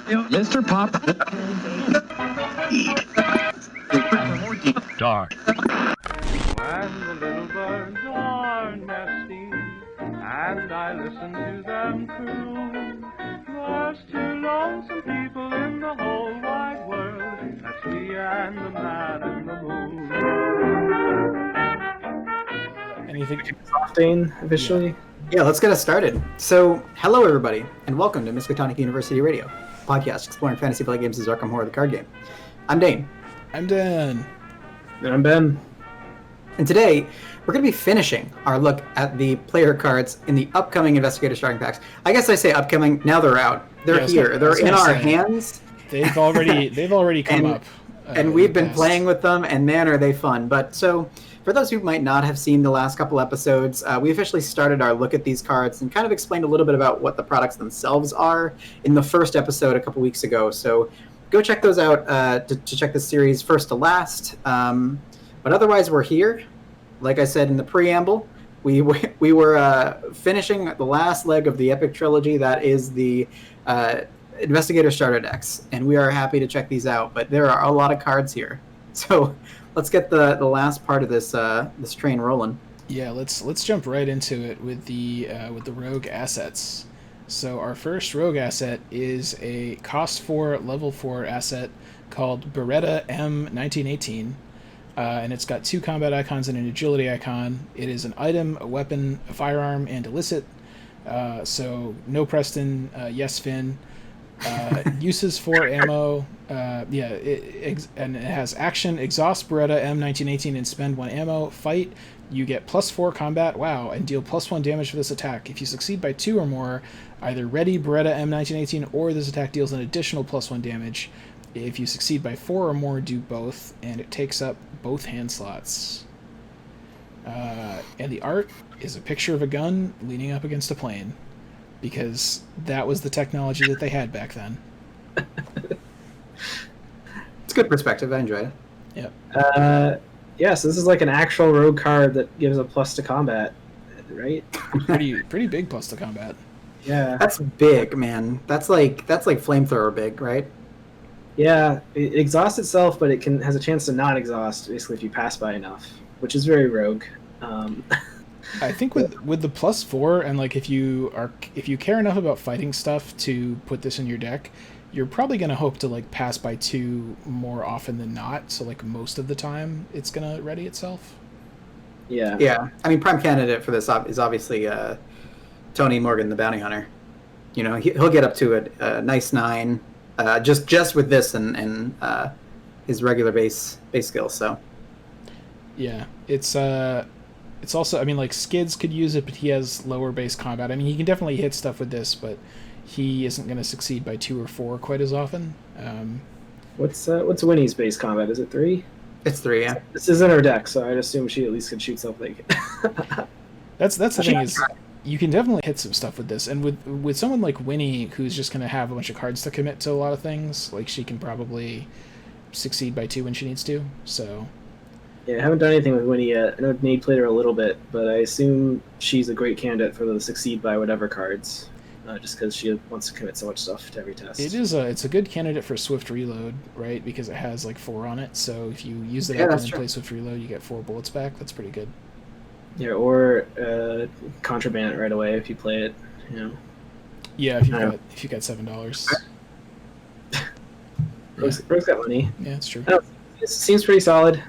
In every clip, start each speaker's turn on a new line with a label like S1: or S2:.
S1: Mr. Pop. Dark.
S2: When the little birds are nesting, and I listen to them coo, there's two lonesome people in the whole wide world. That's me and the man in the moon.
S3: Anything
S4: Exhausting officially?
S5: Yeah, let's get us started. So, hello everybody, and welcome to Miskatonic University Radio, podcast exploring fantasy play games as Arkham Horror the card game. I'm Dane.
S3: I'm Dan.
S4: And I'm Ben.
S5: And today, we're going to be finishing our look at the player cards in the upcoming Investigator starting packs. I guess I say upcoming, now they're out. They're here. They're in our hands.
S3: They've already come up.
S5: And we've been playing with them, and man, are they fun. But so, for those who might not have seen the last couple episodes, we officially started our look at these cards and kind of explained a little bit about what the products themselves are in the first episode a couple weeks ago. So go check those out to check the series first to last. But otherwise, we're here. Like I said in the preamble, we were finishing the last leg of the epic trilogy that is the Investigator starter decks, and we are happy to check these out. But there are a lot of cards here, so let's get the last part of this this train rolling.
S3: Yeah, let's jump right into it with the rogue assets. So our first rogue asset is a cost 4 level 4 asset called Beretta M1918. And it's got 2 combat icons and an agility icon. It is an item, a weapon, a firearm, and illicit. So no Preston, yes Finn. Uses 4 ammo. And it has action, exhaust Beretta M1918 and spend 1 ammo. Fight, you get +4 combat, wow, and deal +1 damage for this attack. If you succeed by 2 or more, either ready Beretta M1918 or this attack deals an additional +1 damage. If you succeed by 4 or more, do both, and it takes up both hand slots. And the art is a picture of a gun leaning up against a plane, because that was the technology that they had back then.
S5: It's good perspective. I enjoyed it.
S3: Yep.
S4: So this is like an actual rogue card that gives a plus to combat, right?
S3: Pretty big plus to combat.
S4: Yeah.
S5: That's big, man. That's like flamethrower big, right?
S4: Yeah, it exhausts itself, but it has a chance to not exhaust, basically, if you pass by enough, which is very rogue.
S3: I think with the +4 and like if you care enough about fighting stuff to put this in your deck, you're probably gonna hope to like pass by 2 more often than not. So like most of the time, it's gonna ready itself.
S4: Yeah.
S5: Yeah. I mean, prime candidate for this is obviously Tony Morgan, the bounty hunter. You know, he'll get up to a nice 9. Just with this and his regular base skills. So
S3: yeah, it's also, I mean, like Skids could use it, but he has lower base combat. I mean, he can definitely hit stuff with this, but he isn't going to succeed by 2 or 4 quite as often.
S4: What's Winnie's base combat? Is it 3?
S5: it's 3. Yeah.
S4: This is in her deck, so I'd assume she at least could shoot something.
S3: That's the thing is, you can definitely hit some stuff with this, and with someone like Winnie, who's just going to have a bunch of cards to commit to a lot of things, like she can probably succeed by 2 when she needs to. So
S4: Yeah, I haven't done anything with Winnie yet. I know Nate played her a little bit, but I assume she's a great candidate for the succeed by whatever cards, just because she wants to commit so much stuff to every test.
S3: It's a good candidate for Swift Reload, right? Because it has like 4 on it, so if you use it up and then play Swift Reload, you get 4 bullets back. That's pretty good.
S4: Yeah, or contraband it right away if you play it. You know.
S3: Yeah, if you got $7.
S4: Rogue's got money.
S3: Yeah, it's true.
S4: It seems pretty solid.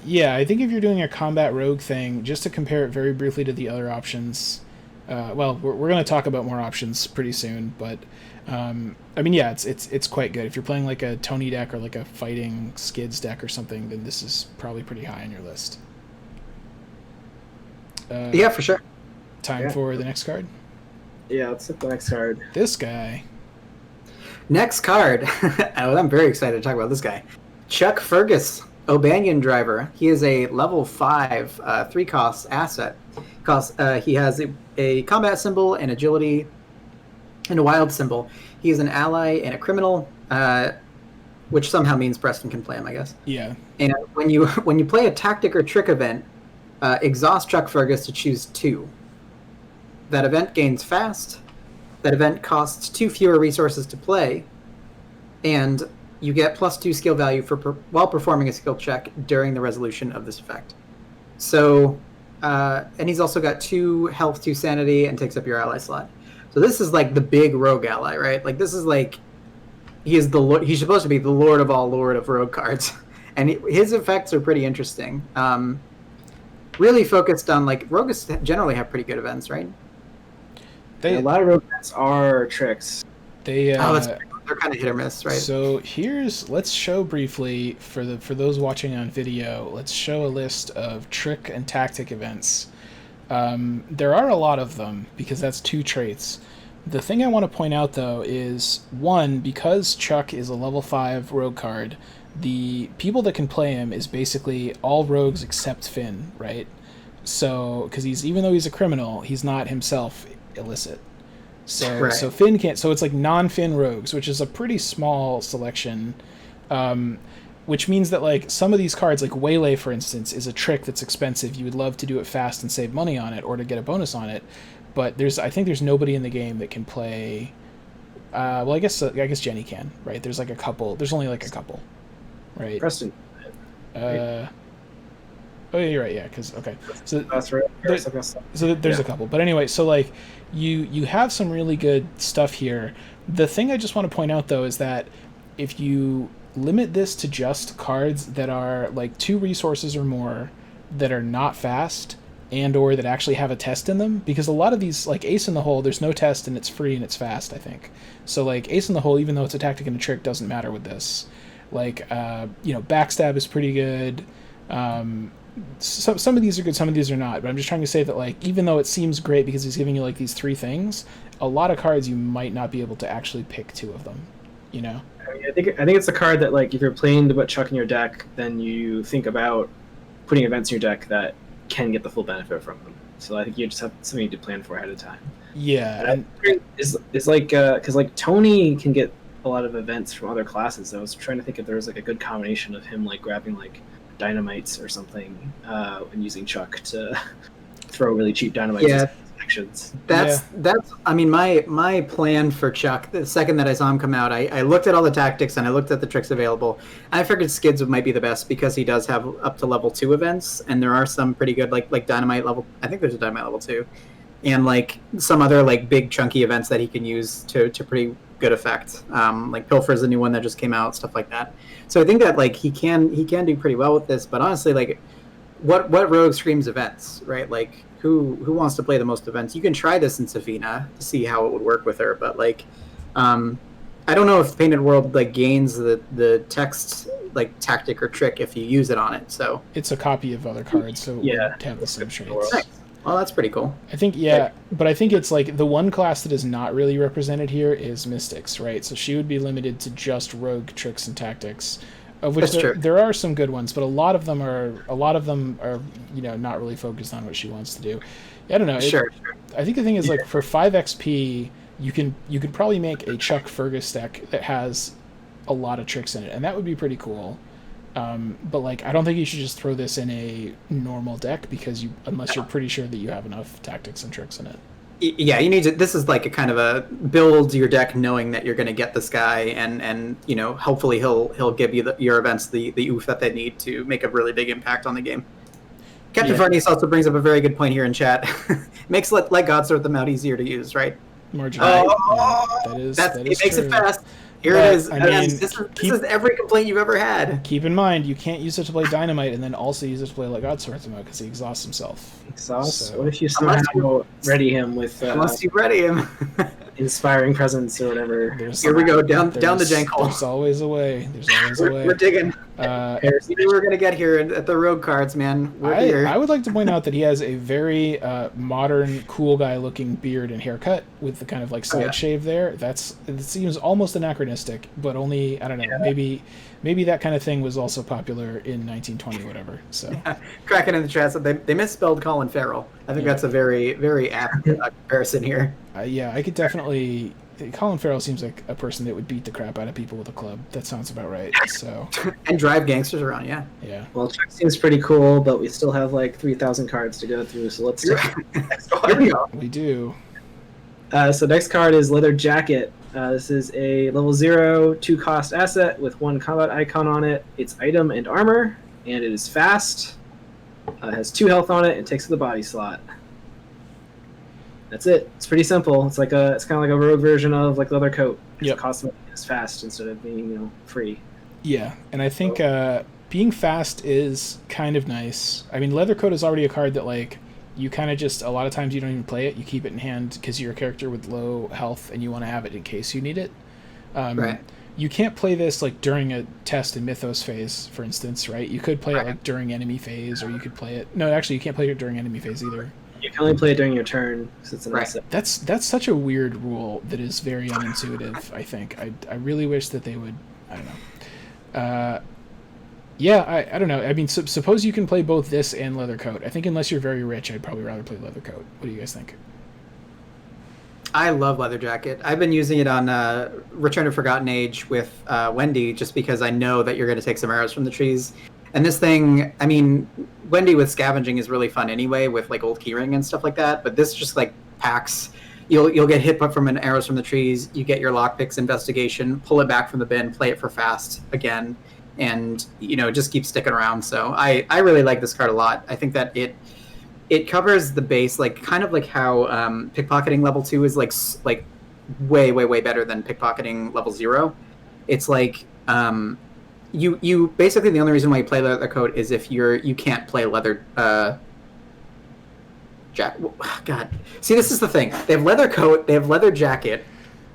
S3: Yeah, I think if you're doing a combat rogue thing, just to compare it very briefly to the other options, we're going to talk about more options pretty soon, but I mean, yeah, it's quite good. If you're playing like a Tony deck or like a fighting Skids deck or something, then this is probably pretty high on your list.
S5: Yeah, for sure.
S3: Time for the next card?
S4: Yeah, let's look at the next card.
S3: This guy.
S5: Next card. I'm very excited to talk about this guy. Chuck Fergus, O'Banion driver. He is a level 5, 3-cost asset. He has a combat symbol, an agility, and a wild symbol. He is an ally and a criminal, which somehow means Preston can play him, I guess.
S3: Yeah.
S5: And when you play a tactic or trick event, exhaust Chuck Fergus to choose 2. That event gains fast, That event costs 2 fewer resources to play, and you get +2 skill value while performing a skill check during the resolution of this effect. So, and he's also got 2 health, 2 sanity, and takes up your ally slot. So this is like the big rogue ally, right? Like this is like he's supposed to be the lord of rogue cards, and his effects are pretty interesting. Really focused on like rogues generally have pretty good events, right?
S4: A lot of rogue events are tricks.
S5: They're kind of hit or miss, right?
S3: So let's show briefly for those watching on video. Let's show a list of trick and tactic events. There are a lot of them because that's 2 traits. The thing I want to point out though is 1, because Chuck is a level 5 rogue card, the people that can play him is basically all rogues except Finn, right? So because even though he's a criminal, he's not himself illicit. So
S5: right.
S3: So Finn can't. So it's like non-Finn rogues, which is a pretty small selection. Which means that like some of these cards, like Waylay for instance, is a trick that's expensive. You would love to do it fast and save money on it, or to get a bonus on it. But I think there's nobody in the game that can play. Well, I guess Jenny can, right? There's like a couple. There's only like a couple, right?
S4: Preston.
S3: Oh yeah, you're right. Yeah, because okay. So
S4: that's right.
S3: There's a couple, but anyway, so like you have some really good stuff here. The thing I just want to point out though is that if you limit this to just cards that are like 2 resources or more, that are not fast, and or that actually have a test in them, because a lot of these, like Ace in the Hole, there's no test and it's free and it's fast, I think. So like Ace in the Hole, even though it's a tactic and a trick, doesn't matter with this. Like Backstab is pretty good. Some of these are good, some of these are not, but I'm just trying to say that like even though it seems great because he's giving you like these 3 things, a lot of cards you might not be able to actually pick 2 of them, you know?
S4: I think it's a card that like if you're playing to put Chuck in your deck, then you think about putting events in your deck that can get the full benefit from them. So I think you just have something to plan for ahead of time.
S3: Yeah,
S4: it's like because like Tony can get a lot of events from other classes. I was trying to think if there was like a good combination of him like grabbing like dynamites or something and using Chuck to throw really cheap dynamites.
S5: Yeah.
S4: Actions.
S5: That's I mean my plan for Chuck, the second that I saw him come out, I looked at all the tactics and I looked at the tricks available. I figured Skids might be the best because he does have up to level 2 events, and there are some pretty good like dynamite level. I think there's a dynamite level 2, and like some other like big chunky events that he can use to pretty good effect. Like Pilfer is a new one that just came out, stuff like that. So I think that like he can do pretty well with this. But honestly, like what rogue screams events, right? Like who wants to play the most events? You can try this in Safina to see how it would work with her, but like I don't know if Painted World like gains the text like tactic or trick if you use it on it. So
S3: it's a copy of other cards, so
S4: yeah,
S3: it have the same traits.
S5: Nice. Well, that's pretty cool.
S3: I think but I think it's like the one class that is not really represented here is Mystics, right? So she would be limited to just rogue tricks and tactics, of which there are some good ones, but a lot of them are not really focused on what she wants to do. I don't know.
S5: Sure.
S3: I think the thing is like for 5 XP, you could probably make a Chuck Fergus deck that has a lot of tricks in it, and that would be pretty cool. But like I don't think you should just throw this in a normal deck unless you're pretty sure that you have enough tactics and tricks in it.
S5: Yeah, you need to. This is like a kind of a build your deck knowing that you're going to get this guy, and hopefully he'll give you your events the oof that they need to make a really big impact on the game. Captain Farnese also brings up a very good point here in chat. Makes let God sort them out easier to use, right?
S3: Marginally. It
S5: makes
S3: true.
S5: it fast. Here it is. This is every complaint you've ever had.
S3: Keep in mind, you can't use it to play Dynamite and then also use it to play Let God Sort Them Out because he exhausts himself.
S4: So, what if you somehow ready him with...
S5: unless you ready him.
S4: Inspiring presence or whatever.
S5: Here we go, down the jank hole.
S3: There's always a way.
S5: We're digging. We knew we were going to get here at the rogue cards, man. We're here.
S3: I would like to point out that he has a very modern, cool guy-looking beard and haircut with the kind of like side shave there. It seems almost anachronistic, but only, I don't know, maybe that kind of thing was also popular in 1920 or whatever. So
S5: Cracking in the chat, so they misspelled Colin Farrell. I think that's a very, very apt comparison here.
S3: I could definitely... Colin Farrell seems like a person that would beat the crap out of people with a club. That sounds about right. So
S5: and drive gangsters around, yeah.
S4: Well, Chuck seems pretty cool, but we still have like 3,000 cards to go through, so let's
S5: Here we go.
S3: We do.
S4: So next card is Leather Jacket. This is a level 0, 2-cost asset with 1 combat icon on it. It's item and armor, and it is fast. It has 2 health on it and takes the body slot. That's it. It's pretty simple. It's kind of like a rogue version of like Leather Coat.
S3: Yep.
S4: It costs money. It's fast instead of being free.
S3: Yeah, and I think being fast is kind of nice. I mean, Leather Coat is already a card that like you kind of just, a lot of times you don't even play it. You keep it in hand because you're a character with low health and you want to have it in case you need it.
S5: Right.
S3: You can't play this like during a test in Mythos phase, for instance, right? You could play it like during enemy phase, or you could play it... No, actually, you can't play it during enemy phase either.
S4: You can only play it during your turn because it's an asset.
S3: That's such a weird rule that is very unintuitive, I think. I really wish that they would... I don't know. Yeah, I don't know. I mean, suppose you can play both this and Leather Coat. I think unless you're very rich, I'd probably rather play Leather Coat. What do you guys think?
S5: I love Leather Jacket. I've been using it on Return to Forgotten Age with Wendy, just because I know that you're going to take some arrows from the trees. And this thing, I mean, Wendy with scavenging is really fun anyway, with like old keyring and stuff like that. But this just like packs. You'll get hit from an arrows from the trees. You get your Lockpicks investigation, pull it back from the bin, play it for fast again, and it just keeps sticking around. So I really like this card a lot. I think that it covers the base, like kind of like how pickpocketing level 2 is like way better than pickpocketing level 0. It's like you basically, the only reason why you play Leather Coat is if you can't play Leather God, see, this is the thing. They have Leather Coat, they have Leather Jacket,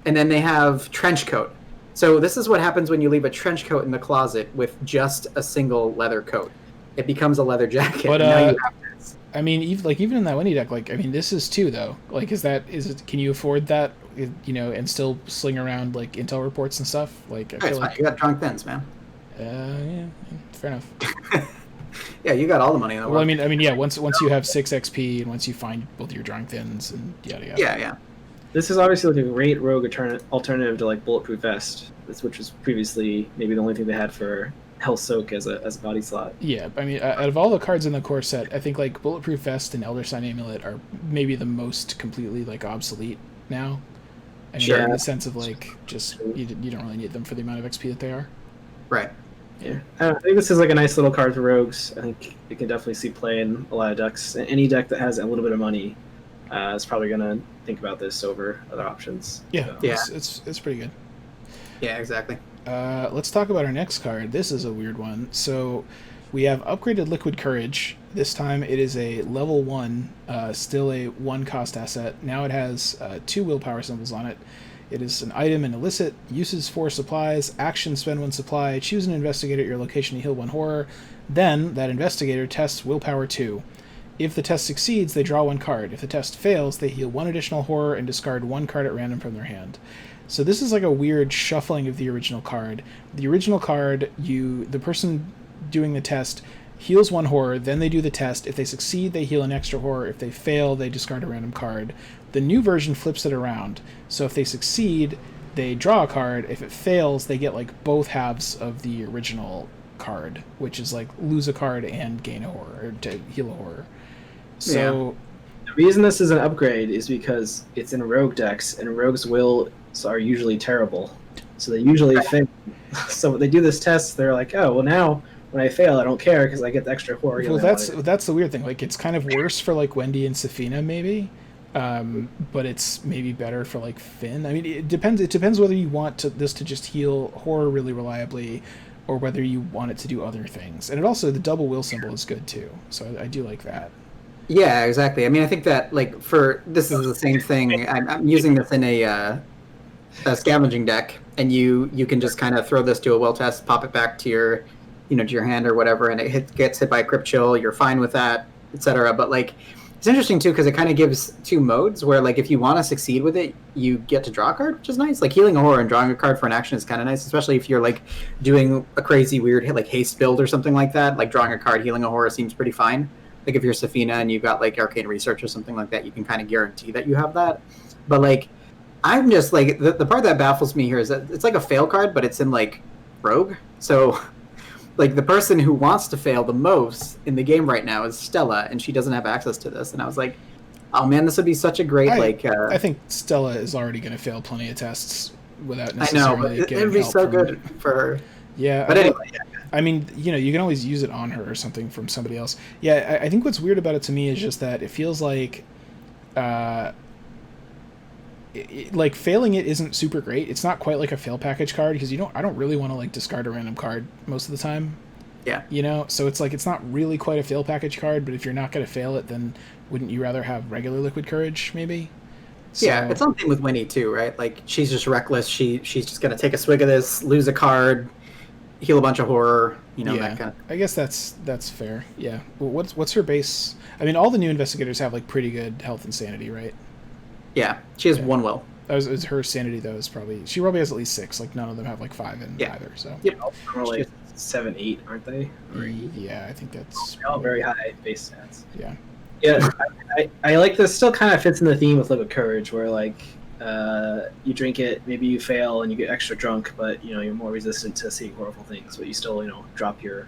S5: and then they have Trench Coat. So this is what happens when you leave a trench coat in the closet with just a single leather coat. It becomes a leather jacket.
S3: But
S5: and now you have this.
S3: I mean, even in that Wendy deck, like, I mean, this is 2 though. Like, can you afford that? And still sling around like intel reports and stuff. Like, I feel like
S5: you got drunk thins, man.
S3: Yeah, fair enough.
S5: Yeah, you got all the money in the world.
S3: Well, I mean, yeah. Once you have 6 XP and once you find both your drunk thins and yada yada.
S5: Yeah.
S4: This is obviously like a great rogue alternative to like Bulletproof Vest, which was previously maybe the only thing they had for Health Soak as a body slot.
S3: Yeah, I mean, out of all the cards in the core set, I think like Bulletproof Vest and Elder Sign Amulet are maybe the most completely like obsolete now. I mean, in the sense of like just you don't really need them for the amount of XP that they are.
S5: Right.
S4: Yeah, I think this is like a nice little card for rogues. I think you can definitely see play in a lot of decks. Any deck that has a little bit of money is probably going to think about this over other options.
S3: Yeah,
S4: so.
S5: Yeah.
S3: It's pretty good.
S5: Yeah, exactly.
S3: Let's talk about our next card. This is a weird one. So we have upgraded Liquid Courage. This time it is a level 1, still a 1-cost asset. Now it has 2 willpower symbols on it. It is an item and illicit, uses 4 supplies, action spend 1 supply, choose an investigator at your location to heal 1 horror. Then that investigator tests willpower 2. If the test succeeds, they draw 1 card. If the test fails, they heal 1 additional horror and discard 1 card at random from their hand. So this is like a weird shuffling of the original card. The original card, the person doing the test heals 1 horror, then they do the test. If they succeed, they heal an extra horror. If they fail, they discard a random card. The new version flips it around. So if they succeed, they draw a card. If it fails, they get like both halves of the original card, which is like lose a card and gain a horror, or to heal a horror. So
S4: the reason this is an upgrade is because it's in rogue decks, and rogues' wills are usually terrible. So they usually fail. So when they do this test, they're like, oh, well, now when I fail, I don't care because I get the extra horror.
S3: Well, that's the weird thing. Like, it's kind of worse for like Wendy and Safina, maybe. But it's maybe better for like Finn. I mean, it depends whether you want this to just heal horror really reliably, or whether you want it to do other things. And the double will symbol is good too. So I do like that.
S5: Yeah, exactly. I mean, I think that like this is the same thing. I'm using this in a scavenging deck, and you can just kind of throw this to a will test, pop it back to your to your hand or whatever, and it gets hit by a crypt chill. You're fine with that, etc. But like, it's interesting too because it kind of gives 2 modes where like if you want to succeed with it, you get to draw a card, which is nice. Like healing a horror and drawing a card for an action is kind of nice, especially if you're like doing a crazy weird like haste build or something like that. Like drawing a card, healing a horror seems pretty fine. Like if you're Safina and you've got like arcane research or something like that, you can kind of guarantee that you have that. But like, I'm just like the part that baffles me here is that it's like a fail card, but it's in like rogue. So like the person who wants to fail the most in the game right now is Stella, and she doesn't have access to this. And I was like, Oh man, this would be such a great
S3: I think Stella is already going to fail plenty of tests without
S5: I know,
S3: necessarily
S5: but
S3: getting
S5: it'd be
S3: help
S5: so
S3: from-
S5: good for her.
S3: Yeah,
S5: But anyway,
S3: I mean, you can always use it on her or something from somebody else. Yeah, I think what's weird about it to me is just that it feels like, like failing it isn't super great. It's not quite like a fail package card because I don't really want to like discard a random card most of the time.
S5: yeah.
S3: So it's like it's not really quite a fail package card, but if you're not going to fail it, then wouldn't you rather have regular Liquid Courage maybe? So,
S5: Yeah, it's something with Winnie too, right? Like she's just reckless. She's just gonna take a swig of this, lose a card, heal a bunch of horror, that kind of.
S3: I guess that's fair. Yeah. Well, what's her base? I mean, all the new investigators have like pretty good health and sanity, right?
S5: Yeah, she has one will.
S3: Is her sanity though is she probably has at least 6. Like none of them have like 5 in either. So
S5: Yep.
S4: Are like 7, 8, aren't they?
S3: yeah, I think that's
S4: They're all very high base stats.
S3: yeah.
S4: Yeah, I like this. Still kind of fits in the theme with Liquid Courage, where like you drink it, maybe you fail and you get extra drunk, but you're more resistant to seeing horrible things, but you still drop your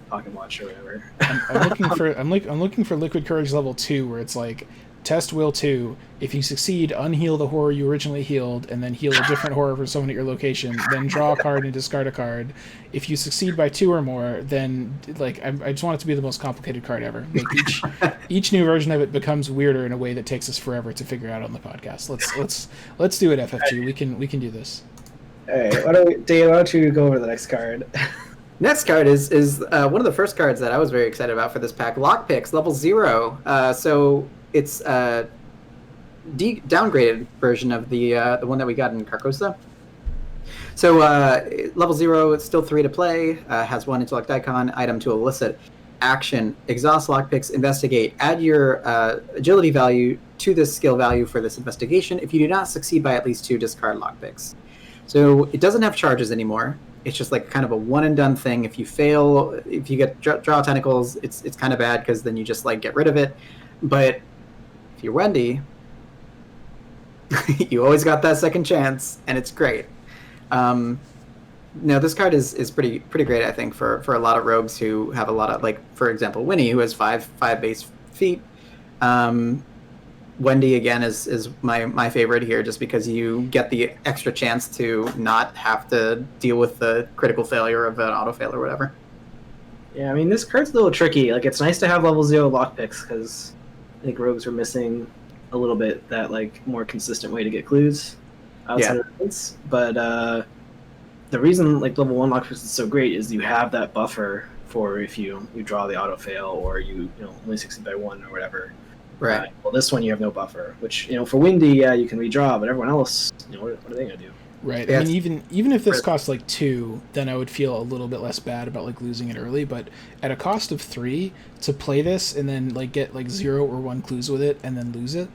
S4: pocket watch or whatever.
S3: I'm looking for Liquid Courage level 2, where it's like test will 2. If you succeed, unheal the horror you originally healed, and then heal a different horror for someone at your location. Then draw a card and discard a card. If you succeed by 2 or more, then like I just want it to be the most complicated card ever. Like each new version of it becomes weirder in a way that takes us forever to figure out on the podcast. Let's do it, FFG. We can do this.
S4: All right, Dave, why don't you go over the next card?
S5: Next card is one of the first cards that I was very excited about for this pack. Lockpicks, level 0. So it's a downgraded version of the one that we got in Carcosa. So level 0, it's still 3 to play, has 1 intellect icon, item to elicit, action, exhaust lockpicks, investigate, add your agility value to this skill value for this investigation. If you do not succeed by at least 2, discard lockpicks. So it doesn't have charges anymore. It's just like kind of a one and done thing. If you fail, if you get draw tentacles, it's kind of bad because then you just like get rid of it. But if you're Wendy, you always got that second chance, and it's great. No, this card is pretty great, I think, for a lot of rogues who have a lot of, like, for example, Winnie, who has 5 base feet. Wendy, again, is my favorite here, just because you get the extra chance to not have to deal with the critical failure of an autofail or whatever.
S4: Yeah, I mean, this card's a little tricky. Like, it's nice to have level 0 lockpicks, because I think rogues are missing a little bit that, like, more consistent way to get clues outside of events. But the reason, like, level 1 lockpicks is so great is you have that buffer for if you draw the autofail or you only succeed by 1 or whatever.
S5: Right.
S4: Well, this one you have no buffer, which for Windy, you can redraw, but everyone else, what are they gonna do?
S3: Right.
S5: Yeah,
S3: I mean, even if this costs like 2, then I would feel a little bit less bad about like losing it early. But at a cost of 3, to play this and then like get like 0 or 1 clues with it and then lose it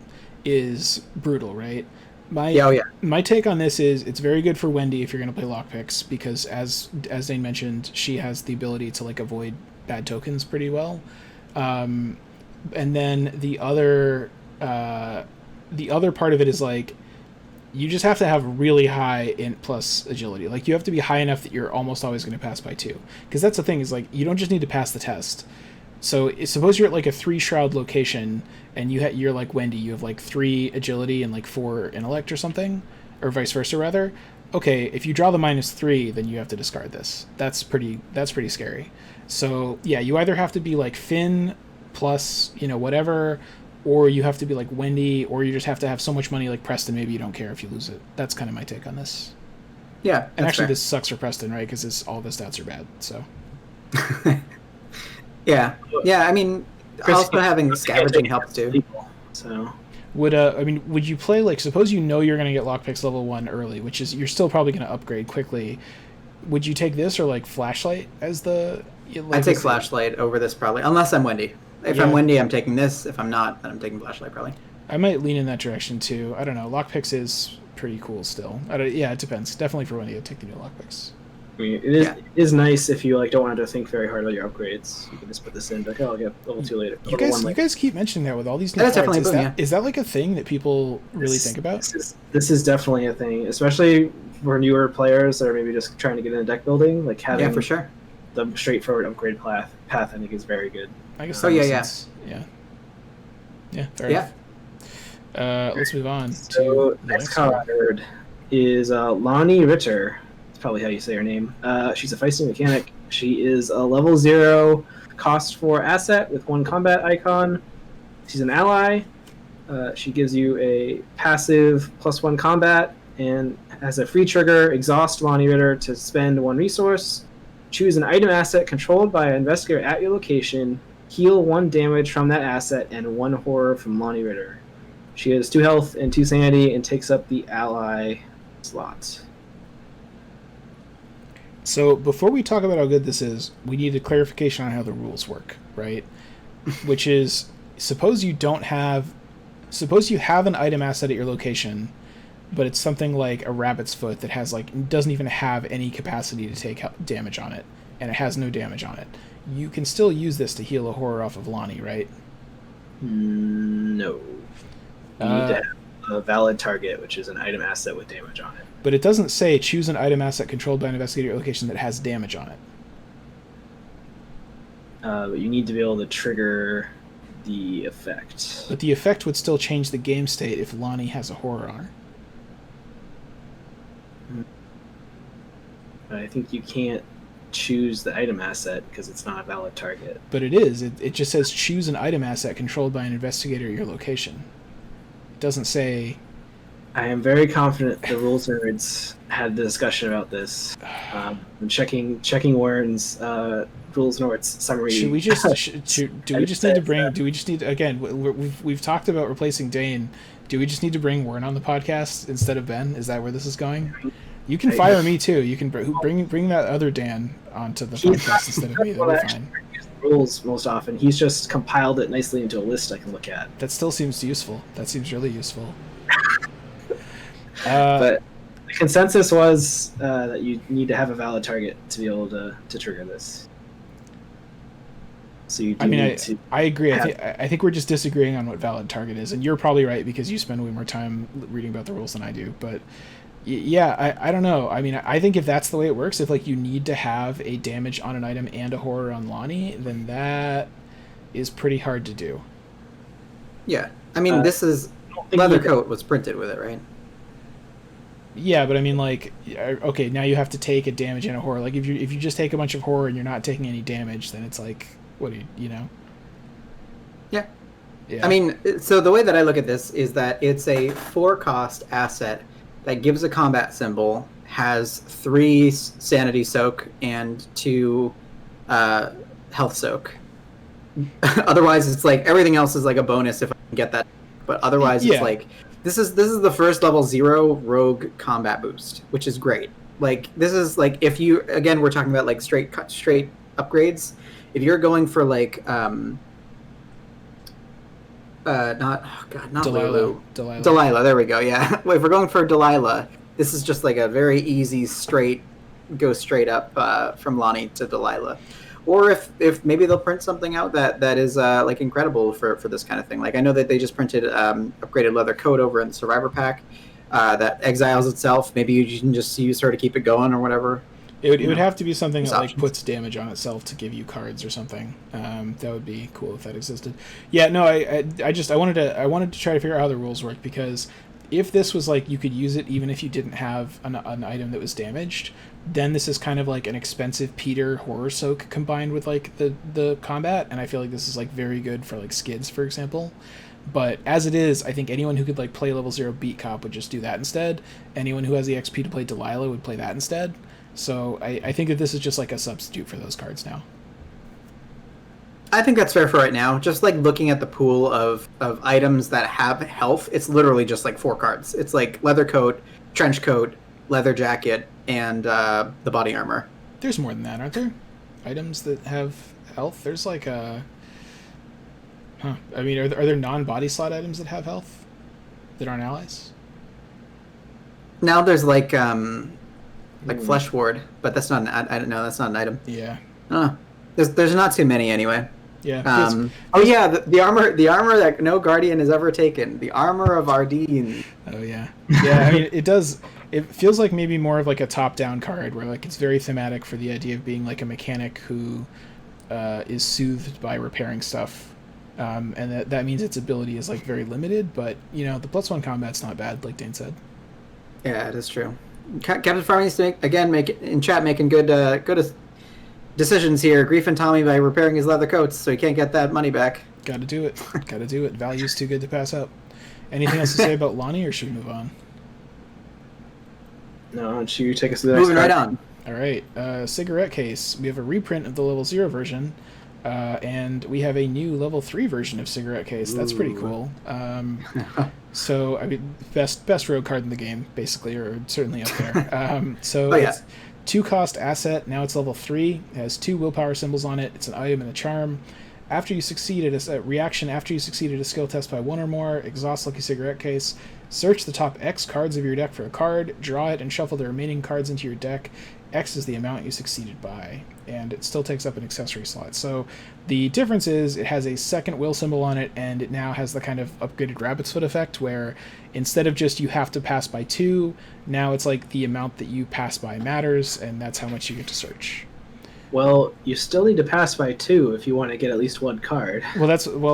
S3: is brutal, right? My take on this is it's very good for Wendy if you're going to play lockpicks, because as Dane mentioned, she has the ability to like avoid bad tokens pretty well. And then the other part of it is like you just have to have really high int plus agility. Like you have to be high enough that you're almost always going to pass by 2, because that's the thing, is like you don't just need to pass the test. So suppose you're at like a 3 shroud location and you're like Wendy, you have like 3 agility and like 4 intellect or something, or vice versa rather. Okay, if you draw the -3, then you have to discard this. That's pretty scary. So yeah, you either have to be like Finn plus whatever, or you have to be like Wendy, or you just have to have so much money like Preston, maybe you don't care if you lose it. That's kind of my take on this.
S5: Yeah,
S3: and actually
S5: fair.
S3: This sucks for Preston, right? Because all the stats are bad. So
S5: yeah. I mean, also having scavenging helps too.
S4: So
S3: would you play, like, suppose you're going to get lockpicks level 1 early, which is you're still probably going to upgrade quickly. Would you take this or like flashlight as the?
S5: I'd take flashlight over this probably, unless I'm Wendy. If I'm Wendy, I'm taking this. If I'm not, then I'm taking flashlight probably.
S3: I might lean in that direction too. I don't know. Lockpicks is pretty cool still. It depends. Definitely for Wendy, I'd take the new lockpicks.
S4: I mean, it is nice if you like don't want to think very hard about your upgrades. You can just put this in, like, oh, I'll get level 2 later.
S3: You guys keep mentioning that with all these new
S5: cards.
S3: Definitely is that like a thing that people really think about?
S4: This is definitely a thing, especially for newer players that are maybe just trying to get into deck building. Like having
S5: for sure
S4: the straightforward upgrade path I think is very good.
S3: I guess.
S5: Sense.
S3: Yeah. Fair enough. Let's move on
S4: So
S3: to the
S4: next
S3: next one.
S4: card is Lonnie Ritter. That's probably how you say her name. She's a feisty mechanic. She is a level 0 cost 4 asset with 1 combat icon. She's an ally. She gives you a passive +1 combat and has a free trigger, exhaust Lonnie Ritter to spend 1 resource. Choose an item asset controlled by an investigator at your location. Heal 1 damage from that asset and 1 horror from Lonnie Ritter. She has 2 health and 2 sanity and takes up the ally slot.
S3: So before we talk about how good this is, we need a clarification on how the rules work, right? Which is, suppose you have an item asset at your location, but it's something like a rabbit's foot that has doesn't even have any capacity to take damage on it, and it has no damage on it. You can still use this to heal a horror off of Lonnie, right?
S4: No. You need to have a valid target, which is an item asset with damage on it.
S3: But it doesn't say choose an item asset controlled by an investigator at your location that has damage on it.
S4: But you need to be able to trigger the effect.
S3: But the effect would still change the game state if Lonnie has a horror on her.
S4: But I think you can't choose the item asset because it's not a valid target.
S3: But it is. It just says choose an item asset controlled by an investigator at your location. It doesn't say...
S4: I am very confident the rules nerds had the discussion about this. I'm checking Warren's rules nerds summary.
S3: Should we just do we just need to bring? Do we just need again? We've talked about replacing Dane. Do we just need to bring Warren on the podcast instead of Ben? Is that where this is going? You can fire me too. You can bring that other Dan onto the podcast instead of me. That'll be fine.
S4: Rules most often. He's just compiled it nicely into a list I can look at.
S3: That still seems useful. That seems really useful.
S4: But the consensus was that you need to have a valid target to be able to trigger this. So you do need to.
S3: I agree. I think we're just disagreeing on what valid target is, and you're probably right because you spend way more time reading about the rules than I do. But yeah, I don't know. I mean, I think if that's the way it works, if you need to have a damage on an item and a horror on Lonnie, then that is pretty hard to do.
S5: Yeah, I mean, this is Leathercoat was printed with it, right?
S3: Yeah, but I mean, okay, now you have to take a damage and a horror. If you just take a bunch of horror and you're not taking any damage, then it's what do you know?
S5: Yeah. I mean, so the way that I look at this is that it's a 4-cost asset that gives a combat symbol, has 3 sanity soak and 2 health soak. Otherwise, it's everything else is a bonus if I can get that. But otherwise, it's this is the first level 0 rogue combat boost, which is great. This is if you, again, we're talking about straight upgrades. If you're going for not Lulu. Delilah, there we go. Yeah. If we're going for Delilah, this is just a very easy go straight up from Lonnie to Delilah. Or if maybe they'll print something out that is incredible for this kind of thing. I know that they just printed upgraded leather coat over in the Survivor Pack that exiles itself. Maybe you can just use her to keep it going or whatever.
S3: It would have to be something that puts damage on itself to give you cards or something. That would be cool if that existed. Yeah, no, I wanted to try to figure out how the rules work, because if this was you could use it even if you didn't have an item that was damaged, then this is kind of an expensive Peter horror soak combined with the combat, and I feel this is very good for skids, for example. But as it is, I think anyone who could play level 0 beat cop would just do that instead. Anyone who has the XP to play Delilah would play that instead. So I think that this is just a substitute for those cards now.
S5: I think that's fair for right now. Just looking at the pool of items that have health, it's literally just 4 cards. It's leather coat, trench coat, leather jacket, and the body armor.
S3: There's more than that, aren't there? Items that have health? There's I mean, are there non-body slot items that have health that aren't allies?
S5: Now there's Flesh Ward, but that's not I don't know. That's not an item.
S3: Yeah.
S5: I don't know. There's not too many anyway.
S3: Yeah.
S5: The armor that no Guardian has ever taken. The armor of Ardeen.
S3: Oh yeah. Yeah. I mean, it does. It feels maybe more of a top-down card where it's very thematic for the idea of being a mechanic who is soothed by repairing stuff. and that means its ability is like very limited. But the +1 combat's not bad, like Dane said.
S5: Yeah, it is true. Captain Farm needs to making good decisions here. Griefing Tommy by repairing his leather coats, so he can't get that money back.
S3: Got to do it. Got to do it. Value's too good to pass up. Anything else to say about Lonnie, or should we move on?
S4: No, why don't you take us to the next
S5: Moving right on.
S3: All right. Cigarette case. We have a reprint of the level 0 version, and we have a new level 3 version of cigarette case. That's pretty cool. So, I mean, best rogue card in the game, basically, or certainly up there. It's 2-cost asset. Now it's level 3. It has 2 willpower symbols on it. It's an item and a charm. After you succeed at a reaction, after you succeeded a skill test by 1 or more, exhaust Lucky Cigarette Case, search the top X cards of your deck for a card, draw it, and shuffle the remaining cards into your deck. X is the amount you succeeded by, and it still takes up an accessory slot. So the difference is it has a second will symbol on it, and it now has the kind of upgraded rabbit's foot effect, where instead of just you have to pass by 2, now it's like the amount that you pass by matters, and that's how much you get to search.
S4: Well, you still need to pass by 2 if you want to get at least 1 card.
S3: Well,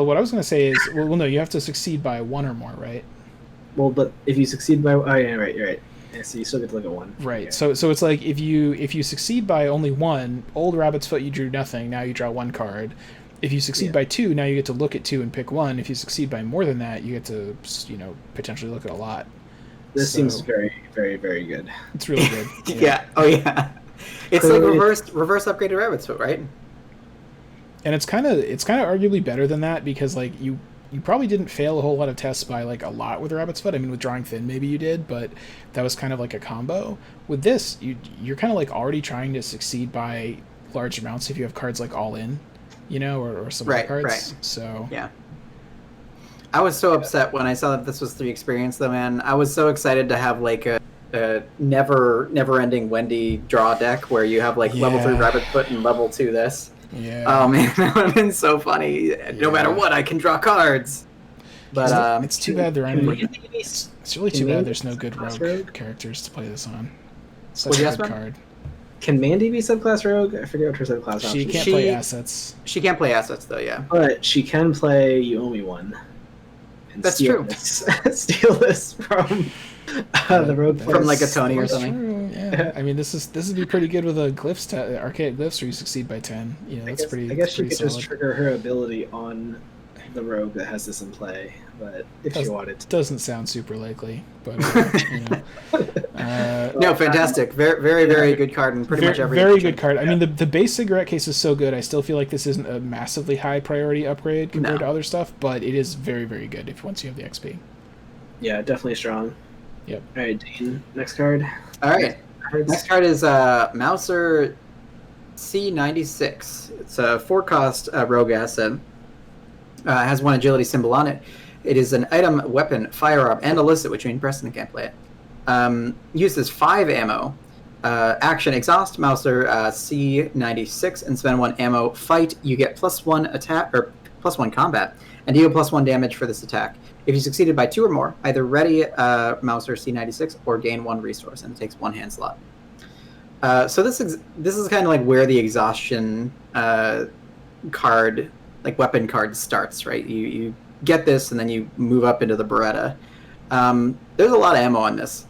S3: what I was going to say is, no, you have to succeed by 1 or more, right?
S4: Well, but if you succeed by, you're right. Yeah, so you still get to look at 1.
S3: Right.
S4: Yeah.
S3: So it's like if you succeed by only 1, old rabbit's foot, you drew nothing. Now you draw 1 card. If you succeed by 2, now you get to look at 2 and pick 1. If you succeed by more than that, you get to potentially look at a lot.
S4: This seems very, very, very good.
S3: It's really good.
S5: Yeah. Oh yeah. It's clearly, like reverse upgraded rabbit's foot, right?
S3: And it's kind of arguably better than that, because like you probably didn't fail a whole lot of tests by like a lot with rabbit's foot. I mean, with drawing thin maybe you did, but that was kind of like a combo. With this, you're kind of like already trying to succeed by large amounts if you have cards like all in, or some other cards. Right. So
S5: yeah. I was so upset when I saw that this was the experience, though, man. I was so excited to have like a never-ending Wendy draw deck where you have like level 3 rabbit foot and level 2 this.
S3: Yeah.
S5: Oh man, that would have been so funny. No matter what, I can draw cards. But
S3: it's too bad there aren't. It's really too bad there's no good rogue characters to play this on. Such a good card.
S4: Can Mandy be subclass rogue? I forget what her subclass option is.
S3: She can't play assets.
S5: She can't play assets though, yeah.
S4: But she can play You Owe Me One.
S5: That's true.
S4: Steal this from the rogue
S5: from like a Tony or something.
S3: True. Yeah. I mean, this would be pretty good with a glyphs archaic glyphs where you succeed by 10. That's pretty.
S4: I guess she could
S3: solid.
S4: just trigger her ability on the rogue that has this in play, but if she wanted to.
S3: Doesn't sound super likely, but
S5: no, fantastic, very very good card and pretty much every
S3: very good card. I mean, the base cigarette case is so good. I still feel like this isn't a massively high priority upgrade compared to other stuff, but it is very very good once you have the XP.
S4: Yeah, definitely strong.
S3: Yep.
S4: All right, Dean, next card.
S5: All right, next card is MUR C96. It's a 4-cost rogue asset. Has 1 agility symbol on it. It is an item, weapon, firearm, and illicit, which means Preston can't play it. Uses 5 ammo. Action, exhaust, MUR C96, and spend 1 ammo. Fight, you get +1 attack, or +1 combat, and deal +1 damage for this attack. If you succeeded by 2 or more, either ready MUR C96 or gain 1 resource, and it takes 1 hand slot. So this is kind of like where the exhaustion card, like weapon card, starts, right? You get this, and then you move up into the Beretta. There's a lot of ammo on this.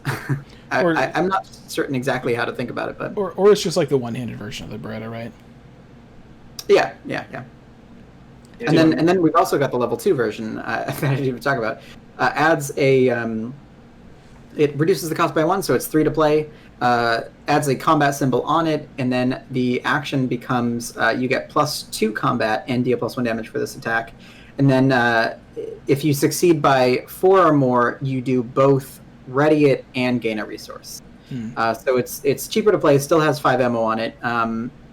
S5: I'm not certain exactly how to think about it, but
S3: or it's just like the one-handed version of the Beretta, right?
S5: Yeah. And then we've also got the level 2 version that I didn't even talk about. Adds a it reduces the cost by 1, so it's 3 to play. Adds a combat symbol on it, and then the action becomes you get +2 combat and deal +1 damage for this attack. And then if you succeed by 4 or more, you do both ready it and gain a resource. So it's cheaper to play. It still has 5 ammo on it.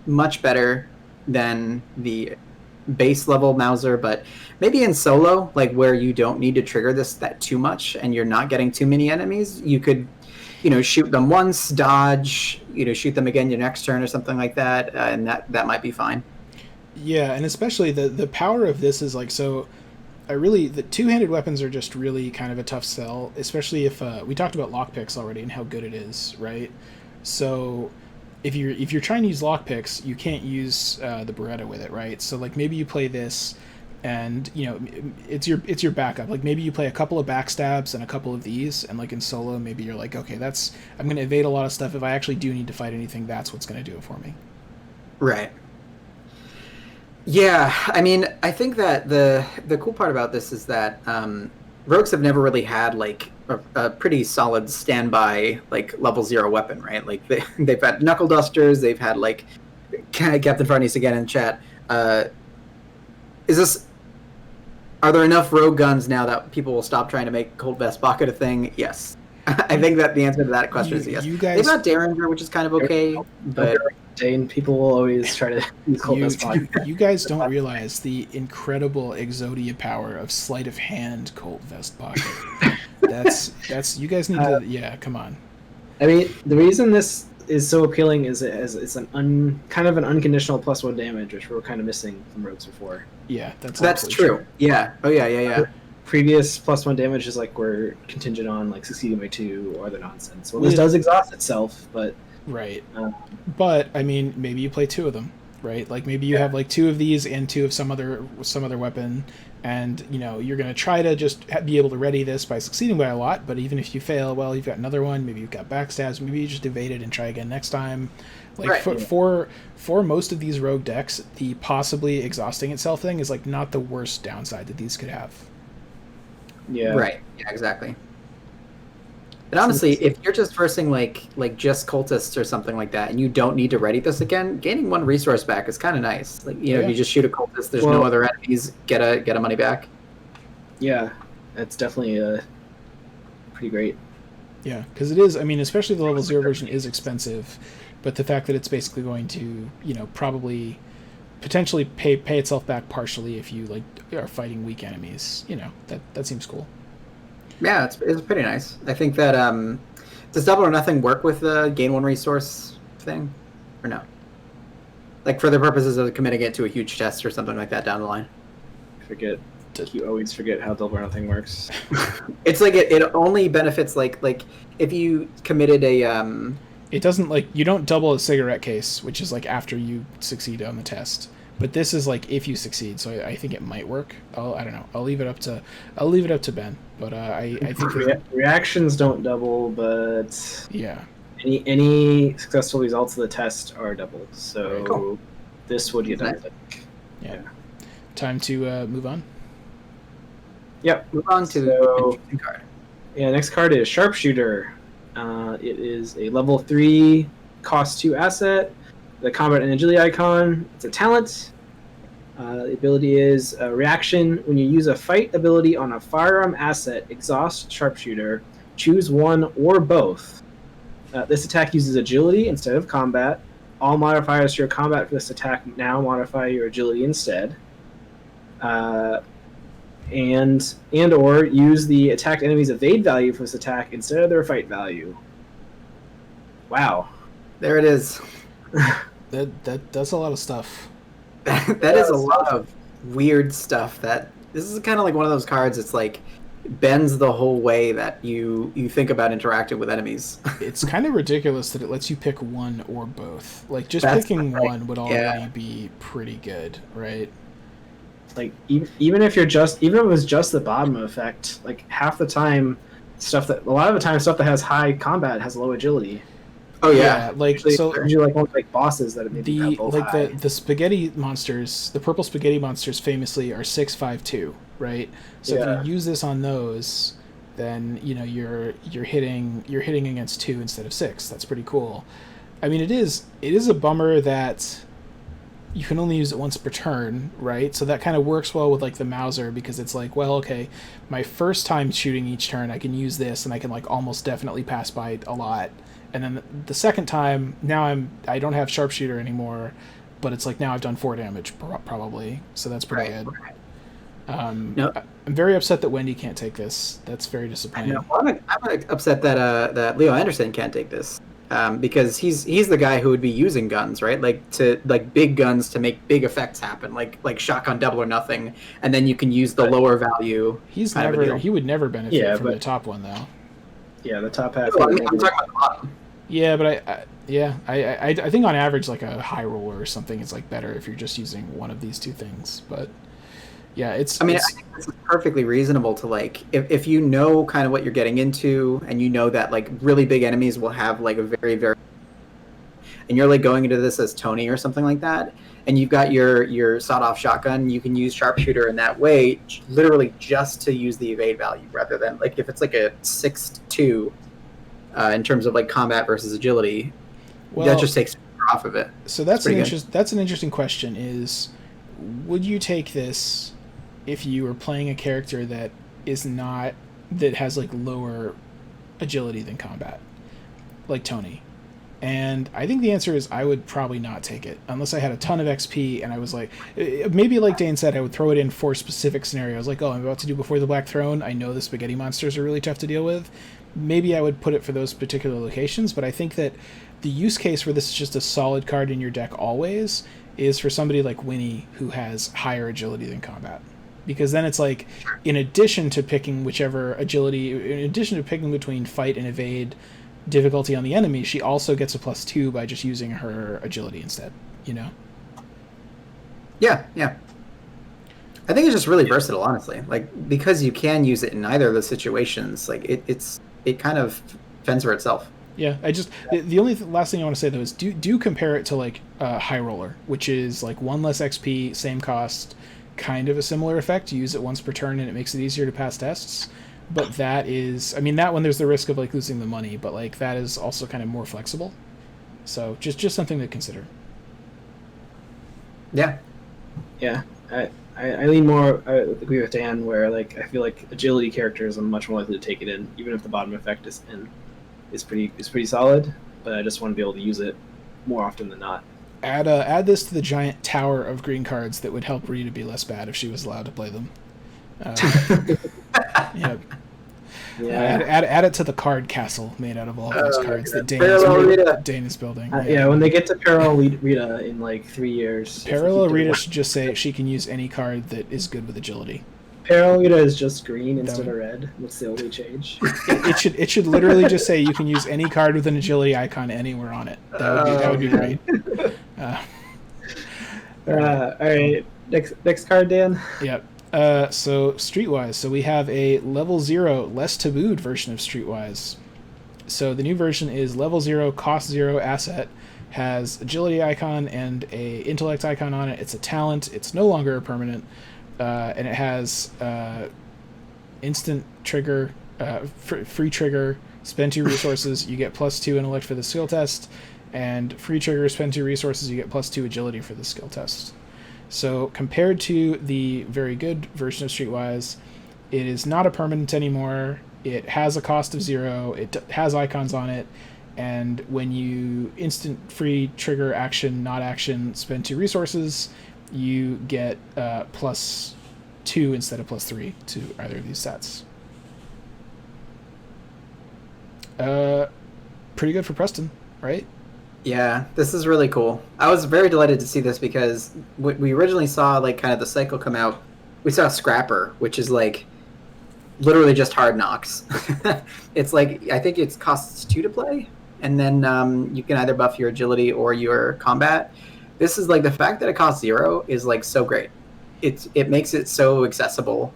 S5: Much better than the base level MUR, but maybe in solo, like where you don't need to trigger that too much and you're not getting too many enemies, you could shoot them once, dodge, shoot them again your next turn or something like that, and that might be fine.
S3: Yeah, and especially the power of this is like, so the two-handed weapons are just really kind of a tough sell, especially if we talked about lockpicks already and how good it is, right? So if you're trying to use lockpicks, you can't use the Beretta with it, right? So like maybe you play this and it's your backup. Like maybe you play a couple of backstabs and a couple of these, and like in solo maybe you're like, okay, I'm going to evade a lot of stuff. If I actually do need to fight anything, that's what's going to do it for me.
S5: Right. Yeah, I mean, I think that the cool part about this is that rogues have never really had like a pretty solid standby like level 0 weapon, right? Like they've had knuckle dusters, they've had like Captain Farnese again in chat. Are there enough rogue guns now that people will stop trying to make Cold Vest Pocket a thing? Yes. I think that the answer to that question is yes. They've got Derringer, which is kind of okay, but
S4: people will always try to use Cold Vest Pocket.
S3: You guys don't realize the incredible Exodia power of sleight of hand Cold Vest Pocket. That's you guys need to come on.
S4: I mean, the reason this is so appealing is it's kind of an unconditional +1 damage, which we're kind of missing from rogues before.
S3: Yeah, that's
S5: true. Yeah. Oh yeah.
S4: Previous +1 damage is like we're contingent on like succeeding by 2 or other nonsense. Well, this does exhaust itself, but
S3: right. But I mean, maybe you play 2 of them, right? Like maybe you have like 2 of these and 2 of some other weapon, and you're gonna try to just be able to ready this by succeeding by a lot. But even if you fail, well, you've got another one. Maybe you've got backstabs. Maybe you just evade it and try again next time. Like for most of these rogue decks, the possibly exhausting itself thing is like not the worst downside that these could have.
S4: Yeah.
S5: Right. Yeah. Exactly. And honestly, if you're just versing like just cultists or something like that, and you don't need to ready this again, gaining 1 resource back is kind of nice. Like you just shoot a cultist, there's no other enemies, get a money back.
S4: Yeah, that's definitely pretty great.
S3: Yeah, because it is. I mean, especially the level 0 version is expensive, but the fact that it's basically going to probably potentially pay itself back partially if you like are fighting weak enemies. That seems cool.
S5: Yeah, it's pretty nice. I think that does Double or Nothing work with the gain 1 resource thing, or no? Like for the purposes of committing it to a huge test or something like that down the line.
S4: You always forget how Double or Nothing works.
S5: It's like it only benefits like if you committed a.
S3: It doesn't you don't double a cigarette case, which is like after you succeed on the test. But this is like if you succeed, so I think it might work. I don't know. I'll leave it up to Ben. But I think
S4: reactions don't double, but
S3: yeah,
S4: any successful results of the test are doubled. So
S5: cool.
S4: This would get done.
S3: Yeah. Time to move on.
S4: Yep.
S5: Move on to the interesting card.
S4: Yeah. Next card is Sharpshooter. It is a level 3 cost 2 asset. The combat and agility icon. It's a talent. The ability is a reaction. When you use a fight ability on a firearm asset, exhaust Sharpshooter, choose one or both. This attack uses agility instead of combat. All modifiers to your combat for this attack now modify your agility instead. And or use the attacked enemy's evade value for this attack instead of their fight value. Wow.
S5: There it is.
S3: That's a lot of stuff.
S5: That is a lot of weird stuff. This is kind of like one of those cards. It's like bends the whole way that you think about interacting with enemies. It's
S3: kind of ridiculous that it lets you pick one or both. Like just picking one would already be pretty good, right?
S4: Like even if it was just the bottom effect, like half the time a lot of the time stuff that has high combat has low agility.
S5: Oh yeah,
S3: like
S4: usually,
S3: so
S4: usually like bosses that maybe have both high.
S3: the spaghetti monsters, the purple spaghetti monsters famously are 6-5-2, right? So if you use this on those, then you're hitting against 2 instead of 6. That's pretty cool. I mean, it is a bummer that you can only use it once per turn, right? So that kind of works well with like the Mauser, because it's like, well, okay, my first time shooting each turn, I can use this and I can like almost definitely pass by a lot. And then the second time, now I don't have Sharpshooter anymore, but it's like now I've done 4 damage probably, so that's pretty good. I'm very upset that Wendy can't take this. That's very disappointing.
S5: I'm upset that Leo Anderson can't take this, because he's the guy who would be using guns, right? Like big guns to make big effects happen, like shotgun Double or Nothing, and then you can use the lower value.
S3: He would never benefit from the top one though.
S4: Yeah, the top half.
S5: I'm talking about the bottom.
S3: Yeah, but I think on average, like a high roller or something is like better if you're just using one of these two things. But Yeah, it's.
S5: I mean,
S3: it's,
S5: I think this is perfectly reasonable to like if you know kind of what you're getting into, and you know that like really big enemies will have like a very very, and you're like going into this as Tony or something like that, and you've got your sawed-off shotgun, you can use Sharpshooter in that way, literally just to use the evade value rather than like if it's like a 6-2 in terms of like combat versus agility, that just takes off of it.
S3: So that's an interesting question. Is would you take this if you were playing a character that has like lower agility than combat, like Tony? And I think the answer is I would probably not take it unless I had a ton of XP and I was like, maybe like Dane said, I would throw it in for specific scenarios. Like, oh, I'm about to do Before the Black Throne. I know the spaghetti monsters are really tough to deal with. Maybe I would put it for those particular locations, but I think that the use case where this is just a solid card in your deck always is for somebody like Winnie who has higher agility than combat. Because then it's like, in addition to picking whichever agility, in addition to picking between fight and evade difficulty on the enemy, she also gets a +2 by just using her agility instead, you know?
S5: Yeah. I think it's just really versatile, honestly. Like, because you can use it in either of the situations, like it kind of fends for itself.
S3: Yeah, the only last thing I want to say though is do compare it to like High Roller, which is like 1 less XP, same cost, kind of a similar effect. You use it once per turn and it makes it easier to pass tests. But that is, I mean, that one there's the risk of like losing the money, but like that is also kind of more flexible. So just something to consider.
S4: Yeah. I lean more. I agree with Dan, where like I feel like agility characters I'm much more likely to take it in, even if the bottom effect is pretty solid. But I just want to be able to use it more often than not.
S3: Add this to the giant tower of green cards that would help Rita be less bad if she was allowed to play them. Yeah. Add it to the card castle made out of all those cards that Dane is building.
S4: When they get to Parallel Rita in like 3 years.
S3: Parallel Rita should just say she can use any card that is good with agility.
S4: Parallel Rita is just green instead of red. That's the only change.
S3: It should literally just say you can use any card with an agility icon anywhere on it. That would be great.
S4: All right. Next card, Dan.
S3: Yep. So Streetwise. So we have a level 0, less tabooed version of Streetwise. So the new version is level 0, cost 0 asset, has agility icon and a intellect icon on it. It's a talent. It's no longer a permanent, and it has instant trigger, free trigger. Spend 2 resources, you get +2 intellect for the skill test, and free trigger, spend 2 resources, you get +2 agility for the skill test. So compared to the very good version of Streetwise, it is not a permanent anymore. It has a cost of 0. It has icons on it. And when you instant free trigger action, not action, spend 2 resources, you get +2 instead of +3 to either of these stats. Pretty good for Preston, right?
S5: Yeah, this is really cool. I was very delighted to see this because we originally saw like kind of the cycle come out. We saw Scrapper, which is like literally just hard knocks. It's like, I think it costs 2 to play, and then you can either buff your agility or your combat. This is like, the fact that it costs 0 is like so great. It makes it so accessible.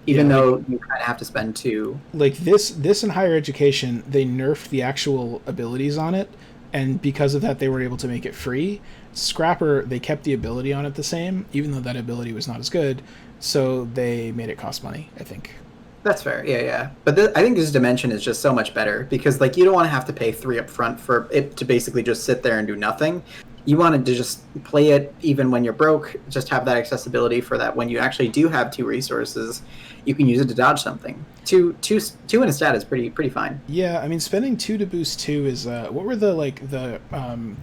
S5: Even though you kind of have to spend 2.
S3: Like this in higher education, they nerfed the actual abilities on it. And because of that, they were able to make it free. Scrapper, they kept the ability on it the same, even though that ability was not as good. So they made it cost money, I think.
S5: That's fair, yeah. But I think this dimension is just so much better because like you don't want to have to pay 3 up front for it to basically just sit there and do nothing. You wanted to just play it even when you're broke, just have that accessibility for that when you actually do have 2 resources, you can use it to dodge something. 2 in a stat is pretty fine.
S3: Yeah, I mean spending 2 to boost 2 is what were the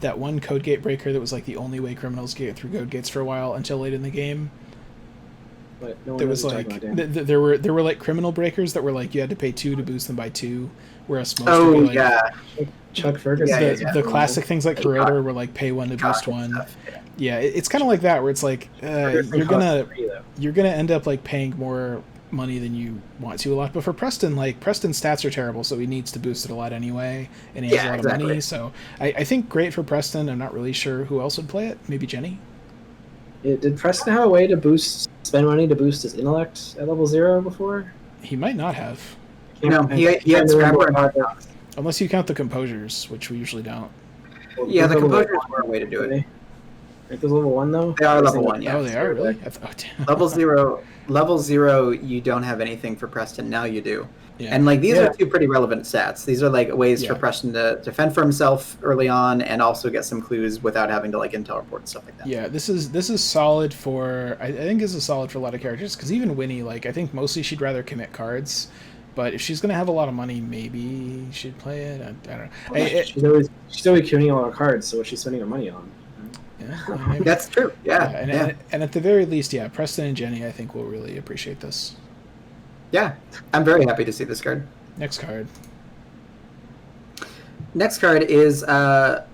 S3: that one code gate breaker that was like the only way criminals get through code gates for a while until late in the game?
S4: But no one
S3: there was like there were like criminal breakers that were like you had to pay 2 to boost them by 2, whereas most would be like,
S4: Chuck Fergus.
S3: The classic things like Corrodor were like pay 1 to boost 1. Yeah, it's kind of like that where it's like you're gonna end up like paying more money than you want to a lot. But for Preston, like Preston's stats are terrible, so he needs to boost it a lot anyway, and he has a lot of money. So I think great for Preston. I'm not really sure who else would play it. Maybe Jenny.
S4: Did Preston have a way to spend money to boost his intellect at level 0 before?
S3: He might not have.
S5: No, he had Scrapper and Hard Knocks.
S3: Unless you count the composures, which we usually don't.
S5: Yeah, the composures were a way to do it.
S4: Aren't those level 1 though?
S5: They are level 1, yeah.
S3: Oh, they are really? Damn.
S5: Level 0, you don't have anything for Preston. Now you do.
S3: Yeah.
S5: And like these are two pretty relevant stats. These are like ways for Preston to fend for himself early on and also get some clues without having to like intel report and stuff like that.
S3: Yeah, this is solid for. I think this is solid for a lot of characters because even Winnie, like I think mostly she'd rather commit cards, but if she's gonna have a lot of money, maybe she'd play it. I don't know.
S4: She's always committing a lot of cards, so what's she spending her money on?
S3: Yeah,
S5: that's true. Yeah,
S3: and at the very least, Preston and Jenny, I think will really appreciate this.
S5: Yeah, I'm very happy to see this card.
S3: Next card.
S5: Next card is a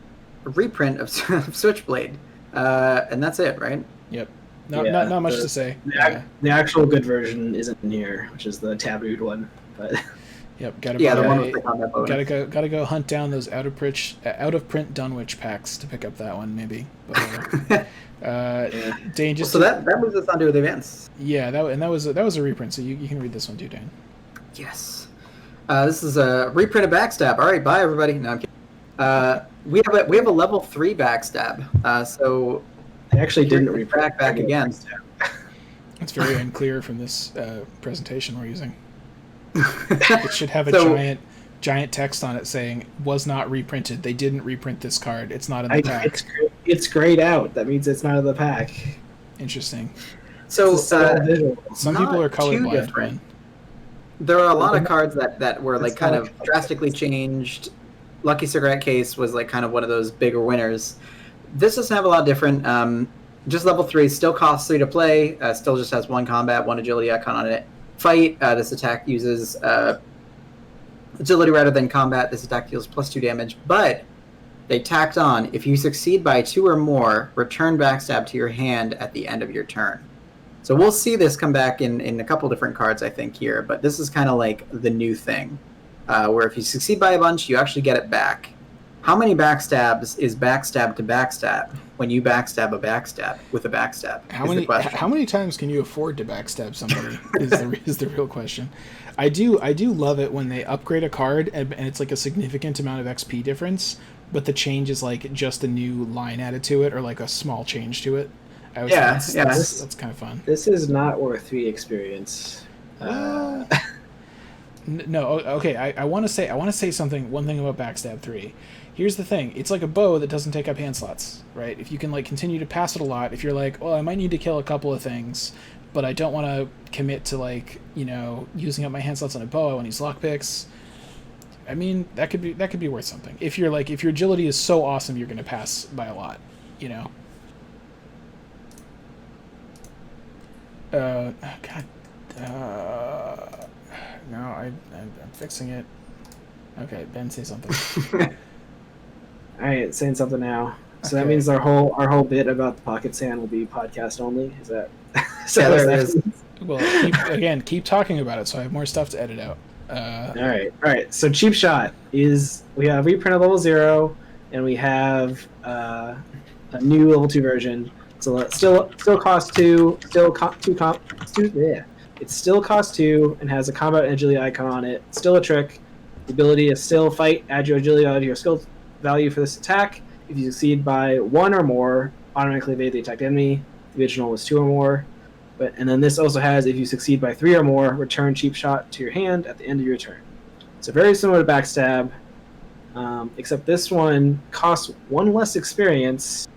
S5: reprint of Switchblade, and that's it, right?
S3: Yep. Not much to say.
S4: The actual good version isn't in here, which is the tabooed one. But
S3: yep, the
S5: one with the combat bonus.
S3: Gotta go hunt down those out of print Dunwich packs to pick up that one maybe. But Dane, just
S5: so that moves us on to the events.
S3: Yeah, that was a reprint, so you can read this one too, Dane.
S5: Yes. This is a reprint of Backstab. All right, bye everybody. No, I'm kidding. We have a level 3 Backstab. So
S4: I actually didn't reprint
S5: back again.
S3: It's very unclear from this presentation we're using. It should have a giant text on it saying was not reprinted. They didn't reprint this card. It's not in the pack.
S4: It's grayed out. That means it's not in the pack.
S3: Interesting.
S5: So
S3: some people are colorblind, man.
S5: There are a lot of cards that were like kind of drastically changed. Lucky Cigarette Case was like kind of one of those bigger winners. This doesn't have a lot different. Just level 3, still costs 3 to play. Still just has 1 combat, 1 agility icon on it. Fight. This attack uses agility rather than combat. This attack deals +2 damage, but they tacked on, if you succeed by 2 or more, return Backstab to your hand at the end of your turn. So we'll see this come back in a couple different cards, I think, here, but this is kind of like the new thing, where if you succeed by a bunch, you actually get it back. How many backstabs is backstab to backstab when you backstab a backstab with a backstab?
S3: How many times can you afford to backstab somebody is the real question. I do love it when they upgrade a card and it's like a significant amount of XP difference, but the change is like just a new line added to it or like a small change to it. That's kind of fun.
S4: This is not worth 3 experience.
S3: No, okay. I want to say one thing about Backstab 3. Here's the thing: it's like a bow that doesn't take up hand slots, right? If you can like continue to pass it a lot, if you're like, well, I might need to kill a couple of things, but I don't want to commit to like using up my hand slots on a bow. I want to use lockpicks. I mean, that could be worth something. If your agility is so awesome, you're going to pass by a lot, God. No, I'm fixing it. Okay, Ben, say something.
S4: All right, saying something now. So that means our whole bit about the pocket sand will be podcast only. Is that?
S5: There it is.
S3: Well, keep talking about it, so I have more stuff to edit out.
S4: All right. So Cheap Shot is we have reprint of level 0, and we have a new level 2 version. So it still costs 2. It still costs 2 and has a combat and agility icon on it. Still a trick. The ability is still fight. Add your agility to your skill value for this attack. If you succeed by 1 or more, automatically evade the attacked enemy. The original was 2 or more. And then this also has, if you succeed by 3 or more, return Cheap Shot to your hand at the end of your turn. So very similar to Backstab, except this one costs 1 less experience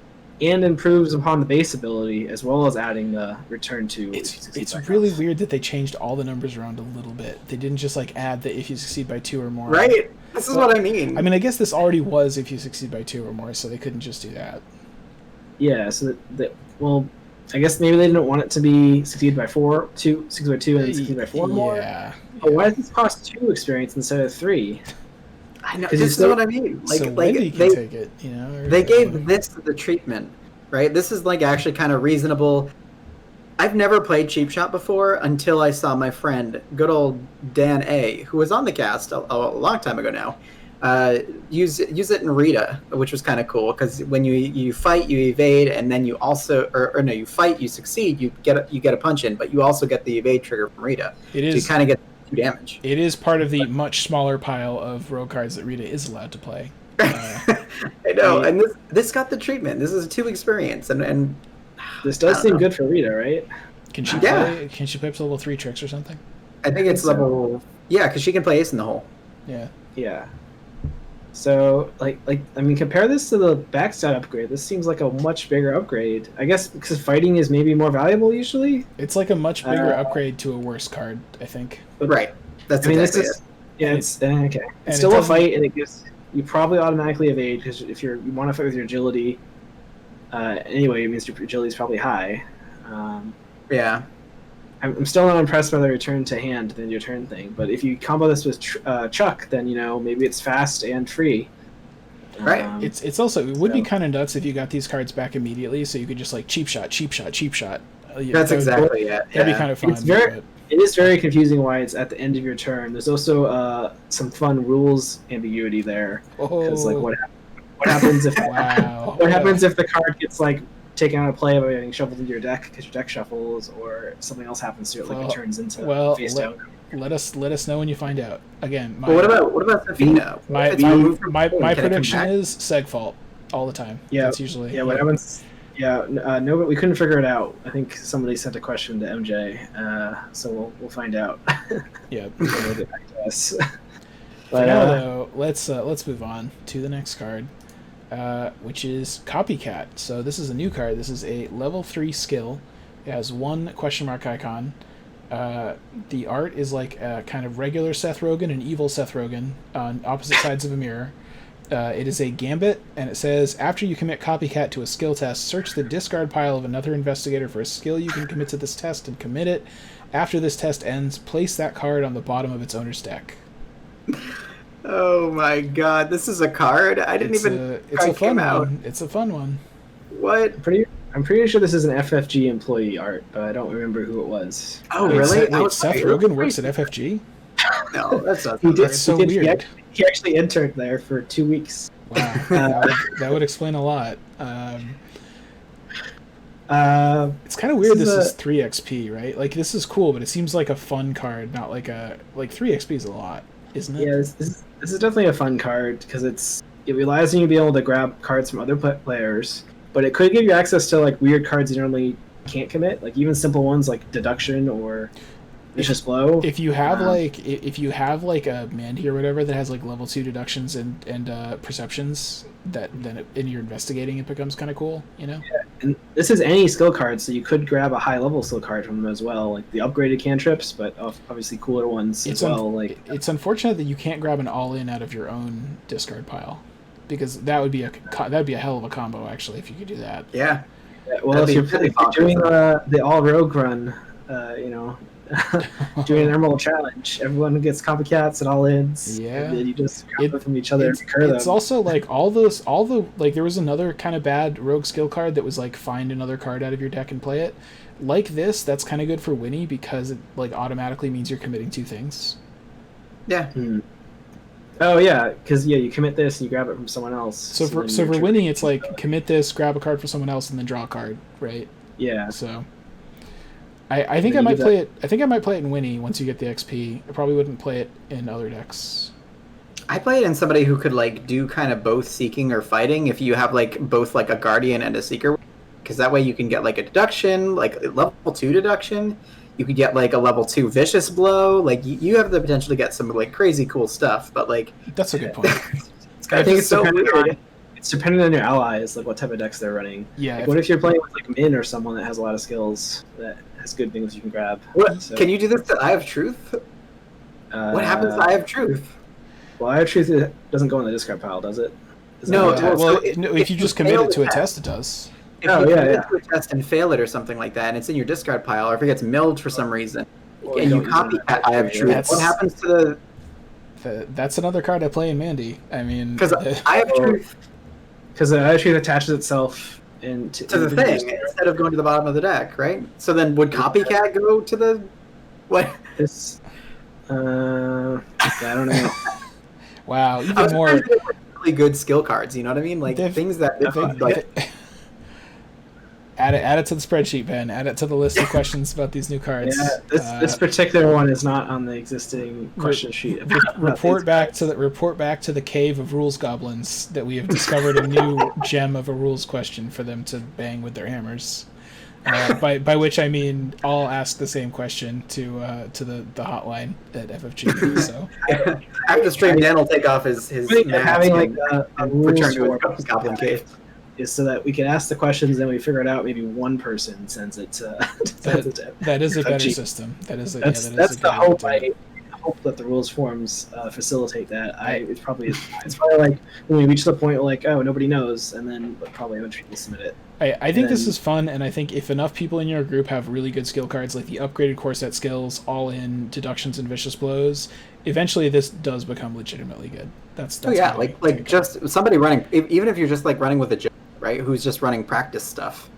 S4: and improves upon the base ability, as well as adding the return to.
S3: It's really weird that they changed all the numbers around a little bit. They didn't just like add the if you succeed by 2 or more.
S5: Right. This is what I mean.
S3: I mean, I guess this already was if you succeed by 2 or more, so they couldn't just do that.
S4: Yeah. So well, I guess maybe they didn't want it to be succeed by 2, succeed by 2, and then succeed by 4 more.
S3: Yeah.
S4: But why does this cost 2 experience instead of 3?
S5: I know. This is what I mean.
S3: Like they can take it,
S5: They gave this the treatment, right? This is like actually kind of reasonable. I've never played Cheap Shot before until I saw my friend, good old Dan A, who was on the cast a long time ago now. use it in Rita, which was kind of cool because when you fight, you evade, and then you also or no, you fight, you succeed, you get a punch in, but you also get the evade trigger from Rita.
S3: It is,
S5: so you kind of get 2 damage.
S3: It is part of the much smaller pile of rogue cards that Rita is allowed to play.
S5: I know, and this got the treatment. This is a 2 experience, and
S4: this does seem good for Rita, right?
S3: Can she play? Can she play up to level 3 tricks or something?
S5: I think it's level. Yeah, because she can play Ace in the Hole.
S3: Yeah.
S4: Yeah. So, I mean, compare this to the Backstab upgrade. This seems like a much bigger upgrade. I guess because fighting is maybe more valuable usually.
S3: It's like a much bigger upgrade to a worse card, I think.
S5: Right. That's
S4: exactly it. Yeah, it's okay. It's still a fight, and it gives you probably automatically evade because if you want to fight with your agility, anyway, it means your agility is probably high.
S5: Yeah.
S4: I'm still not impressed by the return to hand than your turn thing, but if you combo this with Chuck, then maybe it's fast and free.
S5: Right.
S3: It would be kind of nuts if you got these cards back immediately, so you could just like cheap shot.
S5: That's exactly it.
S3: That'd be kind of fun.
S4: It is very confusing why it's at the end of your turn. There's also some fun rules ambiguity there. Because what happens if happens if the card gets taken out of play by getting shuffled into your deck because your deck shuffles, or something else happens to it, it turns into face down.
S3: Let us know when you find out. Again,
S5: what about Safina?
S3: My prediction is Seg fault all the time.
S4: Yeah,
S3: that's usually
S4: what happens. Yeah, no, but we couldn't figure it out. I think somebody sent a question to MJ, so we'll find out.
S3: Yeah,
S4: we'll get back to us.
S3: But now, though, let's move on to the next card, which is Copycat. So this is a new card. This is a level 3 skill. It has 1 question mark icon. The art is like a kind of regular Seth Rogen and evil Seth Rogen on opposite sides of a mirror. It is a gambit, and it says, after you commit Copycat to a skill test, search the discard pile of another investigator for a skill you can commit to this test and commit it. After this test ends, place that card on the bottom of its owner's deck.
S5: Oh my god, this is a card? I didn't even...
S3: It's a fun one. It's a fun one.
S5: What?
S4: I'm pretty sure this is an FFG employee art, but I don't remember who it was.
S5: Oh, really?
S3: Seth Rogen works at FFG?
S5: No, that's not
S3: so weird.
S4: He actually interned there for 2 weeks.
S3: Wow, that would explain a lot. It's kind of weird. This is 3 XP, right? Like, this is cool, but it seems like a fun card, not like 3 XP is a lot, isn't it?
S4: Yeah, this is definitely a fun card because it relies on you to be able to grab cards from other players, but it could give you access to weird cards you normally can't commit, even simple ones like deduction or vicious blow.
S3: If you have a Mandy or whatever that has level 2 deductions and perceptions, then in your investigating it becomes kind of cool, Yeah,
S4: and this is any skill card, so you could grab a high level skill card from them as well, like the upgraded cantrips, but obviously cooler ones as well.
S3: It's unfortunate that you can't grab an all-in out of your own discard pile, because that would be a hell of a combo actually if you could do that.
S5: Yeah.
S4: Well, if you're doing the all rogue run, doing an Emerald Challenge, everyone gets Copycats and all-ins.
S3: Yeah,
S4: and then you just grab them from each other and recur them.
S3: It's also there was another kind of bad rogue skill card that was find another card out of your deck and play it. Like this, that's kind of good for Winnie because it automatically means you're committing 2 things.
S5: Yeah.
S4: Oh yeah, because you commit this and you grab it from someone else.
S3: So for Winnie, it's commit this, grab a card for someone else, and then draw a card, right?
S4: Yeah.
S3: So. I think I might play it. I think I might play it in Winnie once you get the XP. I probably wouldn't play it in other decks.
S5: I play it in somebody who could do kind of both seeking or fighting. If you have both a guardian and a seeker, because that way you can get a deduction, level 2 deduction. You could get a level 2 vicious blow. You have the potential to get some crazy cool stuff. But
S3: that's a good point.
S4: I think it's so weird. It's dependent on your allies, what type of decks they're running.
S3: Yeah.
S4: What if you're playing with Min or someone that has a lot of skills that has good things you can grab?
S5: So, can you do this to Eye of Truth? What happens to Eye of Truth?
S4: Well, Eye of Truth doesn't go in the discard pile, does it?
S3: If you just commit it to a test, it does.
S5: If you commit it to a test and fail it or something like that, and it's in your discard pile, or if it gets milled for some reason, and you Copycat Eye of Truth, what happens to
S3: That's another card I play in Mandy. I mean...
S5: Because Eye of Truth...
S4: Because the Eye of Truth attaches itself to
S5: the thing instead of going to the bottom of the deck, right? So then would Copycat go to the... What?
S4: I don't know.
S3: Wow,
S5: I
S3: even
S5: was
S3: more.
S5: surprised they were really good skill cards. You know what I mean? Like things that
S3: Add it to the spreadsheet, Ben. Add it to the list of questions about these new cards.
S4: Yeah, this particular one is not on the existing question sheet.
S3: Report back to the cave of rules goblins that we have discovered a new gem of a rules question for them to bang with their hammers. By which I mean I'll ask the same question to the hotline at FFG. So
S5: after the stream, Dan will take off his mask
S4: having like a
S5: return
S4: rules
S5: to his goblin cave.
S4: Is so that we can ask the questions and we figure it out. Maybe one person sends it to.
S3: That is a better system. That's
S4: the hope. I hope that the rules forums facilitate that. It's probably like when we reach the point like, oh, nobody knows, and then probably a bunch of people submit it.
S3: I think this is fun, and I think if enough people in your group have really good skill cards, like the upgraded core set skills, all in deductions and vicious blows, eventually this does become legitimately good. That's
S5: like just somebody running, even if you're just like running with a joke, right? Who's just running practice stuff.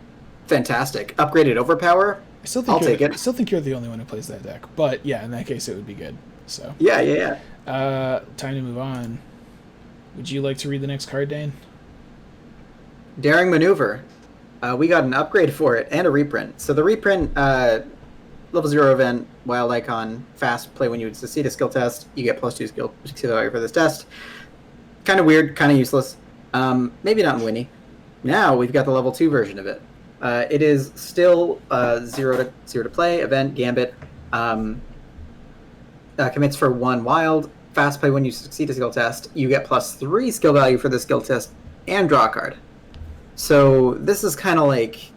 S5: Fantastic. Upgraded overpower. I'll take it.
S3: I still think you're the only one who plays that deck, but yeah, in that case it would be good. So
S5: yeah.
S3: Time to move on. Would you like to read the next card, Dane?
S5: Daring Maneuver. We got an upgrade for it and a reprint. So the reprint, level 0 event, wild icon, fast play when you succeed a skill test. You get +2 skill value for this test. Kind of weird, kind of useless. Maybe not in Winnie. Now we've got the level 2 version of it. It is still 0 to play, event, gambit. Commits for 1 wild. Fast play when you succeed a skill test. You get +3 skill value for the skill test and draw a card. So this is kind of like,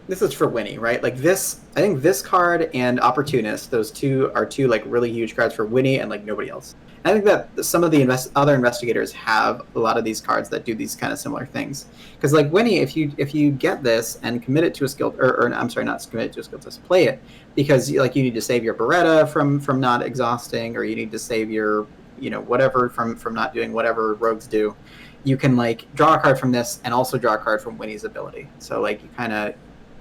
S5: this is for Winnie, right? Like this, I think this card and Opportunist, those two are two like really huge cards for Winnie and like nobody else. And I think that some of the other investigators have a lot of these cards that do these kind of similar things. Because like Winnie, if you get this and commit it to a skill, or I'm sorry, not commit it to a skill test, play it, because like you need to save your Beretta from not exhausting, or you need to save your whatever from not doing whatever rogues do. You can like draw a card from this and also draw a card from Winnie's ability. So like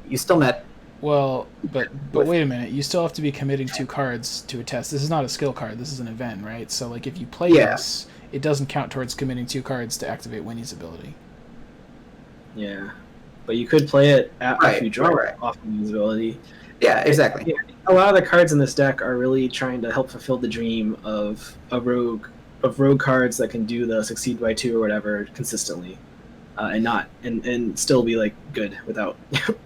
S5: you still met.
S3: Well, but wait a minute. You still have to be committing 2 cards to a test. This is not a skill card. This is an event, right? So like if you play this, it doesn't count towards committing 2 cards to activate Winnie's ability.
S4: Yeah, but you could play it if you draw off Winnie's ability.
S5: Yeah, exactly.
S4: Yeah. A lot of the cards in this deck are really trying to help fulfill the dream of a rogue. Of rogue cards that can do the succeed by 2 or whatever consistently, and still be like good without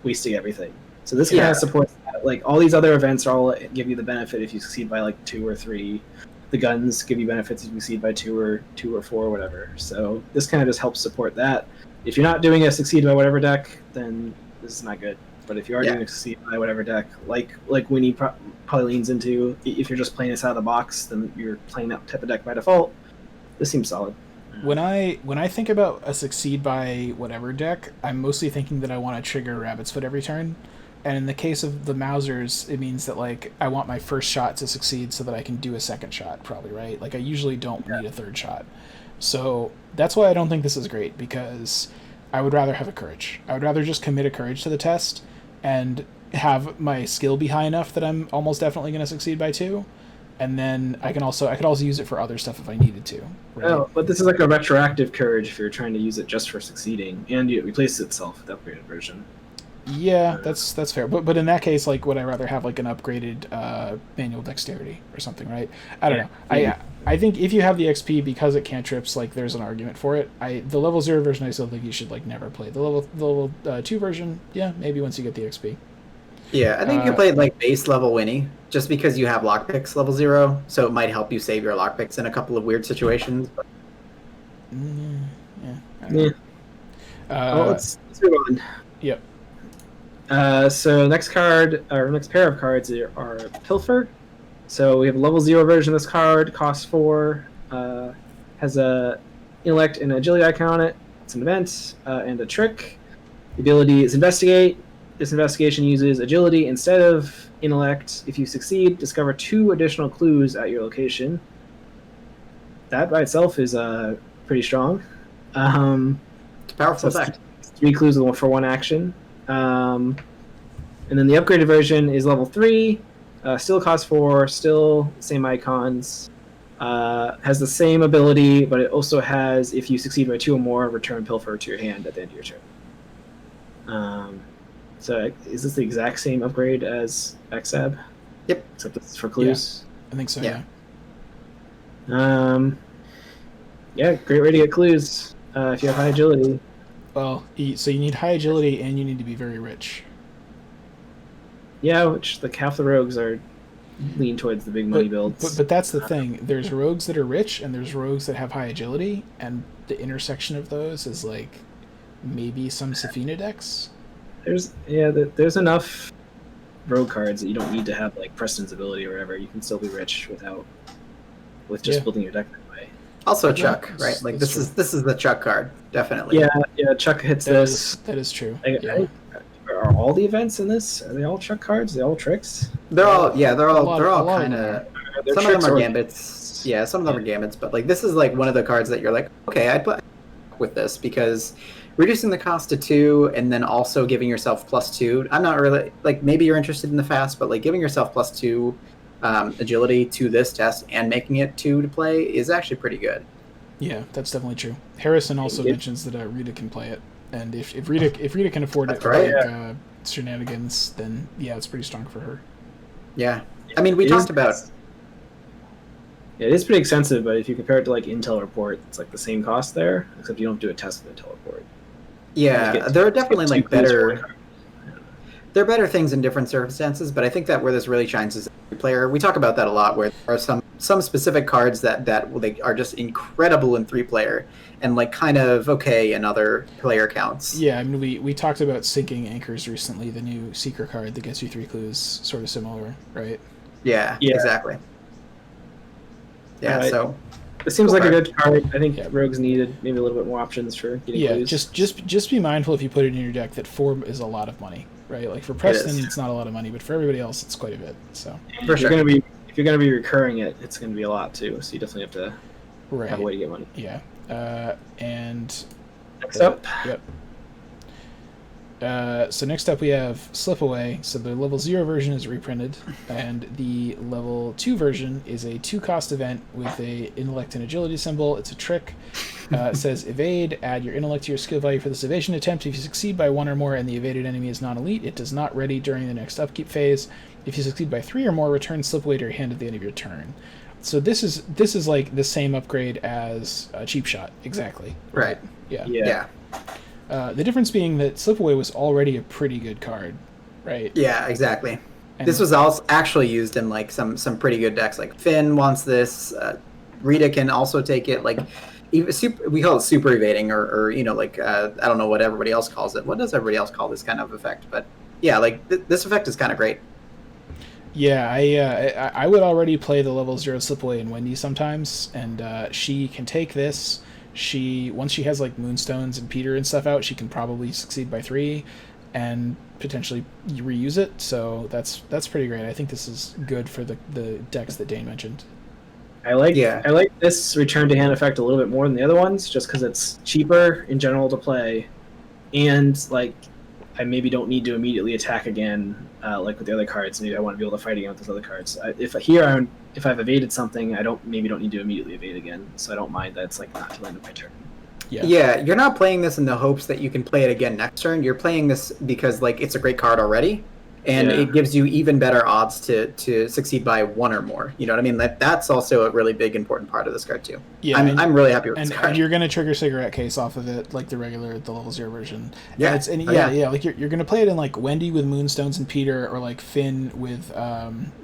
S4: wasting everything. So this kind of supports that. Like all these other events all give you the benefit if you succeed by like 2 or 3. The guns give you benefits if you succeed by 2 or 4 or whatever. So this kind of just helps support that. If you're not doing a succeed by whatever deck, then this is not good. But if you are doing a succeed by whatever deck, like Winnie probably leans into, if you're just playing this out of the box, then you're playing that type of deck by default. This seems solid.
S3: When I think about a succeed by whatever deck, I'm mostly thinking that I want to trigger Rabbit's Foot every turn. And in the case of the Mausers, it means that like I want my first shot to succeed so that I can do a second shot, probably, right? Like I usually don't need a third shot. So that's why I don't think this is great, because I would rather have a courage. I would rather just commit a courage to the test and have my skill be high enough that I'm almost definitely going to succeed by 2, and then I could also use it for other stuff if I needed to. Right?
S4: Oh, but this is like a retroactive courage if you're trying to use it just for succeeding, and it replaces itself with the upgraded version.
S3: Yeah, that's fair. But in that case, like, would I rather have like an upgraded manual dexterity or something, right? I don't know. I think if you have the XP, because it cantrips, like there's an argument for it. The level 0 version, I still think you should like never play. The level 2 version, yeah, maybe once you get the XP.
S5: Yeah, I think you can play like base level Winnie, just because you have Lockpicks level 0, so it might help you save your Lockpicks in a couple of weird situations.
S4: Let's move on.
S3: Yep.
S4: So next pair of cards are Pilfer. So we have a level 0 version of this card, costs 4, has a intellect and agility icon on it. It's an event and a trick. The ability is Investigate. This investigation uses agility instead of intellect. If you succeed, discover 2 additional clues at your location. That by itself is pretty strong.
S5: It's a powerful effect.
S4: 3 clues for 1 action. And then the upgraded version is level 3. Still costs 4. Still same icons. Has the same ability, but it also has, if you succeed by 2 or more, return Pilfer to your hand at the end of your turn. So is this the exact same upgrade as Backstab?
S5: Yep.
S4: Except this is for clues?
S3: I think so,
S5: Yeah.
S4: Yeah, great way to get clues if you have high agility.
S3: Well, so you need high agility and you need to be very rich.
S4: Yeah, which like half the rogues are lean towards the big money builds.
S3: But that's the thing. There's rogues that are rich and there's rogues that have high agility, and the intersection of those is like maybe some Safina decks.
S4: There's enough rogue cards that you don't need to have like Preston's ability or whatever. You can still be rich with just building your deck that way.
S5: Also Chuck, right? Like this is the Chuck card, definitely.
S4: Yeah, Chuck hits this.
S3: That is true.
S4: Are all the events in this? Are they all Chuck cards? Are they all tricks?
S5: They're all kind of. Some of them are
S4: gambits.
S5: gambits. Yeah, some of them are gambits, but like this is like one of the cards that you're like, okay, I'd put with this because reducing the cost to 2 and then also giving yourself +2. I'm not really like maybe you're interested in the fast, but like giving yourself +2 agility to this test and making it 2 to play is actually pretty good.
S3: Yeah, that's definitely true. Harrison also mentions that Rita can play it, and if Rita can afford it,
S5: right.
S3: like shenanigans, then yeah, it's pretty strong for her.
S5: Yeah, I mean we talked about.
S4: Yeah, it is pretty expensive, but if you compare it to like Intel Report, it's like the same cost there, except you don't do a test with Intel Report.
S5: Yeah, there are definitely like better. There are better things in different circumstances, but I think that where this really shines is player. We talk about that a lot, where there are some specific cards that they are just incredible in 3-player, and like kind of okay in other player counts.
S3: Yeah, I mean we talked about sinking anchors recently. The new Seeker card that gets you 3 clues, sort of similar, right?
S5: Yeah. Exactly. Yeah, so
S4: it seems like a good card. I think rogues needed maybe a little bit more options for getting clues.
S3: just be mindful if you put it in your deck that 4 is a lot of money, right? Like for Preston, it's not a lot of money, but for everybody else, it's quite a bit. So
S5: for sure.
S4: If you're gonna be recurring it, it's gonna be a lot too. So you definitely have to have a way to get money.
S3: Yeah, and
S4: next up.
S3: Yep. So next up we have Slipaway. So the level 0 version is reprinted, and the level 2 version is a 2-cost event with a intellect and agility symbol. It's a trick. It says evade, add your intellect to your skill value for this evasion attempt. If you succeed by 1 or more and the evaded enemy is non-elite, it does not ready during the next upkeep phase. If you succeed by 3 or more, return Slipaway to your hand at the end of your turn. So this is like the same upgrade as Cheap Shot, exactly.
S5: Right.
S3: Yeah. The difference being that Slipaway was already a pretty good card, right?
S5: Yeah, exactly.
S3: And
S5: this was also actually used in like some pretty good decks. Like Finn wants this. Rita can also take it. Like we call it super evading, or you know, like I don't know what everybody else calls it. What does everybody else call this kind of effect? But yeah, like this effect is kind of great.
S3: Yeah, I would already play the level 0 Slipaway in Wendy sometimes, and she can take this. Once she has like Moonstones and Peter and stuff out, she can probably succeed by 3 and potentially reuse it. So that's pretty great. I think this is good for the decks that Dane mentioned.
S4: I like this return to hand effect a little bit more than the other ones, just because it's cheaper in general to play, and like I maybe don't need to immediately attack again like with the other cards. Maybe I want to be able to fight again with those other cards. If I've evaded something, I don't need to immediately evade again, so I don't mind that it's like not till the end of my turn.
S5: Yeah, you're not playing this in the hopes that you can play it again next turn. You're playing this because like it's a great card already, and it gives you even better odds to succeed by 1 or more. You know what I mean? That's also a really big important part of this card too. Yeah, I'm really happy with this card.
S3: And you're gonna trigger Cigarette Case off of it, like the level 0 version.
S5: Yeah,
S3: like you're gonna play it in like Wendy with Moonstones and Peter, or like Finn with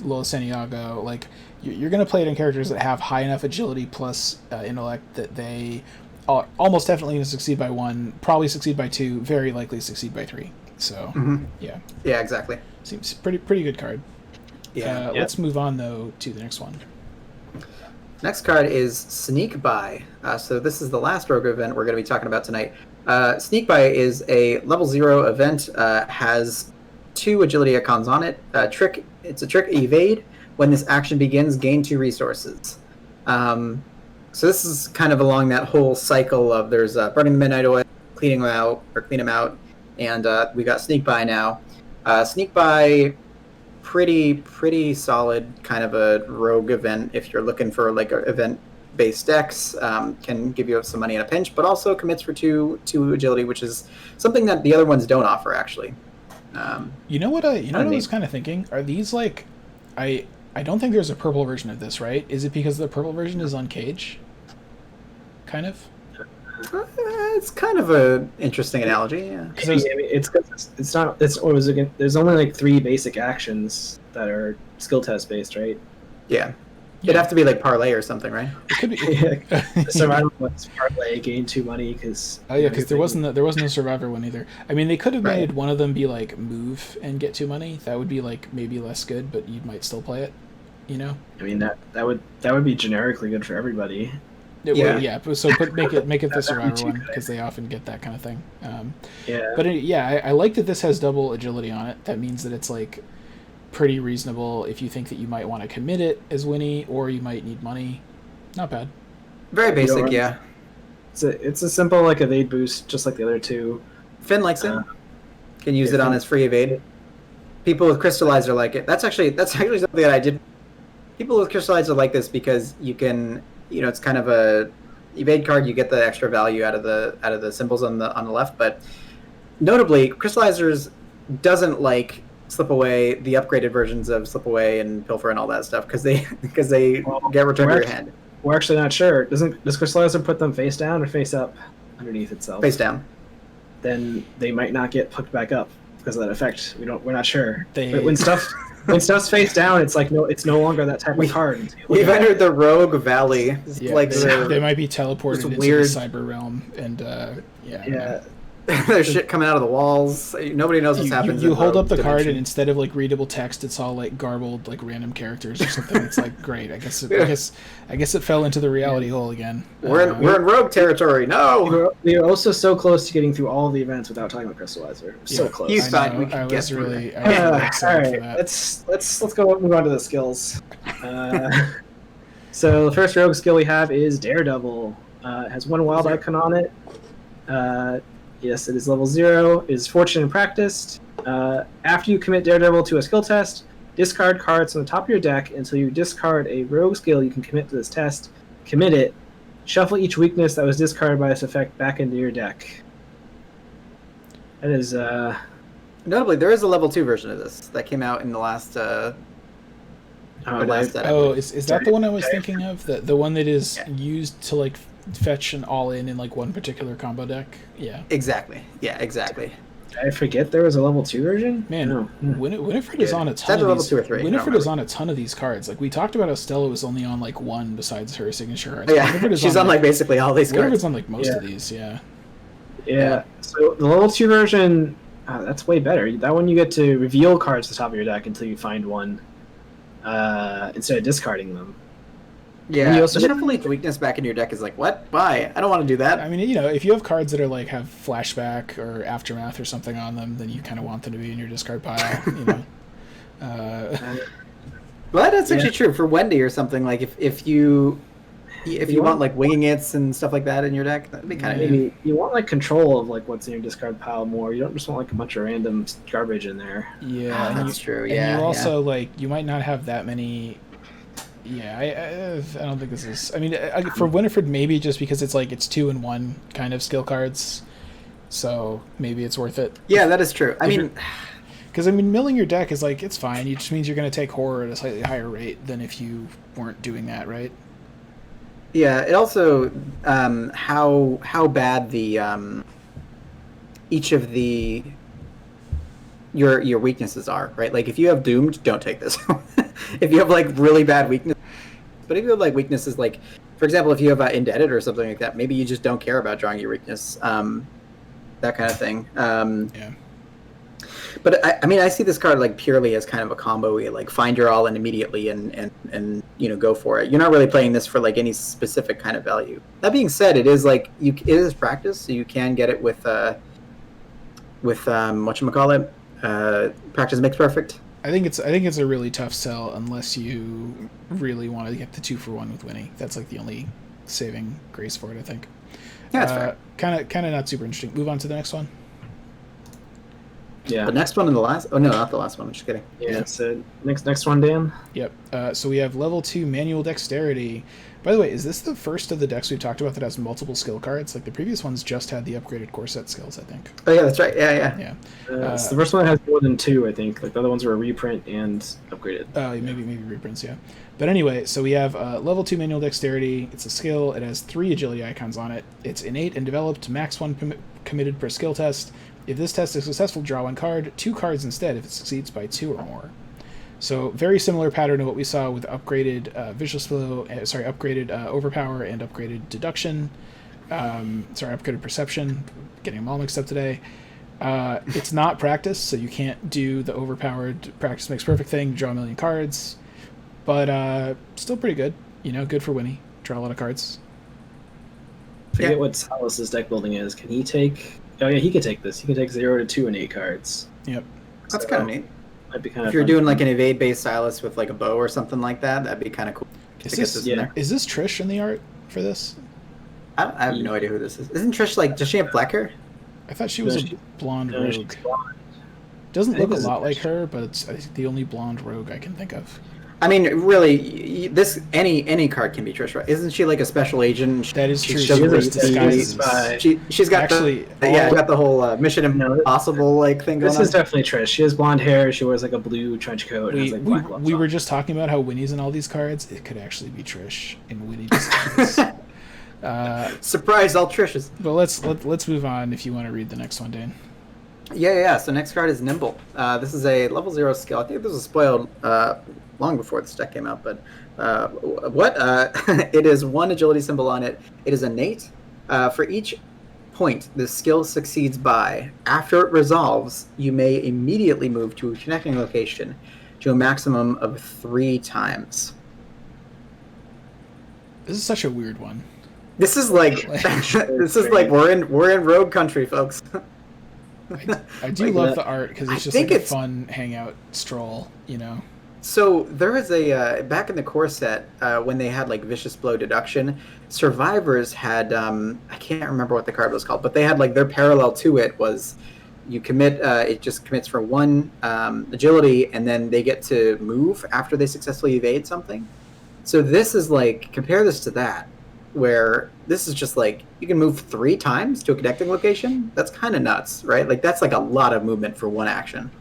S3: Lola Santiago. Like you're gonna play it in characters that have high enough agility plus intellect that they are almost definitely gonna succeed by 1, probably succeed by 2, very likely succeed by 3. So yeah,
S5: exactly.
S3: Seems pretty good card. Let's move on though to the next one.
S5: Next card is Sneak By. So this is the last rogue event we're going to be talking about tonight. Sneak By is a level 0 event. Has 2 agility icons on it. It's a trick evade. When this action begins, gain 2 resources. So this is kind of along that whole cycle of there's burning the midnight oil, clean them out, and we got Sneak By now. Sneak By pretty solid kind of a rogue event if you're looking for like a event-based decks. Can give you some money in a pinch, but also commits for two agility, which is something that the other ones don't offer actually.
S3: You know what I was kind of thinking? Are these like, I don't think there's a purple version of this, right? Is it because the purple version is on Cage? Kind of.
S5: It's kind of a interesting analogy, yeah.
S4: It's not. What was it? There's only like 3 basic actions that are skill test based, right?
S5: Yeah. It'd have to be like parlay or something, right?
S3: It could be.
S4: Survival was parlay, gain 2 money because.
S3: Oh yeah, because there wasn't a survivor one either. I mean, they could have made one of them be like move and get 2 money. That would be like maybe less good, but you might still play it. You know.
S4: I mean that would be generically good for everybody.
S3: So make it the survivor one because they often get that kind of thing. But I like that this has double agility on it. That means that it's like pretty reasonable if you think that you might want to commit it as Winnie or you might need money. Not bad.
S5: Very basic, yeah.
S4: It's a simple like evade boost, just like the other 2.
S5: Finn likes it. Can use it on his free evade. People with Crystallizer like it. That's actually something that I did. People with Crystallizer like this because you can. It's kind of a evade card. You get the extra value out of the symbols on the left, but notably, Crystallizers doesn't like Slip Away, the upgraded versions of Slip Away and Pilfer and all that stuff because they get returned to your hand.
S4: We're actually not sure. Does Crystallizer put them face down or face up underneath itself?
S5: Face down. Then
S4: they might not get hooked back up because of that effect. We're not sure. But when stuff's face down, it's like it's no longer that type of card.
S5: We've entered the Rogue Valley.
S3: Yeah, they might be teleported into the cyber realm, and
S5: there's shit coming out of the walls. Nobody knows what's happening.
S3: You hold up the card, and instead of like readable text, it's all like garbled, like random characters or something. It's like great. I guess it fell into the reality hole again.
S5: We're in Rogue territory. No,
S4: we were also so close to getting through all of the events without talking about Crystallizer. So close.
S5: You thought we could get through
S3: really
S4: all right,
S3: for that.
S4: let's go move on to the skills. So the first rogue skill we have is Daredevil. It has 1 wild icon on it. Yes, it is level 0. It is fortunate and practiced. After you commit Daredevil to a skill test, discard cards on the top of your deck until you discard a rogue skill you can commit to this test. Commit it. Shuffle each weakness that was discarded by this effect back into your deck. That is...
S5: Notably, there is a level 2 version of this that came out in the last...
S3: is that the one I was thinking of? The one that is used to like fetch an all-in like one particular combo deck? Yeah.
S5: Exactly. Yeah, exactly.
S4: Did I forget there was a level 2 version?
S3: Man, no. Winifred is on a ton of these.
S5: 2 or 3.
S3: Winifred is on a ton of these cards. Like we talked about how Stella was only on like 1 besides her signature cards.
S5: Yeah, she's on like basically all these cards.
S3: Winifred's on like most of these, yeah.
S4: So the level 2 version, that's way better. That one you get to reveal cards to the top of your deck until you find one, instead of discarding them.
S5: Yeah, the shuffle each weakness back in your deck is like, what? Why? I don't want to do that.
S3: I mean, if you have cards that are like have flashback or aftermath or something on them, then you kind of want them to be in your discard pile.
S5: Well, that's actually true for Wendy or something. Like if you want like winging its and stuff like that in your deck, that'd be kind of neat.
S4: You want like control of like what's in your discard pile more. You don't just want like a bunch of random garbage in there.
S3: Yeah,
S5: that's true.
S3: And you also like you might not have that many. Yeah, I don't think this is. I mean, for Winifred, maybe just because it's like it's 2-in-1 kind of skill cards, so maybe it's worth it.
S5: Yeah, that is true.
S3: Because milling your deck is like it's fine. It just means you're going to take horror at a slightly higher rate than if you weren't doing that, right?
S5: Yeah. It also how bad the each of the your weaknesses are, right? Like if you have Doomed, don't take this. If you have like really bad weakness, but if you have like weaknesses, like for example, if you have Indebted or something like that, maybe you just don't care about drawing your weakness, that kind of thing. But I see this card like purely as kind of a combo. You like find your all in immediately and go for it. You're not really playing this for like any specific kind of value. That being said, it is like it is practice, so you can get it with whatchamacallit, practice makes perfect.
S3: I think it's a really tough sell unless you really want to get the 2-for-1 with Winnie. That's like the only saving grace for it, I think.
S5: Yeah, that's fair.
S3: Kind of not super interesting. Move on to the next one.
S4: Yeah.
S5: The next one and the last. Oh no, not the last one. I'm just kidding.
S4: Yeah. So next one, Dan.
S3: Yep. So we have level 2 manual dexterity. By the way, is this the first of the decks we've talked about that has multiple skill cards? Like the previous ones just had the upgraded core set skills, I think.
S5: Oh yeah, that's right. Yeah.
S4: It's the first one that has more than 2, I think. Like the other ones were a reprint and upgraded.
S3: Maybe reprints, yeah. But anyway, so we have level 2 manual dexterity. It's a skill. It has 3 agility icons on it. It's innate and developed. Max 1 committed per skill test. If this test is successful, draw 1 card. 2 cards instead if it succeeds by 2 or more. So very similar pattern to what we saw with upgraded vicious flow, upgraded overpower and upgraded deduction. Upgraded perception. Getting them all mixed up today. It's not practice, so you can't do the overpowered practice makes perfect thing, draw a million cards. But still pretty good. Good for Winnie. Draw a lot of cards.
S4: Forget what Silas's deck building is. Can he take... Oh yeah, he could take this. He can take 0 to 2 and 8 cards.
S3: Yep.
S5: That's kind of neat.
S4: Might be kind of
S5: if you're
S4: fun.
S5: doing like an evade-based Silas with like a bow or something like that, that'd be kind of cool.
S3: Is
S5: to get this in there.
S3: Is this Trish in the art for this?
S5: I have no idea who this is. Isn't Trish like? Does she have black hair?
S3: I thought she was a blonde
S4: No, she's
S3: rogue.
S4: blonde.
S3: Doesn't
S4: I think
S3: look a
S4: this is
S3: lot like
S4: Trish.
S3: her, but it's I think the only blonde rogue I can think of.
S5: I mean, really, this any card can be Trish, right? Isn't she like a special agent?
S3: That is true.
S5: She's
S3: She
S5: really
S3: wears disguises.
S5: She's got
S3: Actually,
S5: got the whole Mission Impossible like thing going
S4: This
S5: on.
S4: is definitely Trish. She has blonde hair. She wears like a blue trench coat. And has,
S3: we,
S4: like, black gloves
S3: we
S4: on.
S3: were just talking about how Winnie's in all these cards. It could actually be Trish in Winnie disguise.
S5: Surprise, all Trishes.
S3: But let's move on if you want to read the next one, Dan.
S5: Yeah. So next card is Nimble. This is a level 0 skill. I think this was spoiled long before this deck came out, but it is 1 agility symbol on it. It is innate. For each point the skill succeeds by, after it resolves, you may immediately move to a connecting location to a maximum of 3 times.
S3: This is such a weird one.
S5: This is like this is like we're in rogue country, folks.
S3: I do love the art because it's just like a fun hangout stroll,
S5: So there is a back in the core set when they had like vicious blow deduction, survivors had I can't remember what the card was called, but they had like their parallel to it was you commit it just commits for 1 agility and then they get to move after they successfully evade something. So this is like, compare this to that, where this is just like you can move 3 times to a connecting location. That's kind of nuts, right? Like that's like a lot of movement for 1 action.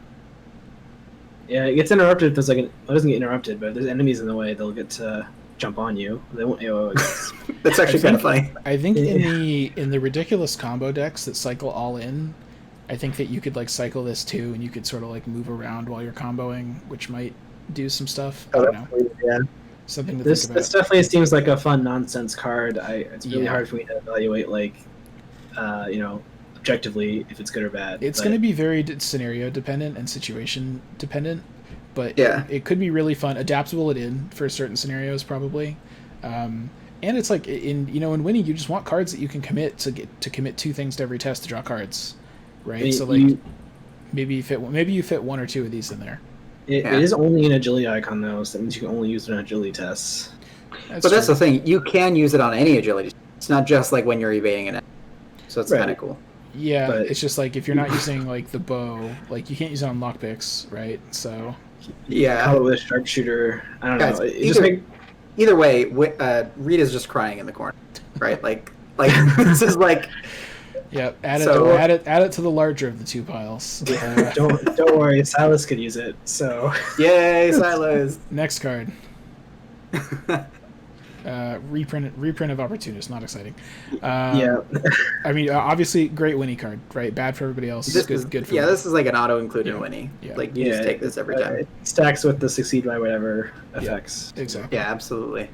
S4: Yeah, it gets interrupted if there's like it doesn't get interrupted, but if there's enemies in the way, they'll get to jump on you. They won't AOO, I guess.
S5: That's actually kind of funny.
S3: I think in the ridiculous combo decks that cycle all in, I think that you could like cycle this too, and you could sort of like move around while you're comboing, which might do some stuff. I don't know.
S4: Yeah.
S3: Something to
S4: This
S3: think about.
S4: this definitely seems like a fun nonsense card. It's really hard for me to evaluate like, objectively if it's good or bad.
S3: It's going to be very scenario dependent and situation dependent, but
S5: Yeah.
S3: it could be really fun. Adaptable it in for certain scenarios probably, and it's like in Winnie you just want cards that you can commit to commit 2 things to every test to draw cards, right? So like maybe you fit 1 or 2 of these in there.
S4: It is only an agility icon though, so that means you can only use it on agility tests.
S5: But that's the thing, you can use it on any agility. It's not just like when you're evading an enemy. So it's kind of cool.
S3: Yeah,
S4: But-
S3: it's just like if you're not using like the bow, like you can't use it on lockpicks, right? So
S5: Yeah.
S4: Call it with a sharpshooter. I don't
S5: Guys,
S4: know. It just
S5: Either way, Rita's just crying in the corner, right? Like this is like
S3: yeah, add
S5: So-
S3: it to the larger of the 2 piles.
S4: don't worry, Silas could use it. So
S5: yay, Silas.
S3: Next card. Reprint of Opportunist, not exciting.
S4: yeah,
S3: I mean, obviously, great Winnie card, right? Bad for everybody else. Good for
S5: yeah,
S3: Winnie.
S5: this is like an auto-included Winnie.
S3: Yeah.
S5: Like you just take this every time.
S4: it stacks with the succeed by whatever effects.
S3: Exactly.
S5: Yeah, absolutely.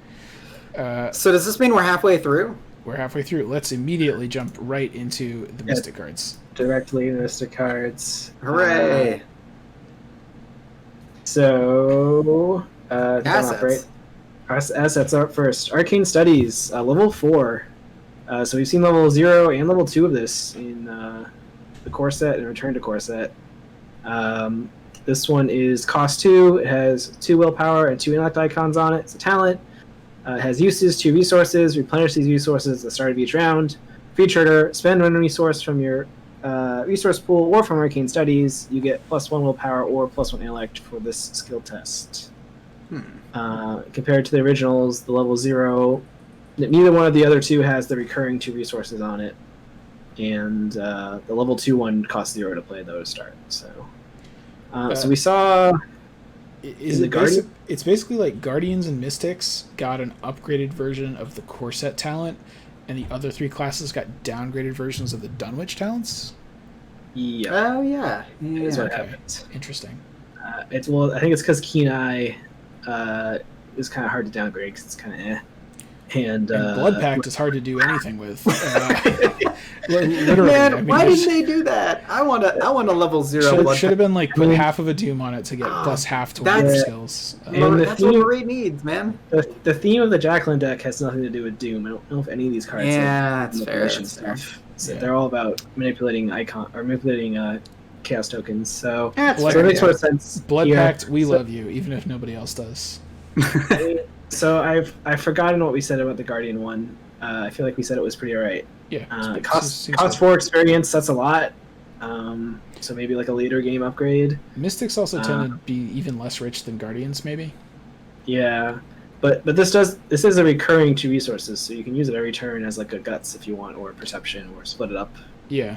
S3: So
S5: So does this mean we're halfway through?
S3: we're halfway through. Let's immediately jump right into the Mystic cards.
S4: Directly Mystic cards.
S5: Hooray!
S4: So
S5: Assets.
S4: Assets are up first. Arcane Studies, level 4. So we've seen level 0 and level 2 of this in the core set and Return to core set. This one is cost 2. It has 2 willpower and 2 intellect icons on it. It's a talent. It has uses, 2 resources. Replenish these resources at the start of each round. Free trigger. Spend one resource from your resource pool or from Arcane Studies, you get +1 willpower or +1 intellect for this skill test. Compared to the originals, the level 0, neither one of the other two has the recurring 2 resources on it, and the level 2 one costs 0 to play though to start. So we saw.
S3: It's basically like Guardians and Mystics got an upgraded version of the core set talent, and the other 3 classes got downgraded versions of the Dunwich talents.
S4: Yeah.
S5: Oh yeah.
S4: That's what
S3: Okay.
S4: happens.
S3: Interesting.
S4: I think it's because Keen Eye is kind of hard to downgrade because it's kind of eh. And
S3: Blood Pact is hard to do anything with. Literally.
S5: Man,
S3: I mean,
S5: why didn't they do that? I want a level 0 blood.
S3: Should have been like put half of a Doom on it to get plus half to one of your skills.
S4: And
S5: That's what Marie needs, man.
S4: The theme of the Jacqueline deck has nothing to do with Doom. I don't know if any of these cards.
S5: Yeah,
S4: have
S5: that's fair.
S4: manipulation
S5: That's fair.
S4: stuff. So
S3: Yeah.
S4: they're all about manipulating chaos tokens. So,
S5: That's
S3: Blood-
S4: so it
S5: fair,
S4: makes
S5: yeah.
S4: more sense.
S3: Blood
S4: here.
S3: Pact, we
S4: So-
S3: love you, even if nobody else does.
S4: So I've forgotten what we said about the Guardian one. I feel like we said it was pretty alright.
S3: Yeah.
S4: Cost 4 experience. That's a lot. So maybe like a later game upgrade.
S3: Mystics also tend to be even less rich than Guardians, maybe.
S4: Yeah, but this is a recurring 2 resources, so you can use it every turn as like a guts if you want, or perception, or split it up
S3: Yeah.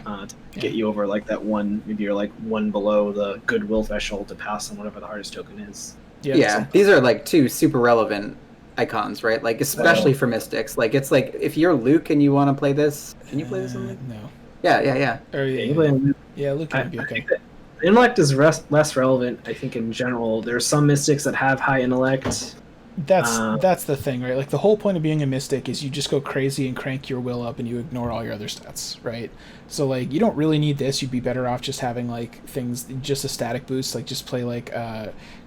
S4: to get you over like that one. Maybe you're like 1 below the goodwill threshold to pass on whatever the hardest token is.
S5: Yeah, these are like 2 super relevant icons, right? Like especially for Mystics. Like it's like if you're Luke and you want to play this, can you play this on Luke?
S3: No.
S5: Yeah.
S3: Or,
S4: Yeah, you
S3: yeah,
S4: play-
S3: yeah, Luke
S4: I
S3: would be okay.
S4: think that intellect is less relevant. I think in general, there's some mystics that have high intellect.
S3: That's the thing, right? Like the whole point of being a mystic is you just go crazy and crank your will up and you ignore all your other stats, right? So like you don't really need this. You'd be better off just having like things, just a static boost, like just play like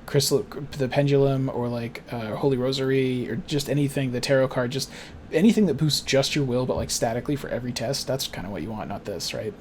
S3: Crystal, the Pendulum, or like Holy Rosary, or just anything, the tarot card, just anything that boosts just your will but like statically for every test. That's kind of what you want, not this, right?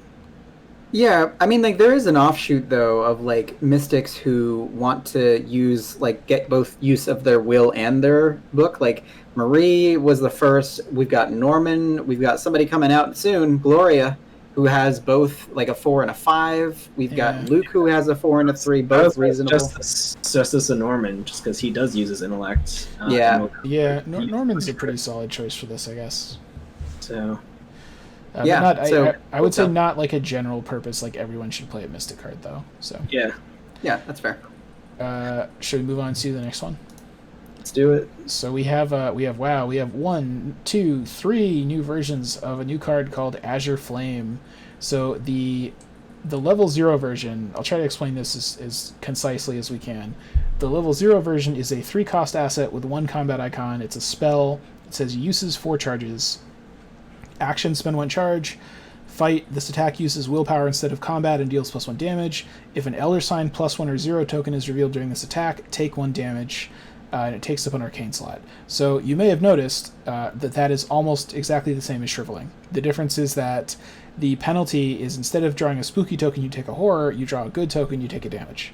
S5: Yeah, I mean, like, there is an offshoot, though, of, like, mystics who want to use, like, get both use of their will and their book. Like, Marie was the first. We've got Norman. We've got somebody coming out soon, Gloria, who has both, like, a 4 and a 5. We've got Luke, who has a 4 and a 3, both reasonable.
S4: Justice and Norman, just because he does use his intellect.
S5: Yeah.
S3: Yeah, Norman's a pretty solid choice for this, I guess.
S4: So...
S3: but not,
S5: so
S3: I would say not like a general purpose, like everyone should play a Mystic card, though. So
S4: yeah,
S5: that's fair.
S3: should we move on to the next one?
S4: let's do it.
S3: So we have 1, 2, 3 new versions of a new card called Azure Flame. So the level 0 version, I'll try to explain this as concisely as we can. The level 0 version is a 3-cost asset with 1 combat icon. It's a spell. It says uses 4 charges. Action, spend 1 charge. Fight, this attack uses willpower instead of combat and deals +1 damage. If an Elder Sign +1 or 0 token is revealed during this attack, take 1 damage, and it takes up an arcane slot. So you may have noticed that is almost exactly the same as Shriveling. The difference is that the penalty is, instead of drawing a spooky token, you take a horror, you draw a good token, you take a damage.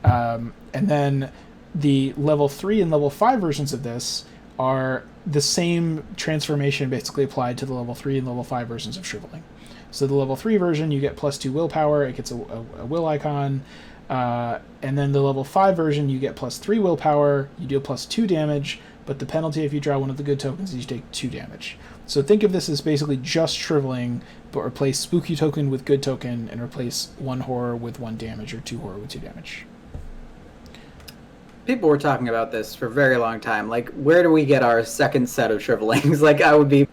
S3: And then the level 3 and level 5 versions of this are the same transformation basically applied to the level 3 and level 5 versions of Shriveling. So the level 3 version, you get +2 willpower, it gets a will icon, and then the level 5 version, you get +3 willpower, you deal +2 damage, but the penalty if you draw one of the good tokens is you take 2 damage. So think of this as basically just Shriveling, but replace spooky token with good token, and replace 1 horror with 1 damage, or 2 horror with 2 damage.
S5: People were talking about this for a very long time. Like, where do we get our second set of Shrivelings? Like, I would be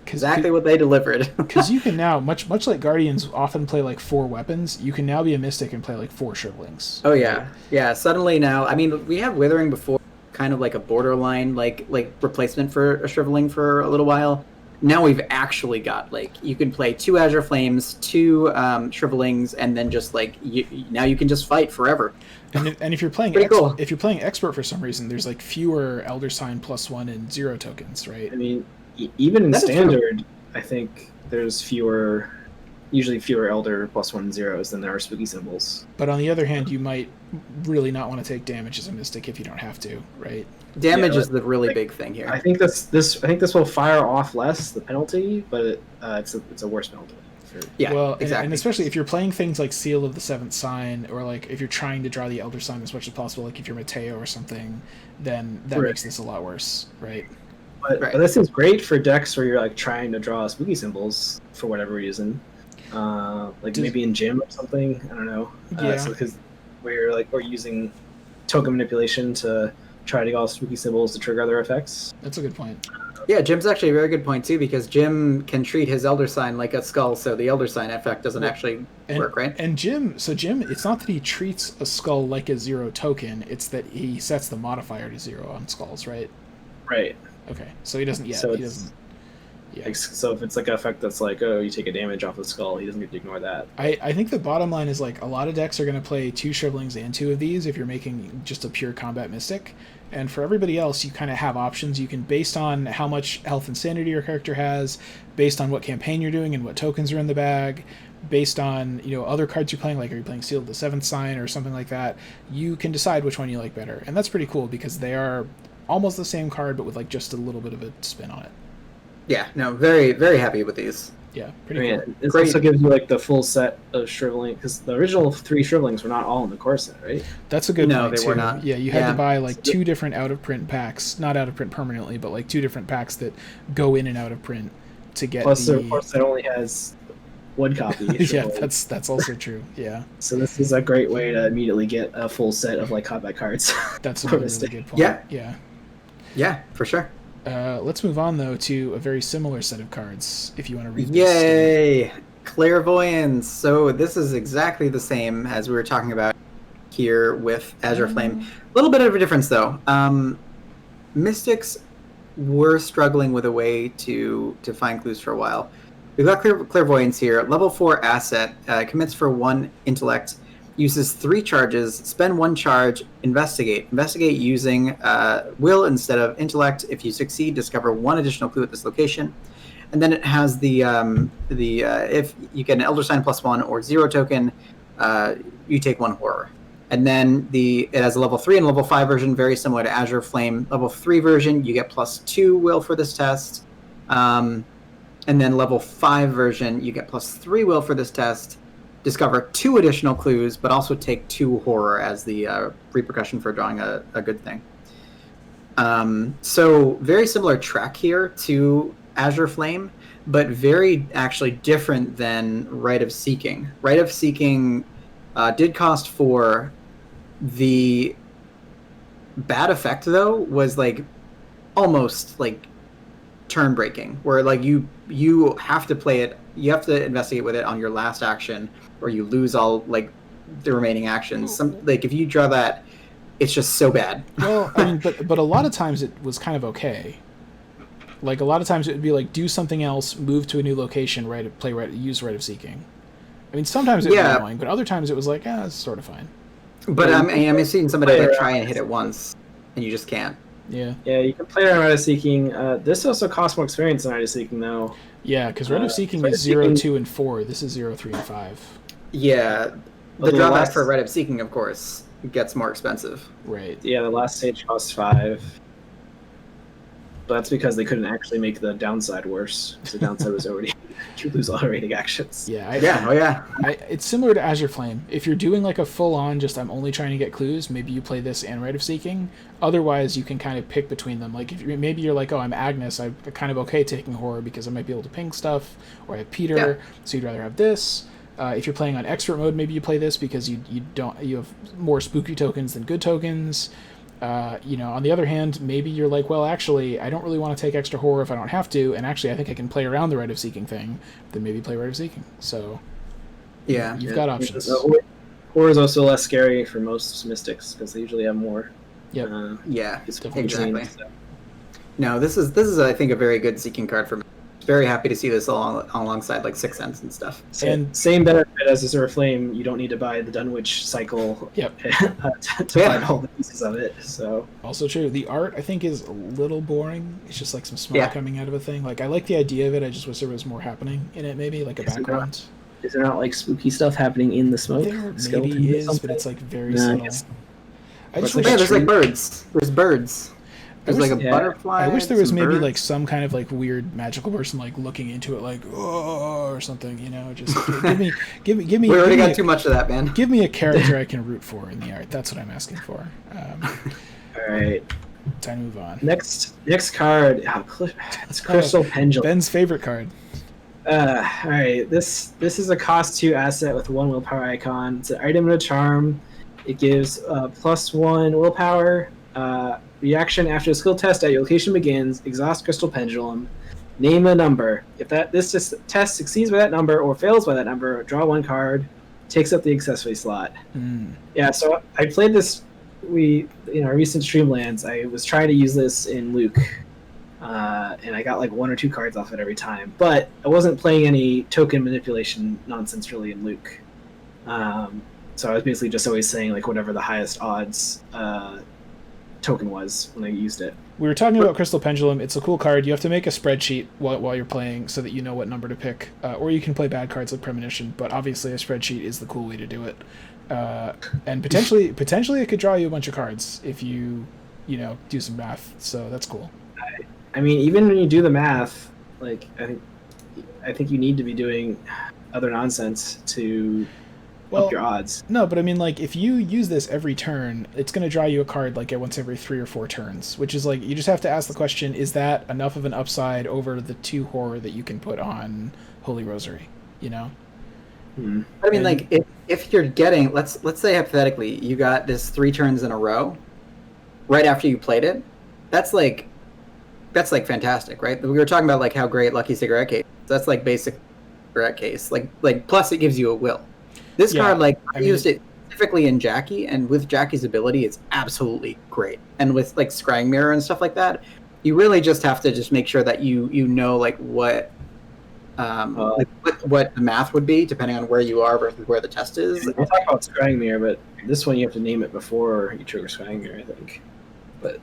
S5: exactly what they delivered.
S3: Because you can now, much like Guardians often play like 4 weapons, you can now be a Mystic and play like 4 Shrivelings.
S5: Oh yeah, yeah. Suddenly now, I mean, we had Withering before, kind of like a borderline like replacement for a Shriveling for a little while. Now we've actually got, like, you can play 2 Azure Flames, 2 Shrivelings, and then just like now you can just fight forever.
S3: And if you're playing
S5: cool.
S3: if you're playing Expert for some reason, there's like fewer Elder Sign +1 and 0 tokens, right?
S4: I mean, even in
S5: That is
S4: Standard, I think there's usually fewer Elder +1 and 0s than there are spooky symbols.
S3: But on the other hand, you might really not want to take damage as a Mystic if you don't have to, right?
S5: Damage
S4: Yeah,
S5: is the really big thing here.
S4: I think this will fire off less the penalty, but it's a worse penalty.
S5: Yeah,
S3: Well,
S5: exactly.
S3: and especially if you're playing things like Seal of the Seventh Sign, or like if you're trying to draw the Elder Sign as much as possible, like if you're Mateo or something, then that makes this a lot worse, right?
S4: But this is great for decks where you're like trying to draw spooky symbols for whatever reason, like maybe in gym or something. I don't know. Because we're using token manipulation to try to get all spooky symbols to trigger other effects.
S3: That's a good point.
S5: Yeah, Jim's actually a very good point too, because Jim can treat his Elder Sign like a skull, so the Elder Sign effect doesn't actually work, right?
S3: And Jim, it's not that he treats a skull like a 0 token; it's that he sets the modifier to 0 on skulls, right?
S4: Right.
S3: Okay, so he doesn't. Yeah,
S4: so
S3: he doesn't. Yeah.
S4: Like, so if it's like an effect that's like, oh, you take a damage off the skull, he doesn't get to ignore that.
S3: I think the bottom line is like a lot of decks are going to play 2 Shrivelings and 2 of these if you're making just a pure combat mystic. And for everybody else, you kind of have options. You can, based on how much health and sanity your character has, based on what campaign you're doing and what tokens are in the bag, based on other cards you're playing, like are you playing Seal of the Seventh Sign or something like that, you can decide which one you like better. And that's pretty cool because they are almost the same card, but with like just a little bit of a spin on it.
S5: Yeah, no, very, very happy with these.
S3: Yeah, pretty cool.
S4: It also gives you like the full set of Shriveling, because the original 3 Shrivelings were not all in the core set, right?
S3: That's a good point.
S5: No, they were not.
S3: Yeah, you had to buy like 2 different out-of-print packs, not out-of-print permanently, but like 2 different packs that go in and out of print to get
S4: Plus, the core set only has 1 copy.
S3: Yeah, that's also true. Yeah.
S4: So this is a great way to immediately get a full set of like combat cards.
S3: That's a really good point.
S5: Yeah. Yeah, for sure.
S3: Let's move on, though, to a very similar set of cards, if you want to read this.
S5: Yay! Clairvoyance! So this is exactly the same as we were talking about here with Azure Flame. A little bit of a difference, though. Mystics were struggling with a way to find clues for a while. We've got Clairvoyance here. Level 4 asset, commits for 1 intellect, uses 3 charges, spend 1 charge, investigate. Investigate using will instead of intellect. If you succeed, discover 1 additional clue at this location. And then it has the if you get an Elder Sign +1 or 0 token, you take 1 horror. And then it has a level 3 and level 5 version, very similar to Azure Flame. Level 3 version, you get +2 will for this test. And then level 5 version, you get +3 will for this test. Discover 2 additional clues, but also take 2 horror as the repercussion for drawing a good thing. So very similar track here to Azure Flame, but very actually different than Rite of Seeking. Rite of Seeking did cost 4. The bad effect, though, was like almost like turn breaking, where like you have to play it, you have to investigate with it on your last action, or you lose all like the remaining actions. Like if you draw that, it's just so bad.
S3: Well, I mean, but a lot of times it was kind of okay. Like a lot of times it would be like do something else, move to a new location, use Rite of Seeking. I mean, sometimes it was annoying, but other times it was like, it's sort of fine.
S5: But I'm seeing somebody like try and hit it once, and you just can't.
S3: Yeah.
S4: Yeah, you can play around Rite of Seeking. This also costs more experience than Rite of Seeking, though.
S3: Yeah, because Rite of Seeking is 0, 2, and 4. This is 0, 3, and 5.
S5: Yeah. The drawback for Rite of Seeking, of course, gets more expensive.
S3: Right.
S4: Yeah, the last stage costs 5. But that's because they couldn't actually make the downside worse. The downside was already you lose all the rating actions.
S3: Yeah. It's similar to Azure Flame. If you're doing like a full-on, just I'm only trying to get clues, maybe you play this and Rite of Seeking. Otherwise, you can kind of pick between them. Like if maybe you're like, oh, I'm Agnes, I'm kind of okay taking horror because I might be able to ping stuff, or I have Peter, so you'd rather have this. If you're playing on expert mode, maybe you play this because you have more spooky tokens than good tokens. On the other hand, maybe you're like, well, actually, I don't really want to take extra horror if I don't have to, and actually I think I can play around the Rite of Seeking thing, then maybe play Rite of Seeking. So, you've got options.
S4: Horror is also less scary for most mystics, because they usually have more.
S3: Yep.
S5: Exactly. No, this is I think a very good Seeking card for me. Very happy to see this alongside like Sixth Sense and stuff.
S3: And
S4: same benefit as Azure Flame, you don't need to buy the Dunwich cycle to find all the pieces of it. So
S3: also true. The art I think is a little boring. It's just like some smoke coming out of a thing. Like I like the idea of it. I just wish there was more happening in it. Maybe like a background.
S4: Is there not like spooky stuff happening in the smoke?
S3: There maybe is, but it's like very subtle.
S5: There's like birds. There's birds. There's like a butterfly.
S3: I wish there was maybe
S5: birds.
S3: like some kind of like weird magical person like looking into it like oh or something, you know, just give me
S5: We already got too much of that, man.
S3: Give me a character I can root for in the art. That's what I'm asking for.
S4: All right.
S3: Time to move on.
S4: Next card. It's Crystal Pendulum.
S3: Ben's favorite card.
S4: All right. This is a cost 2 asset with 1 willpower icon. It's an item and a charm. It gives +1 willpower. Reaction after the skill test at your location begins. Exhaust Crystal Pendulum. Name a number. If this test succeeds by that number or fails by that number, draw 1 card. Takes up the accessory slot. Yeah. So I played this. In our recent Streamlands, I was trying to use this in Luke, and I got like 1 or 2 cards off it every time. But I wasn't playing any token manipulation nonsense really in Luke. So I was basically just always saying like whatever the highest odds token was when I used it.
S3: We were talking about Crystal Pendulum. It's a cool card. You have to make a spreadsheet while you're playing so that you know what number to pick. Or you can play bad cards like Premonition, but obviously a spreadsheet is the cool way to do it. And potentially it could draw you a bunch of cards if you do some math. So that's cool.
S4: I mean, even when you do the math, like I think you need to be doing other nonsense to up your odds.
S3: No, but I mean, like, if you use this every turn, it's going to draw you a card, like, once every 3 or 4 turns, which is, like, you just have to ask the question, is that enough of an upside over the 2 horror that you can put on Holy Rosary, you know?
S5: I mean, like, if you're getting, let's say hypothetically, you got this 3 turns in a row, right after you played it, that's fantastic, right? We were talking about, like, how great Lucky Cigarette Case, that's, like, basic cigarette case, like, plus it gives you a will. This card, like, I used it specifically in Jackie, and with Jackie's ability, it's absolutely great. And with, like, Scrying Mirror and stuff like that, you really just have to just make sure that you know, like, what the math would be, depending on where you are versus where the test is.
S4: We'll talk about Scrying Mirror, but this one you have to name it before you trigger Scrying Mirror, I think. But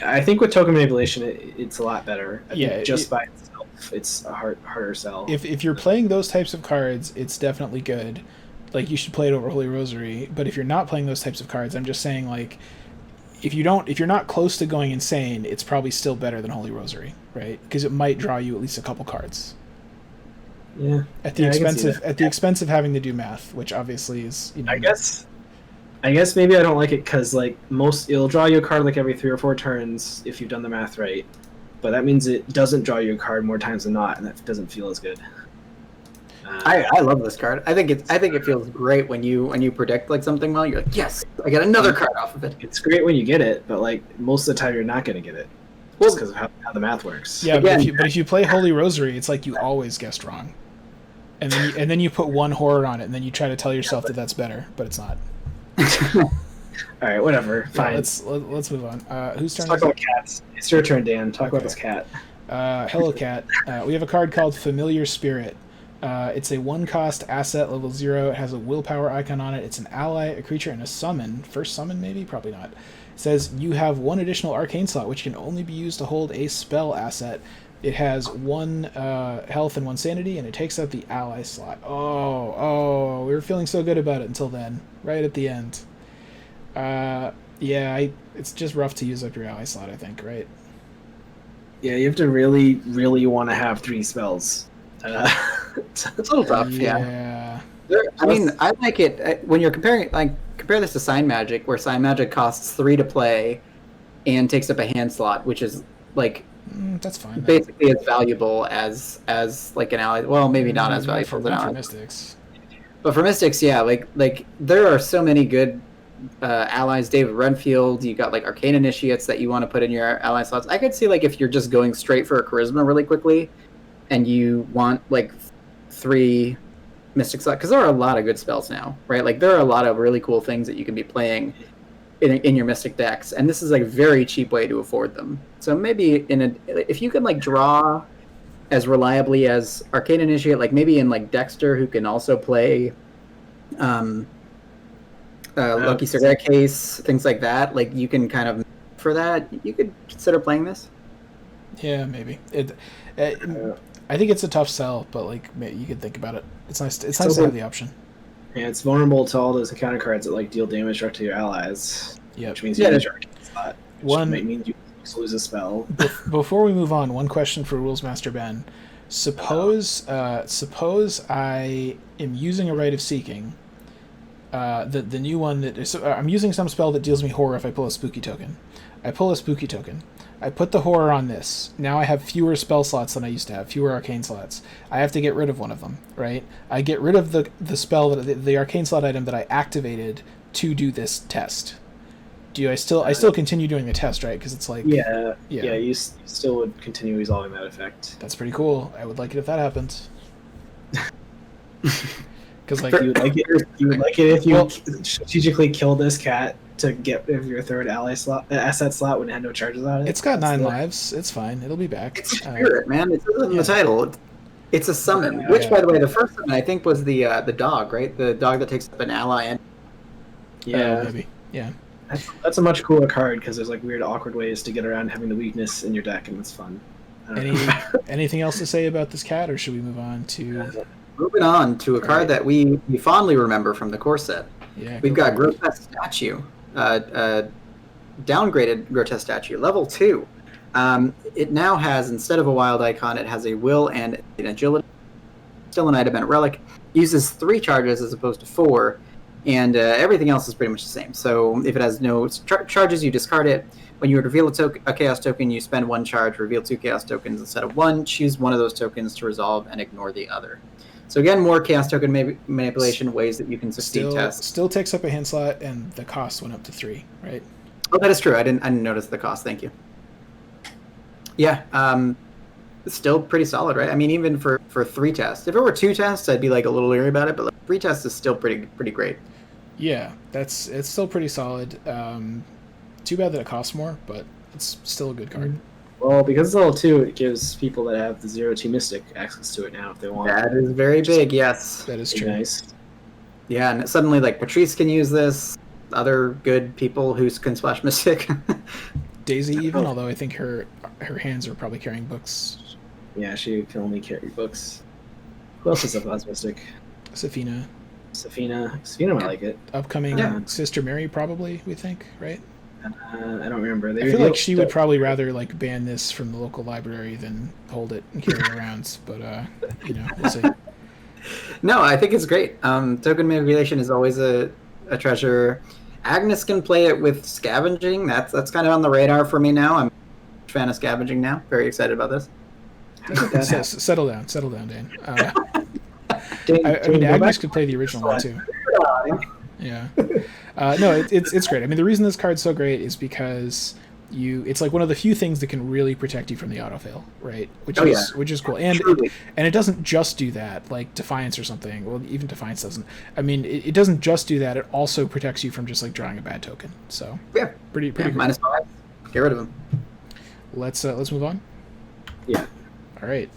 S4: I think with token manipulation, it's a lot better. I think just by itself, it's a harder sell.
S3: If you're playing those types of cards, it's definitely good. Like, you should play it over Holy Rosary. But if you're not playing those types of cards, I'm just saying, like, if you're not close to going insane, it's probably still better than Holy Rosary, right? Because it might draw you at least a couple cards.
S4: Yeah.
S3: At the expense of having to do math, which obviously is, you know.
S4: I guess maybe I don't like it because, like, it'll draw you a card like every 3 or 4 turns if you've done the math right. But that means it doesn't draw you a card more times than not, and that doesn't feel as good.
S5: I love this card. I think it feels great when you predict like something well. You're like, yes, I get another card off of it.
S4: It's great when you get it, but like most of the time you're not going to get it, just because of how the math works.
S3: Yeah, but if you play Holy Rosary, it's like you always guessed wrong, and then you put 1 horror on it, and then you try to tell yourself that that's better, but it's not.
S4: All right, whatever. Fine.
S3: Let's move on. Whose turn?
S4: Let's talk about cats. It's your turn, Dan. Talk about this cat.
S3: Hello, cat. We have a card called Familiar Spirit. It's a 1-cost asset, level 0. It has a willpower icon on it. It's an ally, a creature, and a summon. First summon, maybe? Probably not. It says you have 1 additional arcane slot, which can only be used to hold a spell asset. It has 1 health and 1 sanity, and it takes up the ally slot. Oh, we were feeling so good about it until then, right at the end. It's just rough to use up your ally slot, I think, right?
S4: Yeah, you have to really, really want to have 3 spells.
S5: It's a little tough,
S3: yeah.
S5: I mean, I like it when you're comparing, like, compare this to Sign Magic, where Sign Magic costs 3 to play and takes up a hand slot, which is, like,
S3: that's fine.
S5: Basically as valuable as like an ally. Well, maybe not as valuable as an ally.
S3: For Mystics.
S5: But for Mystics, yeah, like there are so many good allies. David Renfield, you got like Arcane Initiates that you want to put in your ally slots. I could see like if you're just going straight for a Charisma really quickly, and you want like 3 Mystic slots, because there are a lot of good spells now, right? Like there are a lot of really cool things that you can be playing in your Mystic decks, and this is like a very cheap way to afford them. So maybe if you can like draw as reliably as Arcane Initiate, like maybe in like Dexter, who can also play Lucky Cigarette Case, things like that, like you can kind of, for that, you could consider playing this.
S3: Yeah, maybe. I think it's a tough sell, but like you could think about it. It's nice. It's nice to have the option.
S4: Yeah, it's vulnerable to all those encounter cards that like deal damage directly to your allies.
S3: Yeah,
S4: which means you have a slot.
S3: one
S4: might mean you lose a spell.
S3: Before we move on, one question for Rules Master Ben. Suppose I am using a Rite of Seeking, the new one that is, I'm using some spell that deals me horror if I pull a spooky token. I pull a spooky token. I put the horror on this. Now I have fewer spell slots than I used to have, fewer arcane slots. I have to get rid of one of them, right? I get rid of the spell, the arcane slot item that I activated to do this test. I still continue doing the test, right? Because it's like...
S4: Yeah, you still would continue resolving that effect.
S3: That's pretty cool. I would like it if that happened. Because like
S4: you would like it if you strategically kill this cat to get rid of your third asset slot when it had no charges on it.
S3: It's got 9 lives. It's fine. It'll be back.
S5: It's a spirit, man. It's in the title. It's a summon. Which, by the way, the first summon I think was the dog, right? The dog that takes up an ally. And
S3: maybe. Yeah.
S4: That's a much cooler card because there's like weird, awkward ways to get around having the weakness in your deck, and it's fun.
S3: Anything else to say about this cat, or should we move on to?
S5: Moving on to a card that we fondly remember from the core set.
S3: Yeah.
S5: We've got Grotesque Statue, downgraded Grotesque Statue, level 2. It now has, instead of a wild icon, it has a will and an agility. Still an item and a relic. Uses 3 charges as opposed to 4. And everything else is pretty much the same. So if it has no charges, you discard it. When you would reveal a chaos token, you spend 1 charge, reveal 2 chaos tokens instead of 1. Choose one of those tokens to resolve and ignore the other. So again, more chaos token manipulation ways that you can succeed tests. Still
S3: takes up a hand slot, and the cost went up to 3, right?
S5: Oh, that is true. I didn't notice the cost. Thank you. Yeah, it's still pretty solid, right? I mean, even for 3 tests. If it were 2 tests, I'd be like a little leery about it, but 3 tests is still pretty great.
S3: Yeah, it's still pretty solid. Too bad that it costs more, but it's still a good card.
S4: Well, because it's level 2, it gives people that have the 0-2 Mystic access to it now if they want.
S5: That is very big, yes.
S3: That is true.
S4: Nice.
S5: Yeah, and suddenly, like, Patrice can use this. Other good people who can splash Mystic.
S3: Daisy even, although I think her hands are probably carrying books.
S4: Yeah, she can only carry books. Who else is up as Mystic?
S3: Safina
S4: might like it.
S3: Upcoming Sister Mary, probably, we think, right?
S4: I don't remember.
S3: I feel like she would probably rather like ban this from the local library than hold it and carry it around. But we'll see.
S5: No, I think it's great. Token manipulation is always a treasure. Agnes can play it with scavenging. That's kind of on the radar for me now. I'm a fan of scavenging now. Very excited about this.
S3: Settle down, Dan. I mean, Agnes could play the original one too. Yeah. No, it's great. I mean, the reason this card's so great is because it's like one of the few things that can really protect you from the autofail, right? Which is cool. And it doesn't just do that, like Defiance or something. Well, even Defiance doesn't. I mean, it doesn't just do that. It also protects you from just like drawing a bad token. So
S5: yeah,
S3: pretty cool.
S5: -5. Get rid of them.
S3: Let's move on.
S4: Yeah.
S3: All right.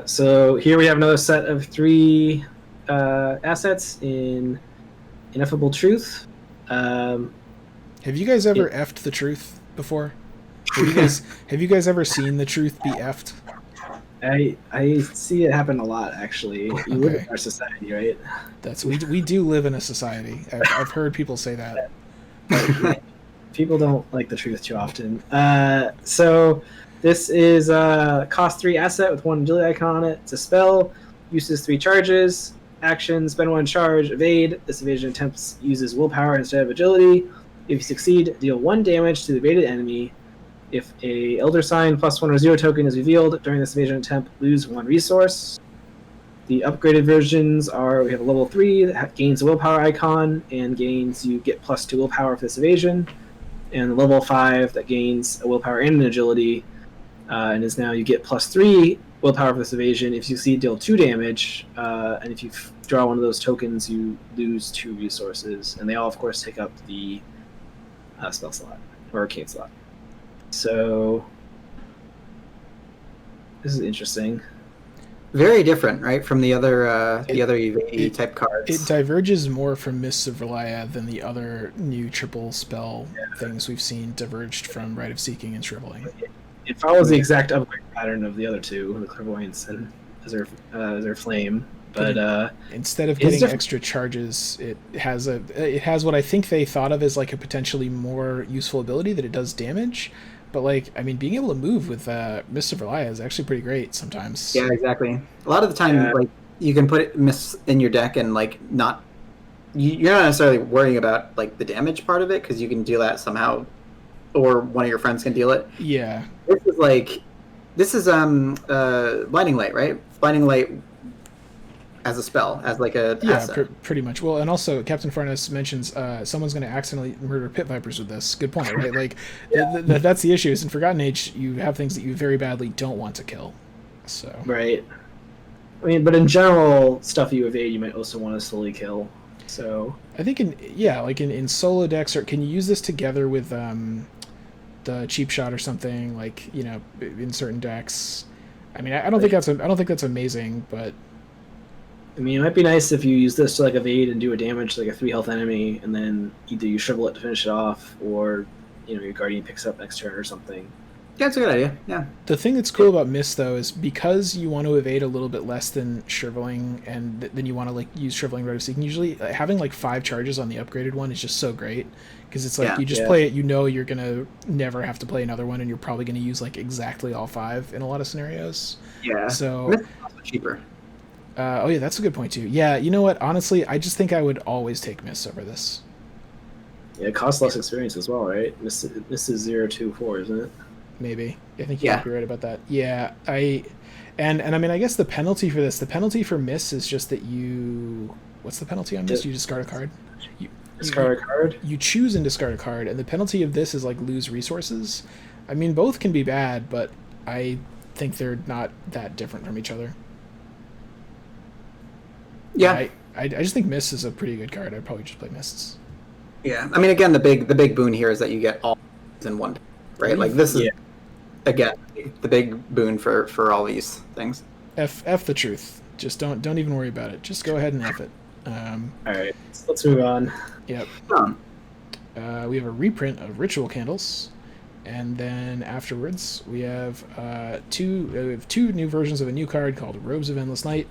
S4: So here we have another set of 3 assets in Ineffable Truth.
S3: Have you guys ever effed the truth before? Have you guys ever seen the truth be effed?
S4: I see it happen a lot, actually. You live in our society, right?
S3: We do live in a society. I've heard people say that.
S4: People don't like the truth too often. So this is a cost 3 asset with 1 agility icon on it. It's a spell, uses 3 charges, action, spend 1 charge, evade. This evasion attempt uses willpower instead of agility. If you succeed, deal 1 damage to the evaded enemy. If a Elder Sign +1 or 0 token is revealed during this evasion attempt, lose 1 resource. The upgraded versions are, we have a level 3 that gains a willpower icon and you get +2 willpower for this evasion. And the level 5 that gains a willpower and an agility, and is now you get +3 willpower for this evasion. If you succeed, deal 2 damage, and if you draw one of those tokens, you lose 2 resources. And they all, of course, take up the spell slot, or arcane slot. So, this is interesting.
S5: Very different, right, from the other evade type cards.
S3: It diverges more from Mists of Relia than the other new triple spell things we've seen diverged from Rite of Seeking and Shriveling.
S4: It follows the exact upgrade pattern of the other 2, the Clairvoyance and as her flame. But
S3: instead of getting extra charges, it has what I think they thought of as like a potentially more useful ability that it does damage. But like, I mean, being able to move with Mist of Relia is actually pretty great sometimes.
S5: Yeah, exactly. A lot of the time, like you can put Mist in your deck and like not. You're not necessarily worrying about like the damage part of it because you can deal that somehow, or one of your friends can deal it.
S3: Yeah.
S5: This is Blinding Light, right? Blinding Light as a spell, as like a
S3: pretty much. Well, and also Captain Farnes mentions someone's going to accidentally murder pit vipers with this. Good point, right? Like that's the issue. Is in Forgotten Age, you have things that you very badly don't want to kill. So
S4: right. I mean, but in general, stuff you evade, you might also want to slowly kill. So
S3: I think in solo decks, or can you use this together with the cheap shot or something, like, you know, in certain decks? I mean, I don't think that's amazing, but
S4: I mean, it might be nice if you use this to like evade and do a damage to like a 3 health enemy, and then either you shrivel it to finish it off, or you know, your guardian picks up next turn or something.
S5: Yeah, it's a good idea. Yeah.
S3: The thing that's cool about Mist, though, is because you want to evade a little bit less than shriveling, and then you want to like use shriveling right, so you can usually having like 5 charges on the upgraded one is just so great, because it's like you just play it, you know, you're gonna never have to play another one, and you're probably gonna use like exactly all 5 in a lot of scenarios.
S5: Yeah.
S3: So
S5: Mist is also cheaper.
S3: Oh yeah, that's a good point too. Yeah, you know what? Honestly, I just think I would always take Mist over this.
S4: Yeah, it costs less experience as well, right? Mist is 0-2-4, isn't it?
S3: Maybe. I think you might be right about that. Yeah, and I mean, I guess the penalty for Mist is just that you. What's the penalty on Mist? You discard a card.
S4: Discard a card.
S3: You choose and discard a card, and the penalty of this is like lose resources. I mean, both can be bad, but I think they're not that different from each other.
S5: Yeah,
S3: I just think Mist is a pretty good card. I'd probably just play Mists.
S5: Yeah, I mean, again, the big boon here is that you get all in one, right? Like this is again the big boon for all these things.
S3: F the truth. Just don't even worry about it. Just go ahead and F it.
S4: All right, let's move on.
S3: Yep. We have a reprint of Ritual Candles, and then afterwards we have two new versions of a new card called Robes of Endless Night.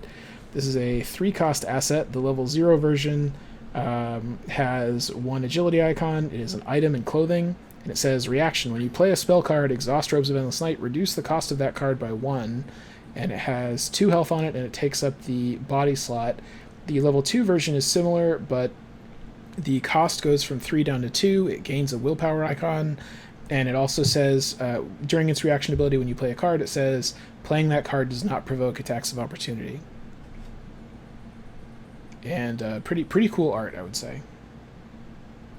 S3: This is a 3-cost asset. The level 0 version has 1 agility icon. It is an item and clothing, and it says reaction. When you play a spell card, exhaust Robes of Endless Night, reduce the cost of that card by 1, and it has 2 health on it, and it takes up the body slot. The level 2 version is similar, but the cost goes from 3 down to 2. It gains a willpower icon, and it also says during its reaction ability, when you play a card, it says playing that card does not provoke attacks of opportunity. And pretty cool art, I would say.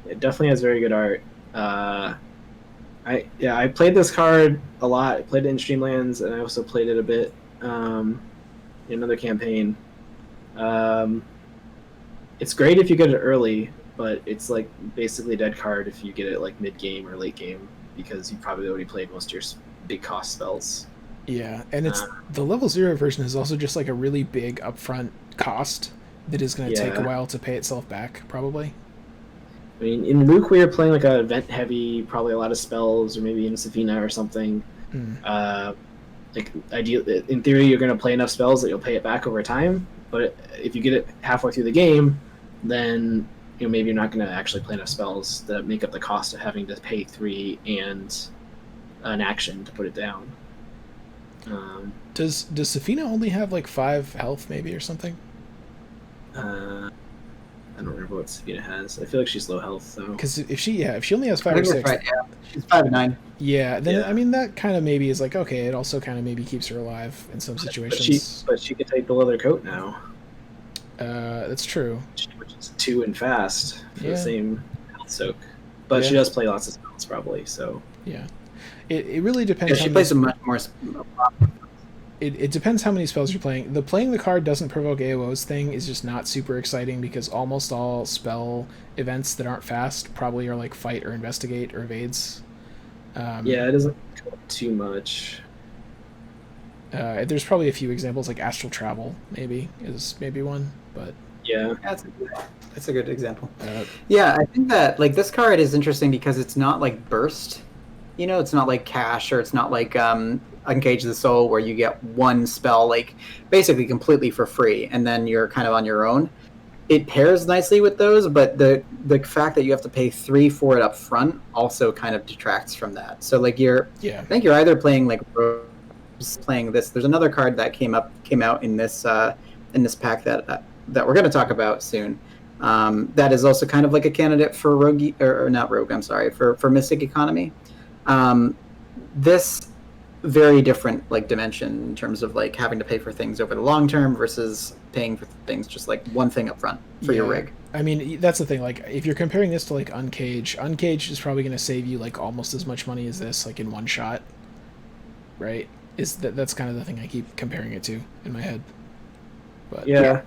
S4: It definitely has very good art. I played this card a lot. I played it in Streamlands, and I also played it a bit in another campaign. It's great if you get it early, but it's like basically a dead card if you get it like mid game or late game, because you probably already played most of your big cost spells.
S3: Yeah, and it's the level 0 version is also just like a really big upfront cost that is going to take a while to pay itself back, probably.
S4: I mean, in Luke, we were playing like an event heavy, probably a lot of spells, or maybe in Safina or something. Like, in theory, you're going to play enough spells that you'll pay it back over time. But if you get it halfway through the game, then maybe you're not going to actually play enough spells that make up the cost of having to pay 3 and an action to put it down.
S3: Does Safina only have like 5 health, maybe, or something?
S4: I don't remember what Safina has. I feel like she's low health, though.
S3: Because if she only has 5 or 6,
S5: right, yeah. She's 5 and 9.
S3: Yeah, then I mean that kind of maybe is like okay. It also kind of maybe keeps her alive in some situations.
S4: But she can take the leather coat now.
S3: That's true.
S4: Which is 2 and fast for the same health soak. But she does play lots of spells probably. So
S3: yeah, it really depends.
S5: Yeah, she plays a much more.
S3: It depends how many spells you're playing. Playing the card doesn't provoke AOs thing is just not super exciting, because almost all spell events that aren't fast probably are like fight or investigate or evades.
S4: It doesn't go too much.
S3: There's probably a few examples, like astral travel maybe is one, but
S4: yeah,
S5: that's a good example. I think that like this card is interesting because it's not like burst. It's not like cash, or it's not like Uncage the Soul, where you get one spell like basically completely for free, and then you're kind of on your own. It pairs nicely with those, but the fact that you have to pay 3 for it up front also kind of detracts from that. So like I think you're either playing like playing this. There's another card that came out in this pack that we're going to talk about soon. That is also kind of like a candidate for Rogue, or not Rogue. I'm sorry, for Mystic Economy. This very different like dimension in terms of like having to pay for things over the long term versus paying for things just like one thing up front for your rig.
S3: I mean, that's the thing. Like, if you're comparing this to like Uncage is probably going to save you like almost as much money as this, like in one shot, right? That's kind of the thing I keep comparing it to in my head. But
S4: yeah.